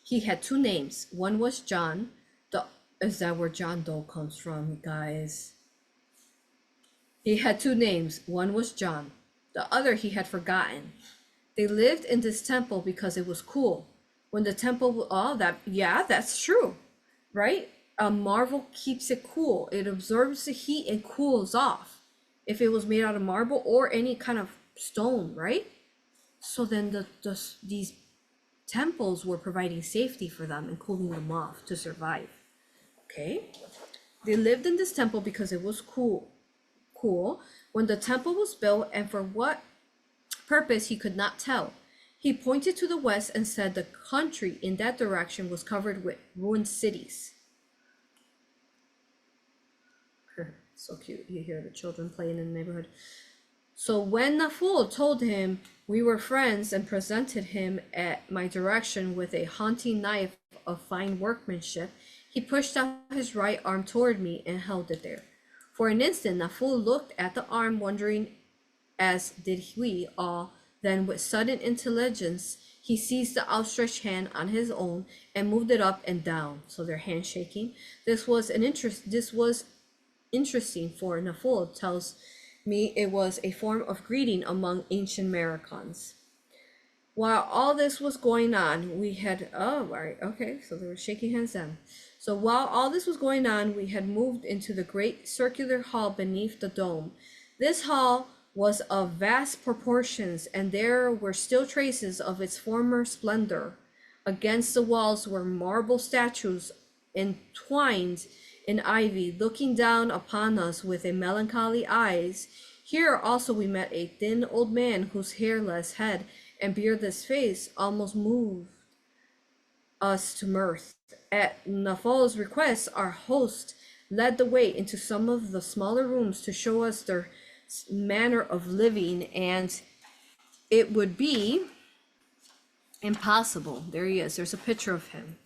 He had two names. One was John. Is that where John Doe comes from, guys? He had two names. One was John. The other he had forgotten. They lived in this temple because it was cool. When the temple, that's true, right? A marble keeps it cool. It absorbs the heat and cools off. If it was made out of marble or any kind of stone, right? So then these temples were providing safety for them and cooling them off to survive. Okay? They lived in this temple because it was cool. When the temple was built and for what purpose he could not tell. He pointed to the west and said the country in that direction was covered with ruined cities. So cute. You hear the children playing in the neighborhood. So when Naful told him we were friends and presented him at my direction with a hunting knife of fine workmanship, he pushed out his right arm toward me and held it there. For an instant, Naful looked at the arm, wondering, as did we all. Then, with sudden intelligence, he seized the outstretched hand on his own and moved it up and down. So they're handshaking. This was interesting, for Naful tells me it was a form of greeting among ancient Americans. While all this was going on, we had so they were shaking hands then. So while all this was going on, we had moved into the great circular hall beneath the dome. This hall was of vast proportions, and there were still traces of its former splendor. Against the walls were marble statues entwined in ivy, looking down upon us with a melancholy eyes. Here also we met a thin old man whose hairless head and beardless face almost moved us to mirth. At Nafal's request, our host led the way into some of the smaller rooms to show us their manner of living, and it would be impossible. There he is. There's a picture of him.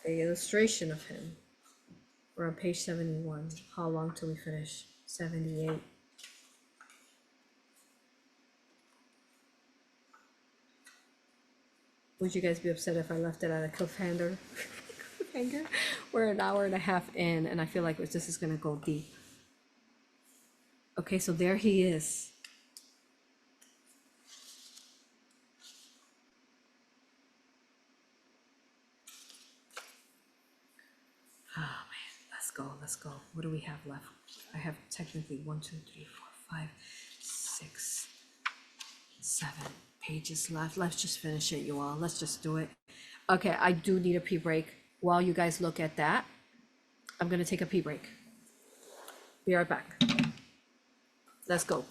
The illustration of him. We're on page 71. How long till we finish? 78. Would you guys be upset if I left it at a cliffhanger? We're an hour and a half in, and I feel like this is gonna go deep. Okay, so there he is. Oh man, let's go. What do we have left? I have technically 1, 2, 3, 4, 5, 6, 7 pages left. Let's just finish it, you all. Let's just do it. Okay, I do need a pee break. While you guys look at that, I'm gonna take a pee break. Be right back. Let's go.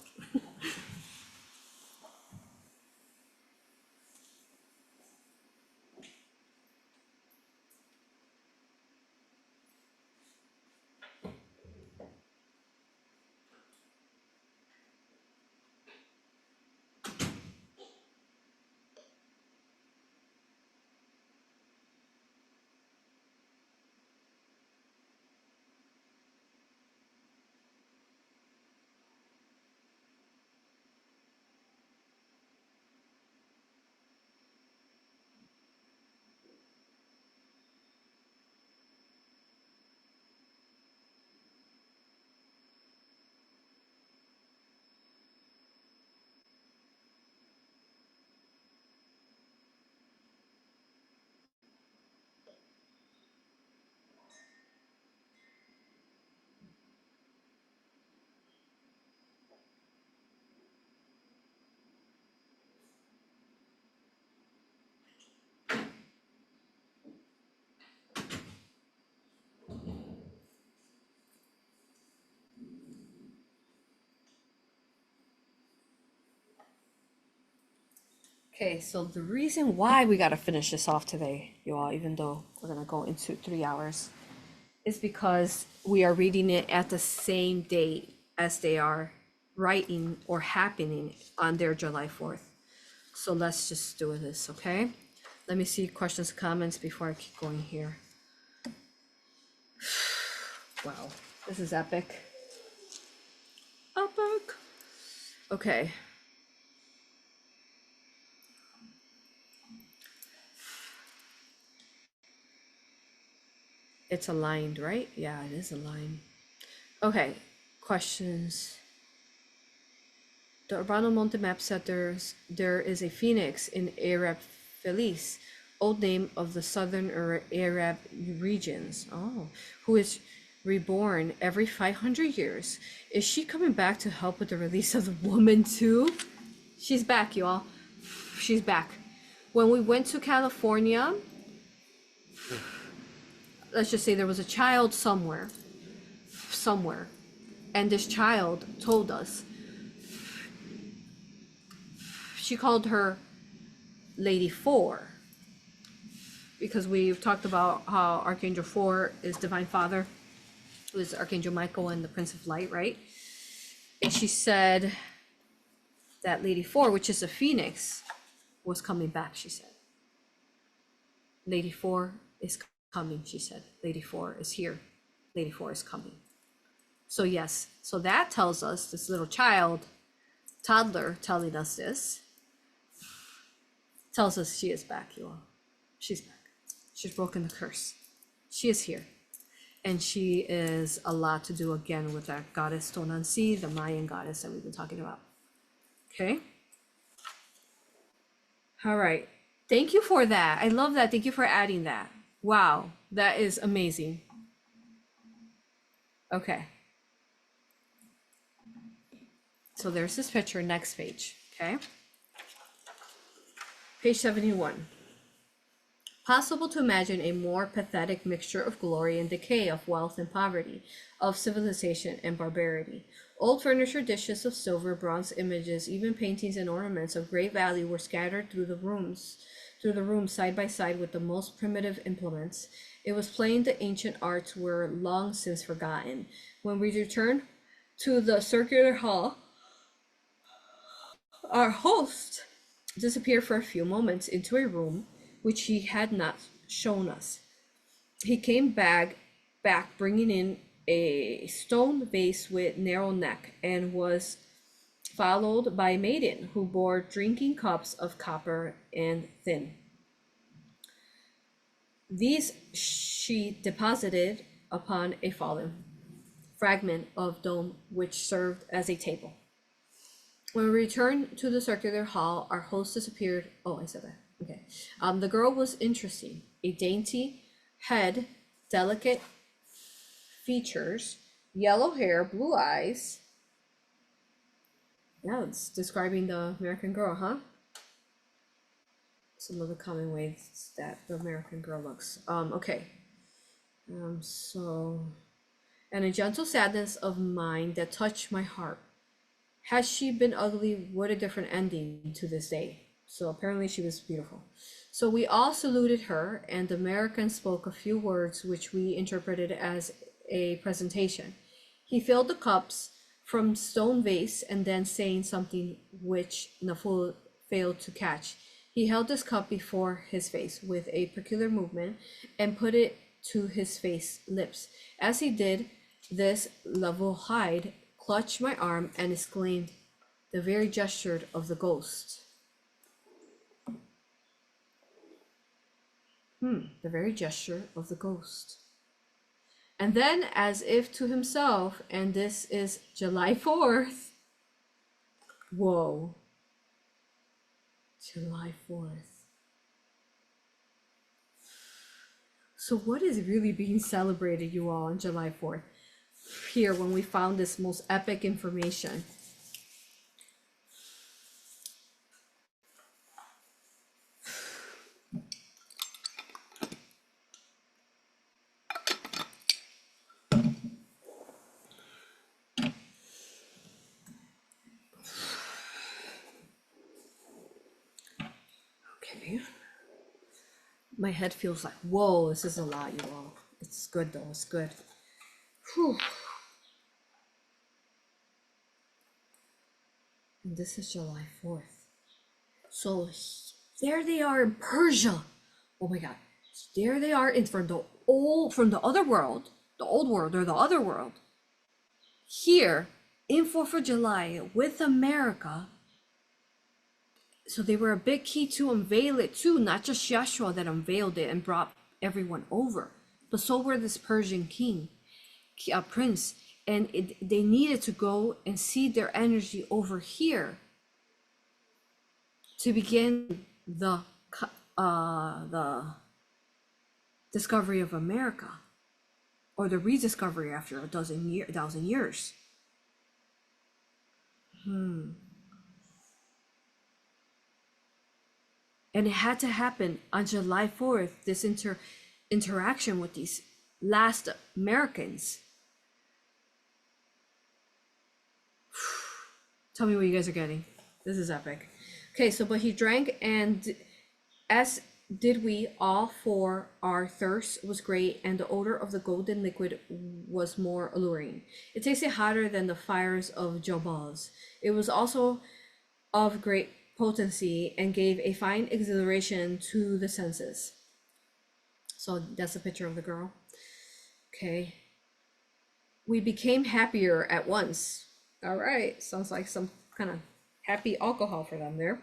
Okay, so the reason why we gotta finish this off today, you all, even though we're gonna go into 3 hours, is because we are reading it at the same date as they are writing or happening on their July 4th. So let's just do this, okay? Let me see questions, comments before I keep going here. Wow, this is epic. Epic. Okay. It's aligned, right? Yeah, it is aligned. Okay, questions. The Urbano Monte map said there is a phoenix in Arab Felice, old name of the southern Arab regions. Oh, who is reborn every 500 years. Is she coming back to help with the release of the woman too? She's back, y'all. She's back. When we went to California, let's just say there was a child somewhere, and this child told us, she called her Lady 4, because we've talked about how Archangel 4 is Divine Father, who is Archangel Michael and the Prince of Light, right? And she said that Lady 4, which is a phoenix, was coming back, she said. Lady 4 is coming, she said. Lady 4 is here. Lady 4 is coming. So yes, so that tells us, this little child, toddler telling us this, tells us she is back, you all. She's back. She's broken the curse. She is here. And she is a lot to do again with that goddess Tonansi, the Mayan goddess that we've been talking about. Okay. All right. Thank you for that. I love that. Thank you for adding that. Wow. That is amazing. Okay. So there's this picture, next page. Okay. Page 71. Possible to imagine a more pathetic mixture of glory and decay, of wealth and poverty, of civilization and barbarity. Old furniture, dishes of silver, bronze images, even paintings and ornaments of great value were scattered through the rooms side by side with the most primitive implements. It was plain the ancient arts were long since forgotten. When we returned to the circular hall, our host disappeared for a few moments into a room which he had not shown us. He came back bringing in a stone vase with narrow neck, and was followed by a maiden who bore drinking cups of copper and thin. These she deposited upon a fallen fragment of dome which served as a table. When we returned to the circular hall, our host disappeared. Oh, I said that. Okay. The girl was interesting. A dainty head, delicate features, yellow hair, blue eyes. Yeah, it's describing the American girl, huh? Some of the common ways that the American girl looks. Okay. And a gentle sadness of mind that touched my heart. Had she been ugly, what a different ending to this day. So apparently she was beautiful. So we all saluted her, and the American spoke a few words which we interpreted as a presentation. He filled the cups from stone vase, and then saying something which Naful failed to catch, he held this cup before his face with a peculiar movement and put it to his face lips. As he did this, Lavolhide clutched my arm and exclaimed, "The very gesture of the ghost." The very gesture of the ghost. And then, as if to himself, and this is July 4th. Whoa. July 4th. So what is really being celebrated, you all, on July 4th? Here, when we found this most epic information. Okay. My head feels like, whoa, this is a lot, you all. It's good though, it's good. Whew. And this is July 4th. So there they are in Persia. Oh my God. There they are from the other world, the old world or the other world. Here in 4th of July with America. So they were a big key to unveil it too, not just Yeshua that unveiled it and brought everyone over, but so were this Persian prince, and they needed to go and see their energy over here to begin the discovery of America, or the rediscovery after a thousand years. And it had to happen on July 4th, this interaction with these last Americans. Tell me what you guys are getting. This is epic. Okay, so but he drank, and as did we all, for our thirst was great, and the odor of the golden liquid was more alluring. It tasted hotter than the fires of Jobaz. It was also of great potency and gave a fine exhilaration to the senses. So that's a picture of the girl. Okay. We became happier at once. All right, sounds like some kind of happy alcohol for them there.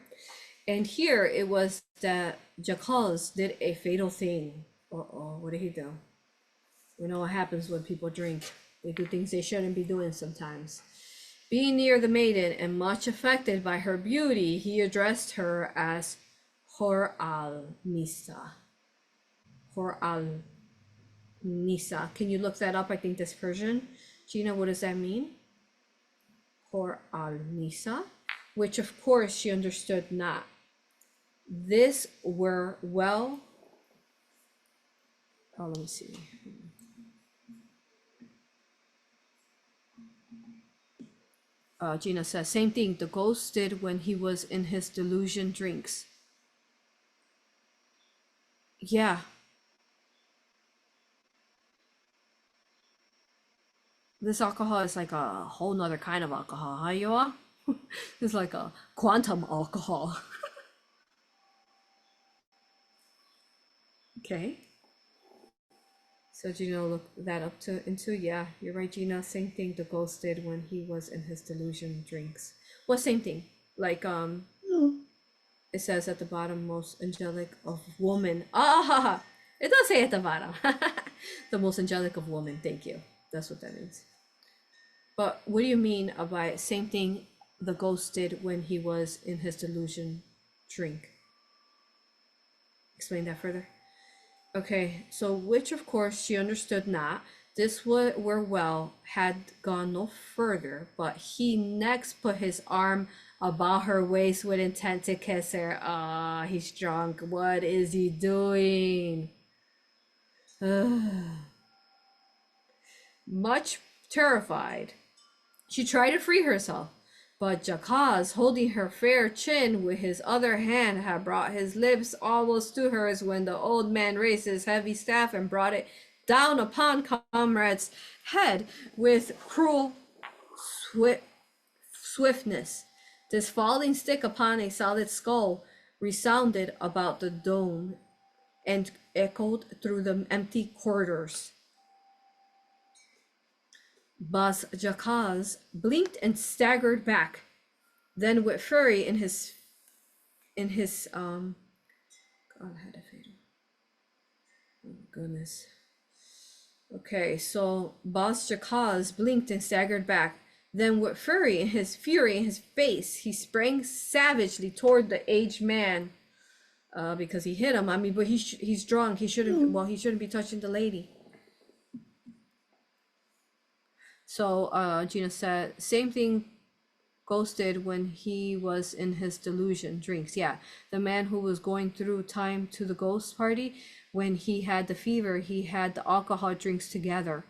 And here it was that Jacques did a fatal thing. Uh-oh, what did he do? We know what happens when people drink. They do things they shouldn't be doing sometimes. Being near the maiden and much affected by her beauty, he addressed her as Hor al-Nisa. Hor al-Nisa. Can you look that up? I think that's Persian. Gina, what does that mean? Hor al-Nisa, which of course she understood not. This were well Oh, let me see. Gina says, same thing the ghost did when he was in his delusion drinks. Yeah. This alcohol is like a whole nother kind of alcohol, huh, you? It's like a quantum alcohol. Okay. So Gina looked that up into, yeah, you're right, Gina. Same thing the ghost did when he was in his delusion drinks. Well, same thing. Like it says at the bottom, most angelic of woman. Ah, it does say at the bottom. The most angelic of woman. Thank you. That's what that means. But what do you mean by same thing the ghost did when he was in his delusion drink? Explain that further. Okay, so which of course she understood not. This were well had gone no further, but he next put his arm about her waist with intent to kiss her. Ah, he's drunk. What is he doing? Much terrified, she tried to free herself, but Jacaz, holding her fair chin with his other hand, had brought his lips almost to hers when the old man raised his heavy staff and brought it down upon comrade's head with cruel swiftness. This falling stick upon a solid skull resounded about the dome and echoed through the empty corridors. Bas Jacaz blinked and staggered back. Then with fury in his God, I had a fatal. Oh my goodness. Okay, so Bas Jacaz blinked and staggered back. Then with fury in his face, he sprang savagely toward the aged man. Because he hit him. I mean, but he's drunk. He shouldn't. Well, he shouldn't be touching the lady. So Gina said, same thing Ghost did when he was in his delusion drinks. Yeah, the man who was going through time to the ghost party, when he had the fever, he had the alcohol drinks together.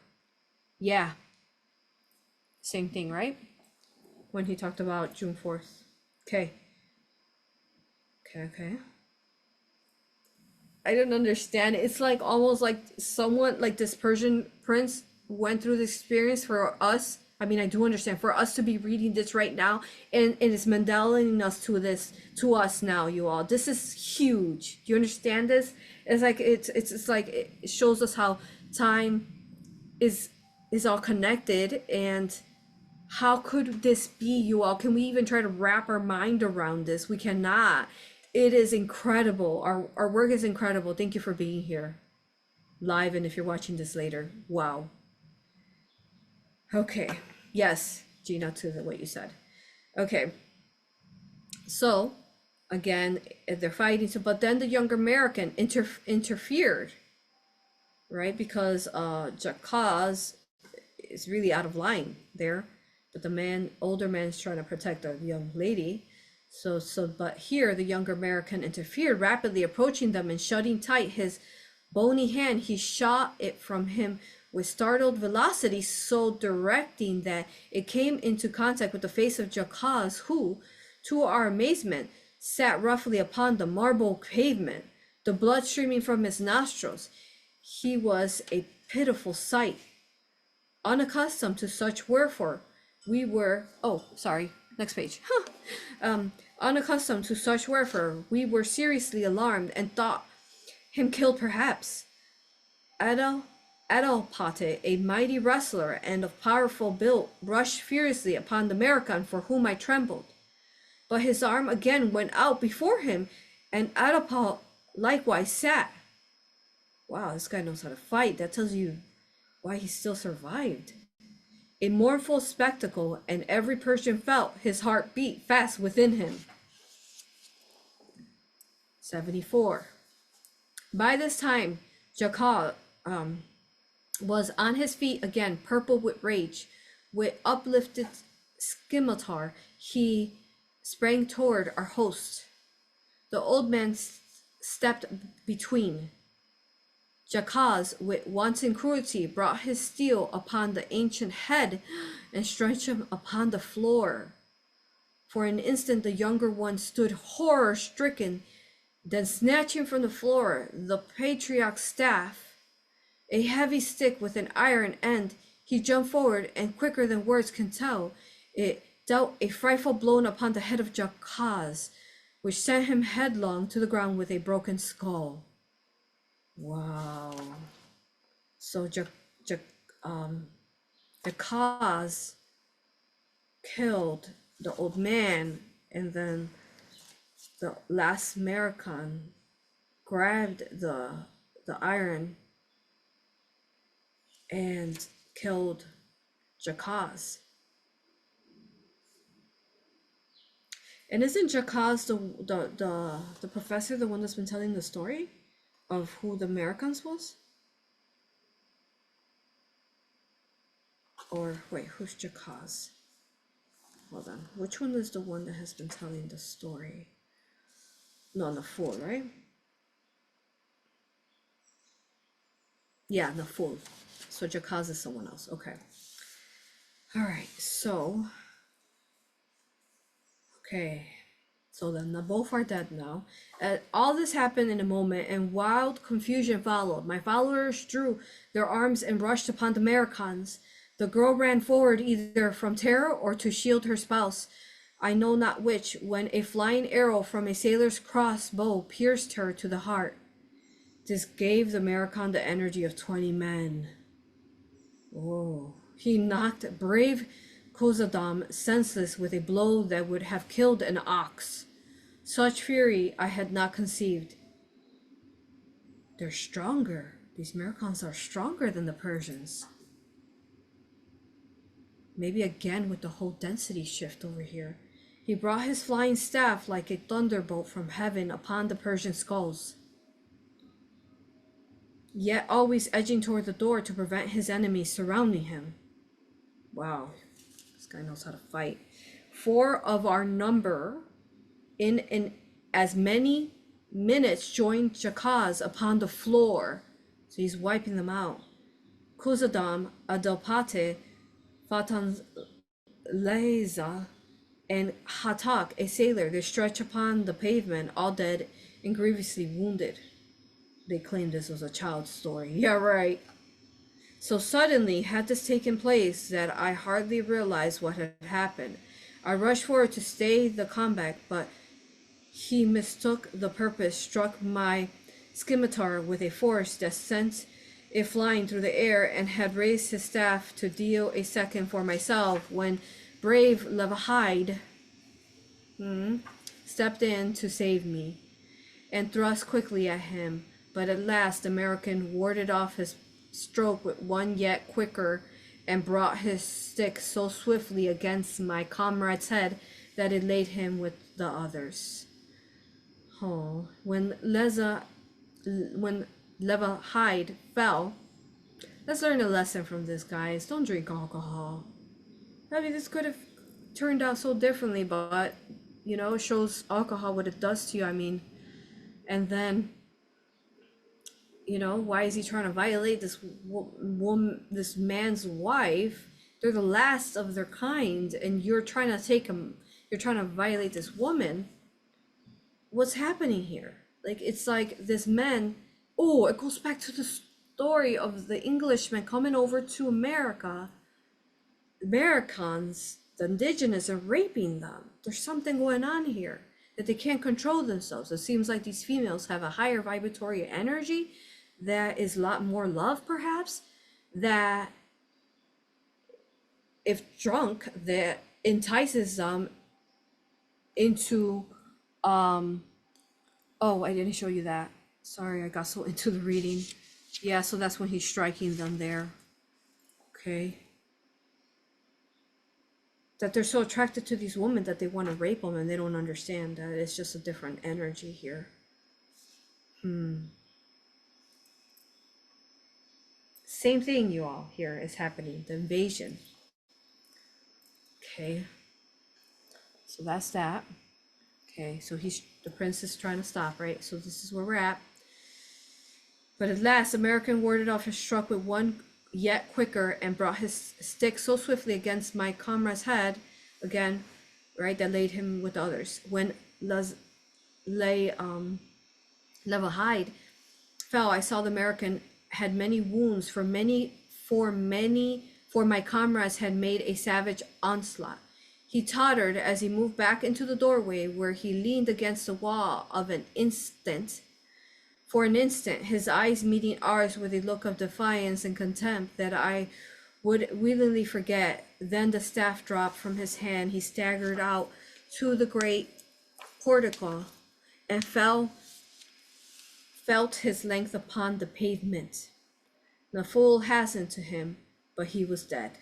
Yeah, same thing, right? When he talked about June 4th. Okay. Okay. I don't understand. It's like almost like someone like this Persian prince went through this experience for us. I mean, I do understand for us to be reading this right now, and it's Mandelaing us to us now, you all. This is huge. Do you understand this? It's like it's like it shows us how time is all connected, and how could this be, you all? Can we even try to wrap our mind around this? We cannot. It is incredible. Our work is incredible. Thank you for being here live, and if you're watching this later, wow. Okay, yes, Gina, to what you said. Okay, so again, they're fighting. So, but then the younger American interfered, right? Because Jacaz is really out of line there, but the older man is trying to protect the young lady. But here the younger American interfered, rapidly approaching them and shutting tight his bony hand. He shot it from him with startled velocity, so directing that it came into contact with the face of Jacaz, who, to our amazement, sat roughly upon the marble pavement, the blood streaming from his nostrils. He was a pitiful sight. Unaccustomed to such wherefore we were, next page. Unaccustomed to such wherefore we were seriously alarmed and thought him killed perhaps. Adalpate, a mighty wrestler and of powerful build, rushed furiously upon the American, for whom I trembled. But his arm again went out before him, and Adalpate likewise sat. Wow, this guy knows how to fight. That tells you why he still survived. A mournful spectacle, and every Persian felt his heart beat fast within him. 74. By this time, Jacaz was on his feet again, purple with rage. With uplifted scimitar, he sprang toward our host. The old man stepped between. Jacaz, with wanton cruelty, brought his steel upon the ancient head and stretched him upon the floor. For an instant the younger one stood horror-stricken, then snatching from the floor the patriarch's staff, a heavy stick with an iron end, he jumped forward, and quicker than words can tell, it dealt a frightful blow upon the head of Jacaz, which sent him headlong to the ground with a broken skull. Wow. So Jacaz killed the old man, and then the last American grabbed the iron and killed Jacaz. And isn't Jacaz the professor, the one that's been telling the story of who the Americans was? Or wait, who's Jacaz? Hold on. Which one is the one that has been telling the story? No, the fool, right? Yeah, the fool. So Jacaz is someone else. Okay. All right. So. Okay. So then both are dead now. All this happened in a moment, and wild confusion followed. My followers drew their arms and rushed upon the Americans. The girl ran forward either from terror or to shield her spouse, I know not which, when a flying arrow from a sailor's crossbow pierced her to the heart. This gave the American the energy of 20 men. Oh, he knocked brave Kozadam senseless with a blow that would have killed an ox. Such fury I had not conceived. They're stronger. These Americans are stronger than the Persians. Maybe again with the whole density shift over here. He brought his flying staff like a thunderbolt from heaven upon the Persian skulls, yet always edging toward the door to prevent his enemies surrounding him. Wow, this guy knows how to fight. 4 of our number in as many minutes joined Jacaz upon the floor. So he's wiping them out. Kuzadam, Adelpate, Fatanleza, and Hatak, a sailor, they stretched upon the pavement, all dead and grievously wounded. They claimed this was a child's story. Yeah, right. So suddenly had this taken place that I hardly realized what had happened. I rushed forward to stay the combat, but he mistook the purpose, struck my scimitar with a force that sent it flying through the air, and had raised his staff to deal a second for myself when brave Levahide stepped in to save me and thrust quickly at him. But at last the American warded off his stroke with one yet quicker, and brought his stick so swiftly against my comrade's head that it laid him with the others. Oh, when Levahide fell, let's learn a lesson from this, guys. Don't drink alcohol. I mean, this could have turned out so differently, but you know, it shows alcohol what it does to you. I mean, and then, you know, why is he trying to violate this woman, this man's wife? They're the last of their kind, and you're trying to take him. You're trying to violate this woman. What's happening here? Like, it's like this man. Oh, it goes back to the story of the Englishmen coming over to America. Americans, the indigenous, are raping them. There's something going on here that they can't control themselves. It seems like these females have a higher vibratory energy that is a lot more love, perhaps, that if drunk, that entices them into oh, I didn't show you that. Sorry, I got so into the reading. Yeah, so that's when he's striking them there. Okay. That they're so attracted to these women that they want to rape them, and they don't understand that it's just a different energy here. Same thing, you all, here is happening. The invasion. Okay. So that's that. Okay, so the prince is trying to stop, right? So this is where we're at. But at last, American warded off his struck with one yet quicker and brought his stick so swiftly against my comrade's head, again, right, that laid him with others. When Level Hide fell, I saw the American had many wounds, for my comrades had made a savage onslaught. He tottered as he moved back into the doorway, where he leaned against the wall for an instant, his eyes meeting ours with a look of defiance and contempt that I would willingly forget. Then the staff dropped from his hand. He staggered out to the great portico and felt his length upon the pavement. The fool hastened to him, but he was dead.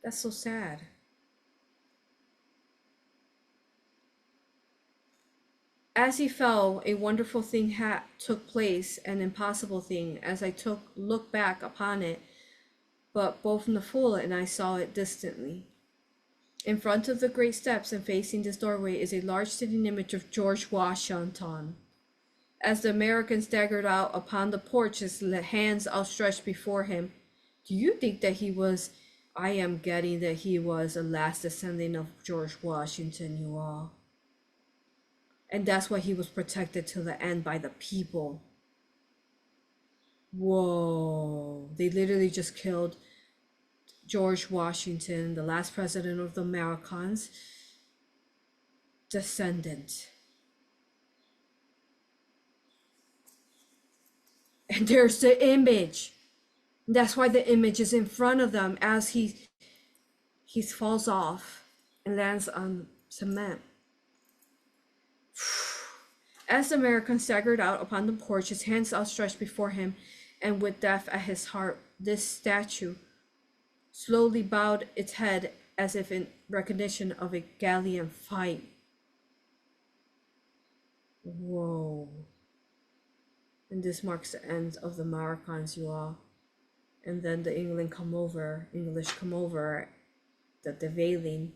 That's so sad. As he fell, a wonderful thing took place, an impossible thing, as I looked back upon it, but both Nikola and I saw it distantly. In front of the great steps and facing this doorway is a large sitting image of George Washington. As the American staggered out upon the porch, his hands outstretched before him. Do you think that I am getting that he was a last descendant of George Washington, you all. And that's why he was protected till the end by the people. Whoa. They literally just killed George Washington, the last president of the Americans, descendant. And there's the image. That's why the image is in front of them as he falls off and lands on cement. As the American staggered out upon the porch, his hands outstretched before him, and with death at his heart, this statue slowly bowed its head as if in recognition of a gallant fight. Whoa. And this marks the end of the Marathons, you all. And then the English come over, that the veiling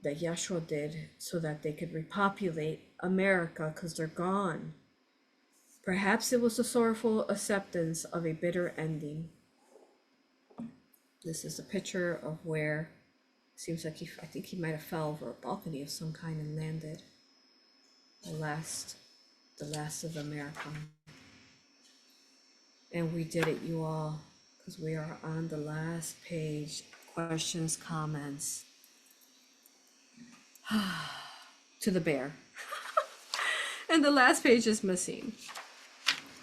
that Yeshua did so that they could repopulate America because they're gone. Perhaps it was the sorrowful acceptance of a bitter ending. This is a picture of where seems like I think he might have fell over a balcony of some kind and landed. The last of America. And we did it, you all, because we are on the last page. Questions, comments. To the bear. And the last page is missing.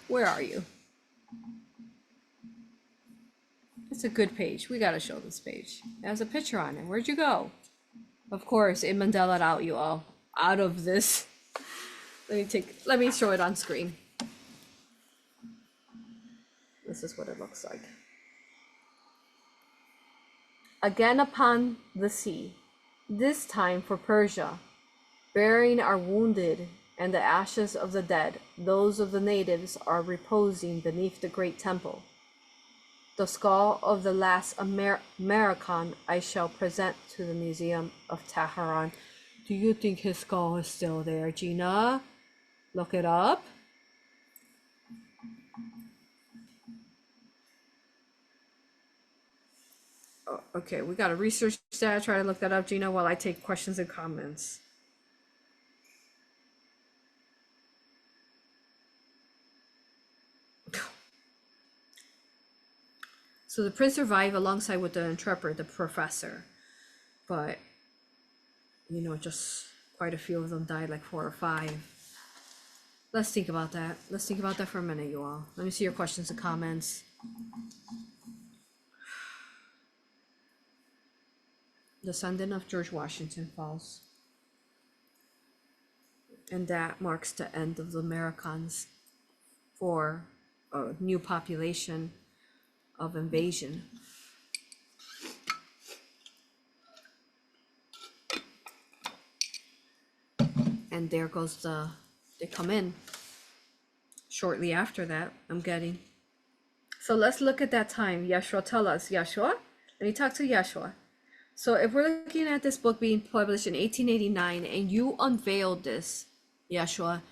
Where are you? It's a good page. We gotta show this page. It has a picture on it. Where'd you go? Of course, it Mandela'd out, you all. Out of this. Let me show it on screen. This is what it looks like. Again upon the sea, this time for Persia, burying our wounded and the ashes of the dead, those of the natives are reposing beneath the great temple. The skull of the last American I shall present to the Museum of Tehran. Do you think his skull is still there, Gina? Look it up. Oh, okay, we gotta research that, try to look that up, Gina, while I take questions and comments. So the prince survived alongside with the intrepid, the professor, but just quite a few of them died, like 4 or 5. Let's think about that. Let's think about that for a minute, you all. Let me see your questions and comments. Descendant of George Washington falls. And that marks the end of the Americans for a new population of invasion. And there goes they come in shortly after that, I'm getting. So let's look at that time. Yeshua, tell us. Yeshua? Let me talk to Yeshua. So if we're looking at this book being published in 1889 and you unveiled this, Yeshua,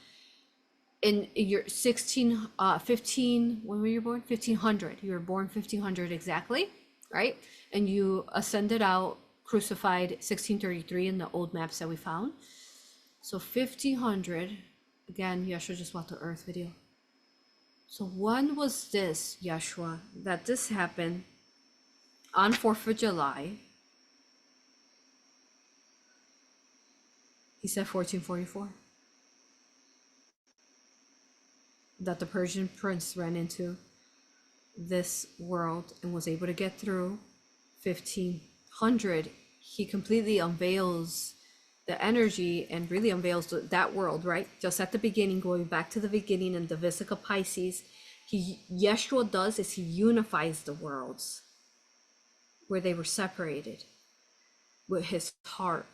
in your 15, when were you born? 1500. You were born 1500 exactly, right? And you ascended out, crucified 1633 in the old maps that we found. So 1500, again, Yeshua just walked the earth video. So when was this, Yeshua, that this happened on 4th of July? He said 1444. That the Persian Prince ran into this world and was able to get through. 1500, he completely unveils the energy and really unveils that world, right? Just at the beginning, going back to the beginning in the Vesica Pisces, Yeshua does is he unifies the worlds where they were separated with his heart.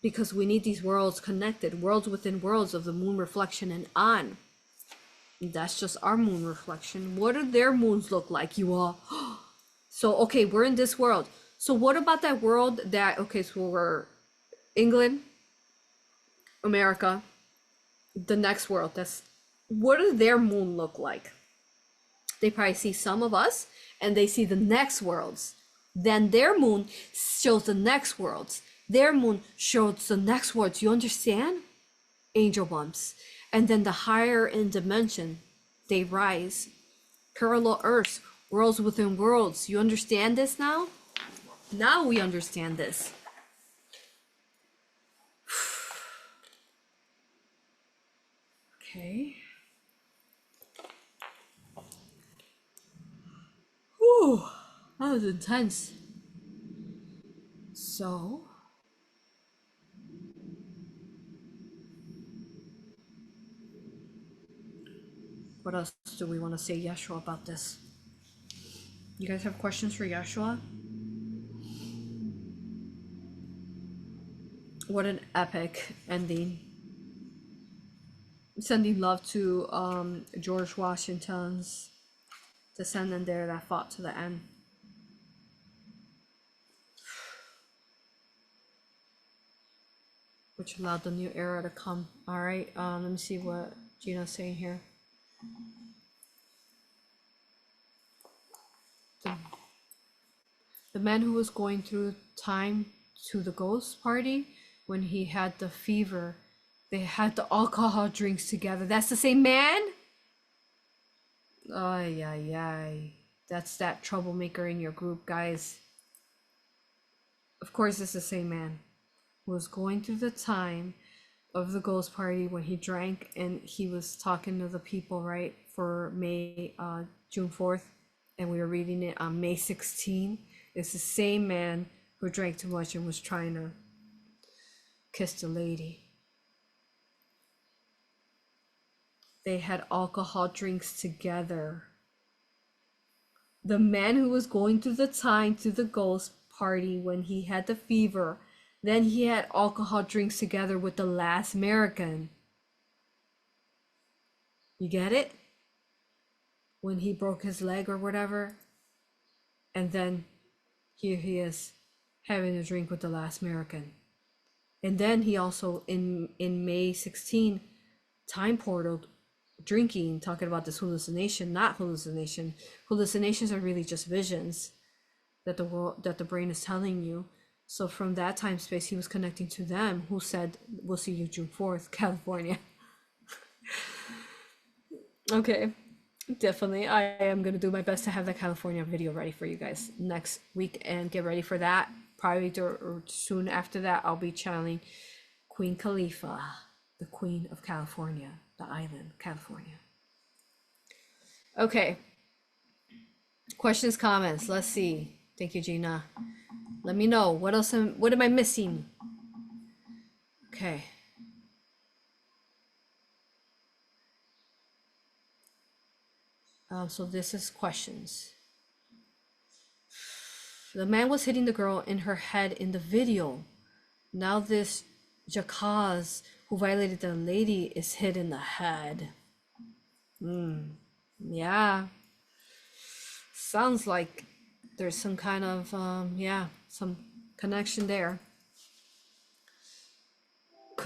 Because we need these worlds connected, worlds within worlds of the moon reflection and on. That's just our moon reflection. What do their moons look like, you all? So, okay, we're in this world. So what about that world that, okay, so we're England, America, the next world, what does their moon look like? They probably see some of us and they see the next worlds. Then their moon shows the next worlds. Their moon shows the next worlds. You understand? Angel bumps. And then the higher in dimension, they rise. Parallel Earths, worlds within worlds. You understand this now? Now we understand this. Okay. Whew, that was intense. So, what else do we want to say, Yeshua, about this? You guys have questions for Yeshua? What an epic ending. Sending love to George Washington's descendant there that fought to the end. Which allowed the new era to come. All right, let me see what Gina's saying here. The man who was going through time to the ghost party when he had the fever, they had the alcohol drinks together. That's the same man? Ay, ay, ay. That's that troublemaker in your group, guys. Of course, it's the same man who was going through the time of the ghost party when he drank and he was talking to the people, right, for June 4th, and we were reading it on May 16. It's the same man who drank too much and was trying to kiss the lady. They had alcohol drinks together. The man who was going through the time to the ghost party when he had the fever, then he had alcohol drinks together with the last American. You get it? When he broke his leg or whatever. And then here he is having a drink with the last American. And then he also in May 16 time portal drinking, talking about this hallucination, not hallucination. Hallucinations are really just visions that the brain is telling you. So from that time space, he was connecting to them who said, we'll see you June 4th, California. Okay, definitely. I am going to do my best to have that California video ready for you guys next week and get ready for that. Probably or soon after that, I'll be channeling Queen Khalifa, the Queen of California, the island, California. Okay. Questions, comments. Let's see. Thank you, Gina. Let me know. What else? What am I missing? Okay. So this is questions. The man was hitting the girl in her head in the video. Now this Jacaz who violated the lady is hit in the head. Yeah. Sounds like there's some kind of, some connection there.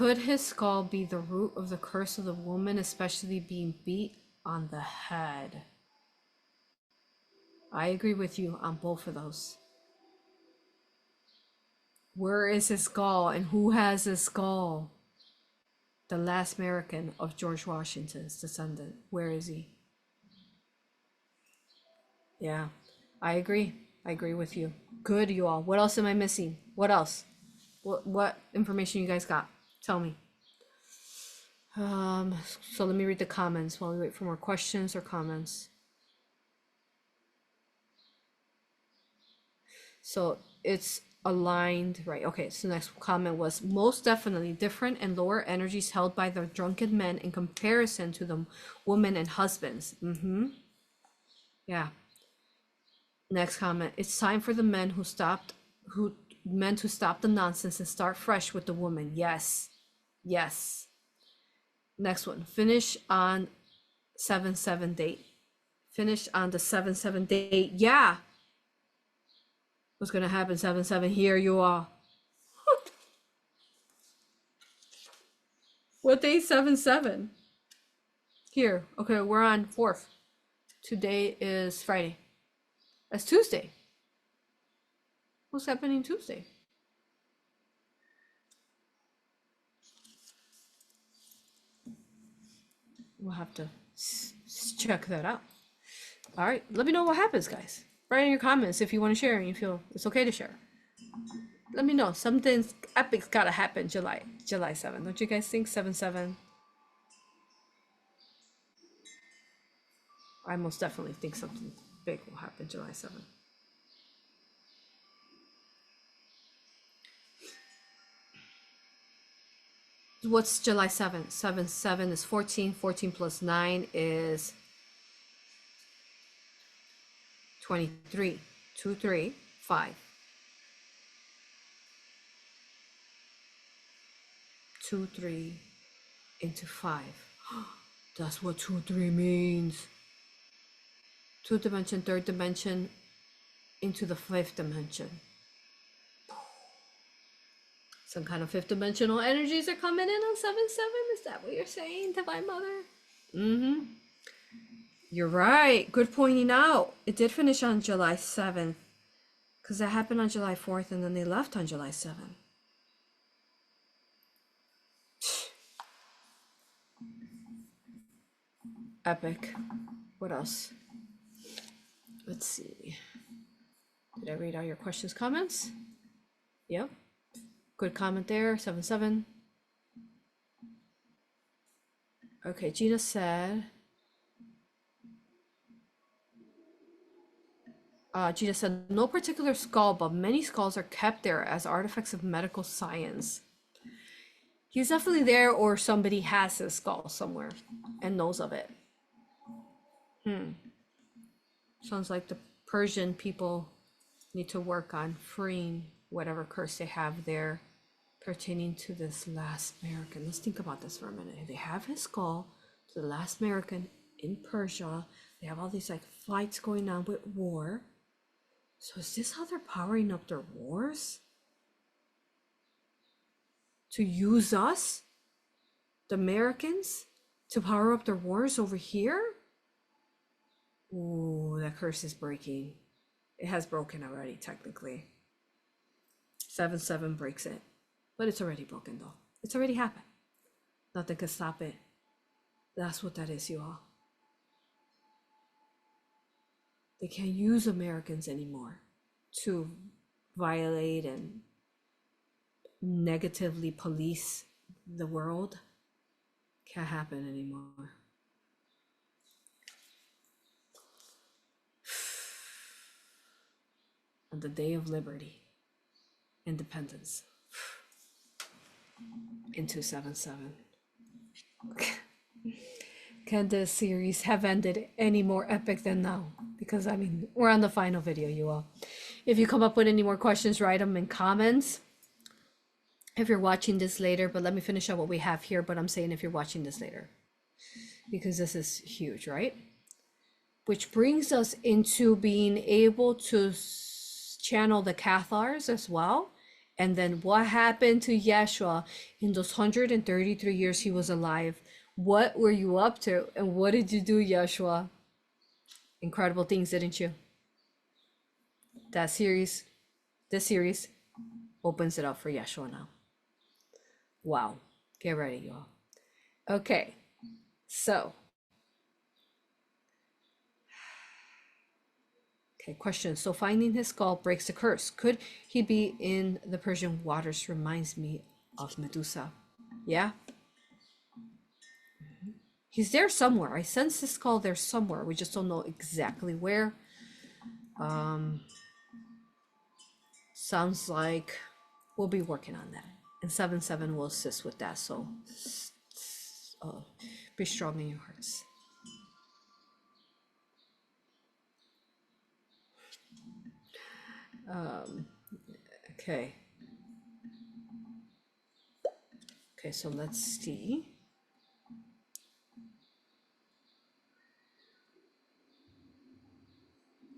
Could his skull be the root of the curse of the woman, especially being beat on the head? I agree with you on both of those. Where is his skull and who has his skull? The last American of George Washington's descendant. Where is he? Yeah, I agree. I agree with you. Good, you all. What else am I missing? What else? What information you guys got? Tell me. So let me read the comments while we wait for more questions or comments. So it's aligned, right? Okay, so next comment was most definitely different and lower energies held by the drunken men in comparison to the women and husbands. Yeah. Next comment, it's time for the men who meant to stop the nonsense and start fresh with the woman. Yes. Yes. Next one, finish on 7/7 date. Finish on the 7/7 date. Yeah. What's gonna happen 7/7? Here you are. What day 7/7? Here. Okay, we're on 4th. Today is Friday. That's Tuesday. What's happening Tuesday? We'll have to check that out. All right, let me know what happens, guys. Write in your comments if you want to share and you feel it's okay to share. Let me know. Something epic's gotta happen July 7th. Don't you guys think 7/7? I most definitely think something big will happen July 7th. What's July 7th? 7/7 is 14. 14 plus 9 is 23. 2, 3, 5. 2, 3 into 5. That's what 2, 3 means. 2 dimension, 3rd dimension into the 5th dimension. Some kind of 5th dimensional energies are coming in on 7/7. Is that what you're saying, Divine Mother? You're right. Good pointing out. It did finish on July 7th. Because that happened on July 4th and then they left on July 7th. Epic. What else? Let's see. Did I read all your questions, comments? Yep. Good comment there. 7/7. Okay, Gina said. Gina said, no particular skull, but many skulls are kept there as artifacts of medical science. He's definitely there, or somebody has his skull somewhere and knows of it. Sounds like the Persian people need to work on freeing whatever curse they have there pertaining to this last American. Let's think about this for a minute. They have his skull to the last American in Persia. They have all these like fights going on with war. So is this how they're powering up their wars? To use us, the Americans, to power up their wars over here? Ooh, that curse is breaking. It has broken already, technically. 7/7 breaks it. But it's already broken, though. It's already happened. Nothing can stop it. That's what that is, you all. They can't use Americans anymore to violate and negatively police the world. Can't happen anymore. On the day of liberty, independence, into 7/7. Can this series have ended any more epic than now? Because I mean, we're on the final video, you all. If you come up with any more questions, write them in comments. If you're watching this later, but let me finish up what we have here. But I'm saying if you're watching this later, because this is huge, right? Which brings us into being able to channel the Cathars as well, And then what happened to Yeshua in those 133 years he was alive? What were you up to? And what did you do, Yeshua? Incredible things, didn't you? This series opens it up for Yeshua now. Wow. Get ready, y'all. Okay. So. Okay, question. So finding his skull breaks the curse. Could he be in the Persian waters? Reminds me of Medusa. Yeah? He's there somewhere. I sense his skull there somewhere. We just don't know exactly where. Sounds like we'll be working on that. And 7-7 will assist with that. So be strong in your hearts. Okay. Okay, so let's see.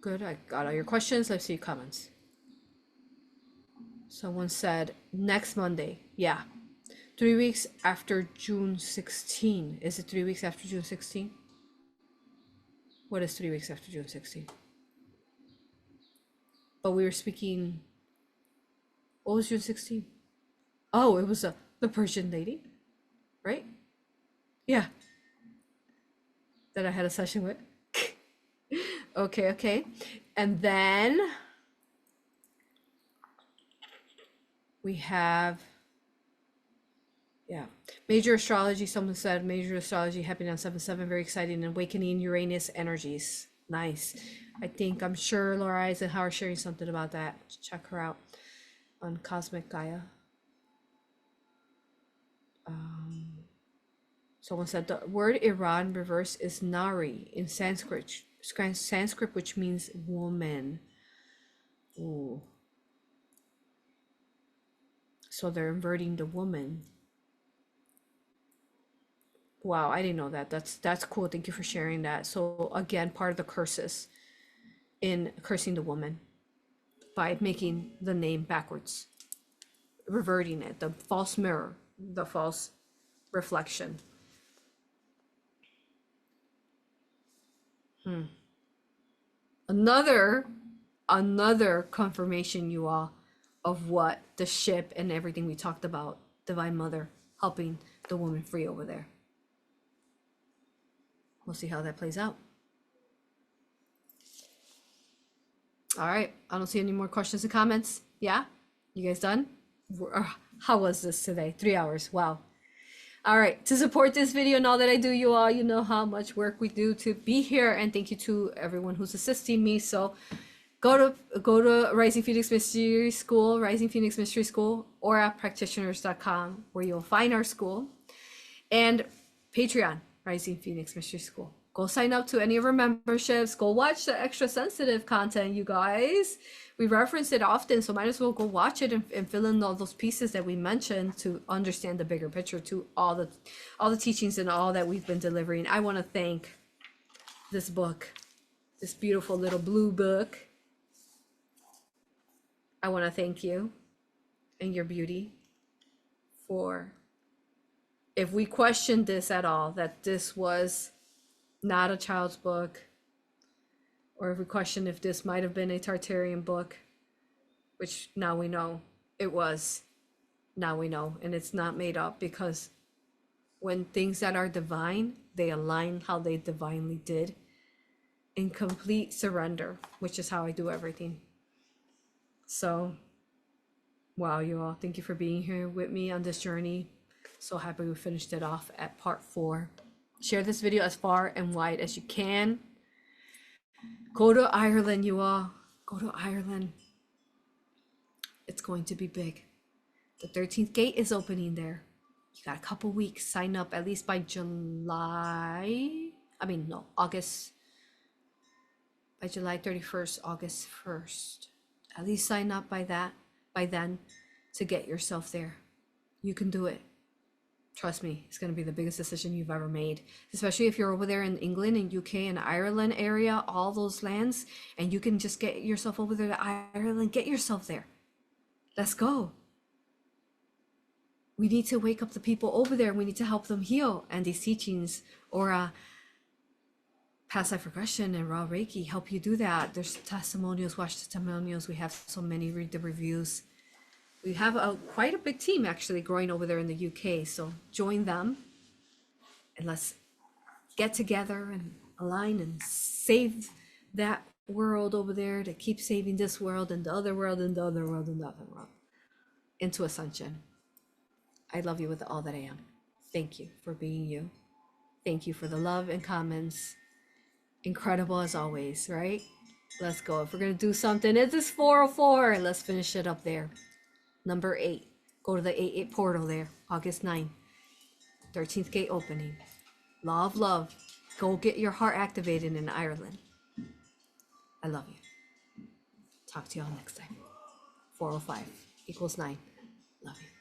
Good, I got all your questions. Let's see comments. Someone said next Monday. Yeah. 3 weeks after June 16. Is it 3 weeks after June 16? What is 3 weeks after June 16? But we were speaking. What was June 16? Oh, it was the Persian lady, right? Yeah. That I had a session with. Okay. And then we have, yeah, major astrology. Someone said major astrology happening on 7-7. Very exciting. Awakening Uranus energies. Nice. I'm sure Laura and How are sharing something about that. Check her out on Cosmic Gaia. Someone said the word Iran reverse is Nari in Sanskrit, which means woman. Ooh. So they're inverting the woman. Wow, I didn't know that. That's cool. Thank you for sharing that. So again, part of the curses in cursing the woman by making the name backwards, reverting it, the false mirror, the false reflection. Another confirmation, you all, of what the ship and everything we talked about, Divine Mother helping the woman free over there. We'll see how that plays out. All right, I don't see any more questions and comments. Yeah, you guys done? How was this today? 3 hours. Wow. All right, to support this video and all that I do, you all, you know how much work we do to be here, and thank you to everyone who's assisting me. So go to Rising Phoenix Mystery School, AuroRaPractitioners.com, where you'll find our school, and Patreon, Rising Phoenix Mystery School. Go sign up to any of our memberships. Go watch the extra sensitive content, you guys. We reference it often, so might as well go watch it and fill in all those pieces that we mentioned to understand the bigger picture, to all the teachings and all that we've been delivering. I want to thank this book, this beautiful little blue book. I want to thank you and your beauty for, if we questioned this at all, that this was not a child's book, or if we question if this might have been a Tartarian book, which now we know it was. Now we know, and it's not made up, because when things that are divine, they align how they divinely did in complete surrender, which is how I do everything. So, wow, you all, thank you for being here with me on this journey. So happy we finished it off at part 4. Share this video as far and wide as you can. Go to Ireland, you all. Go to Ireland. It's going to be big. The 13th gate is opening there. You got a couple weeks. Sign up at least by August. By July 31st, August 1st. At least sign up by then to get yourself there. You can do it. Trust me, it's going to be the biggest decision you've ever made, especially if you're over there in England and UK and Ireland area, all those lands, and you can just get yourself over there to Ireland. Get yourself there. Let's go. we need to wake up the people over there. We need to help them heal. And these teachings, Aura, past life regression, and raw Reiki help you do that. There's testimonials, watch testimonials. We have so many, read the reviews. We have quite a big team actually growing over there in the UK. So join them and let's get together and align and save that world over there to keep saving this world and the other world and the other world and the other world into ascension. I love you with all that I am. Thank you for being you. Thank you for the love and comments. Incredible as always, right? Let's go. If we're going to do something, it is 404. Let's finish it up there. Number 8. Go to the 8-8 portal there. August 9. 13th gate opening. Law of love. Go get your heart activated in Ireland. I love you. Talk to y'all next time. 405 equals 9. Love you.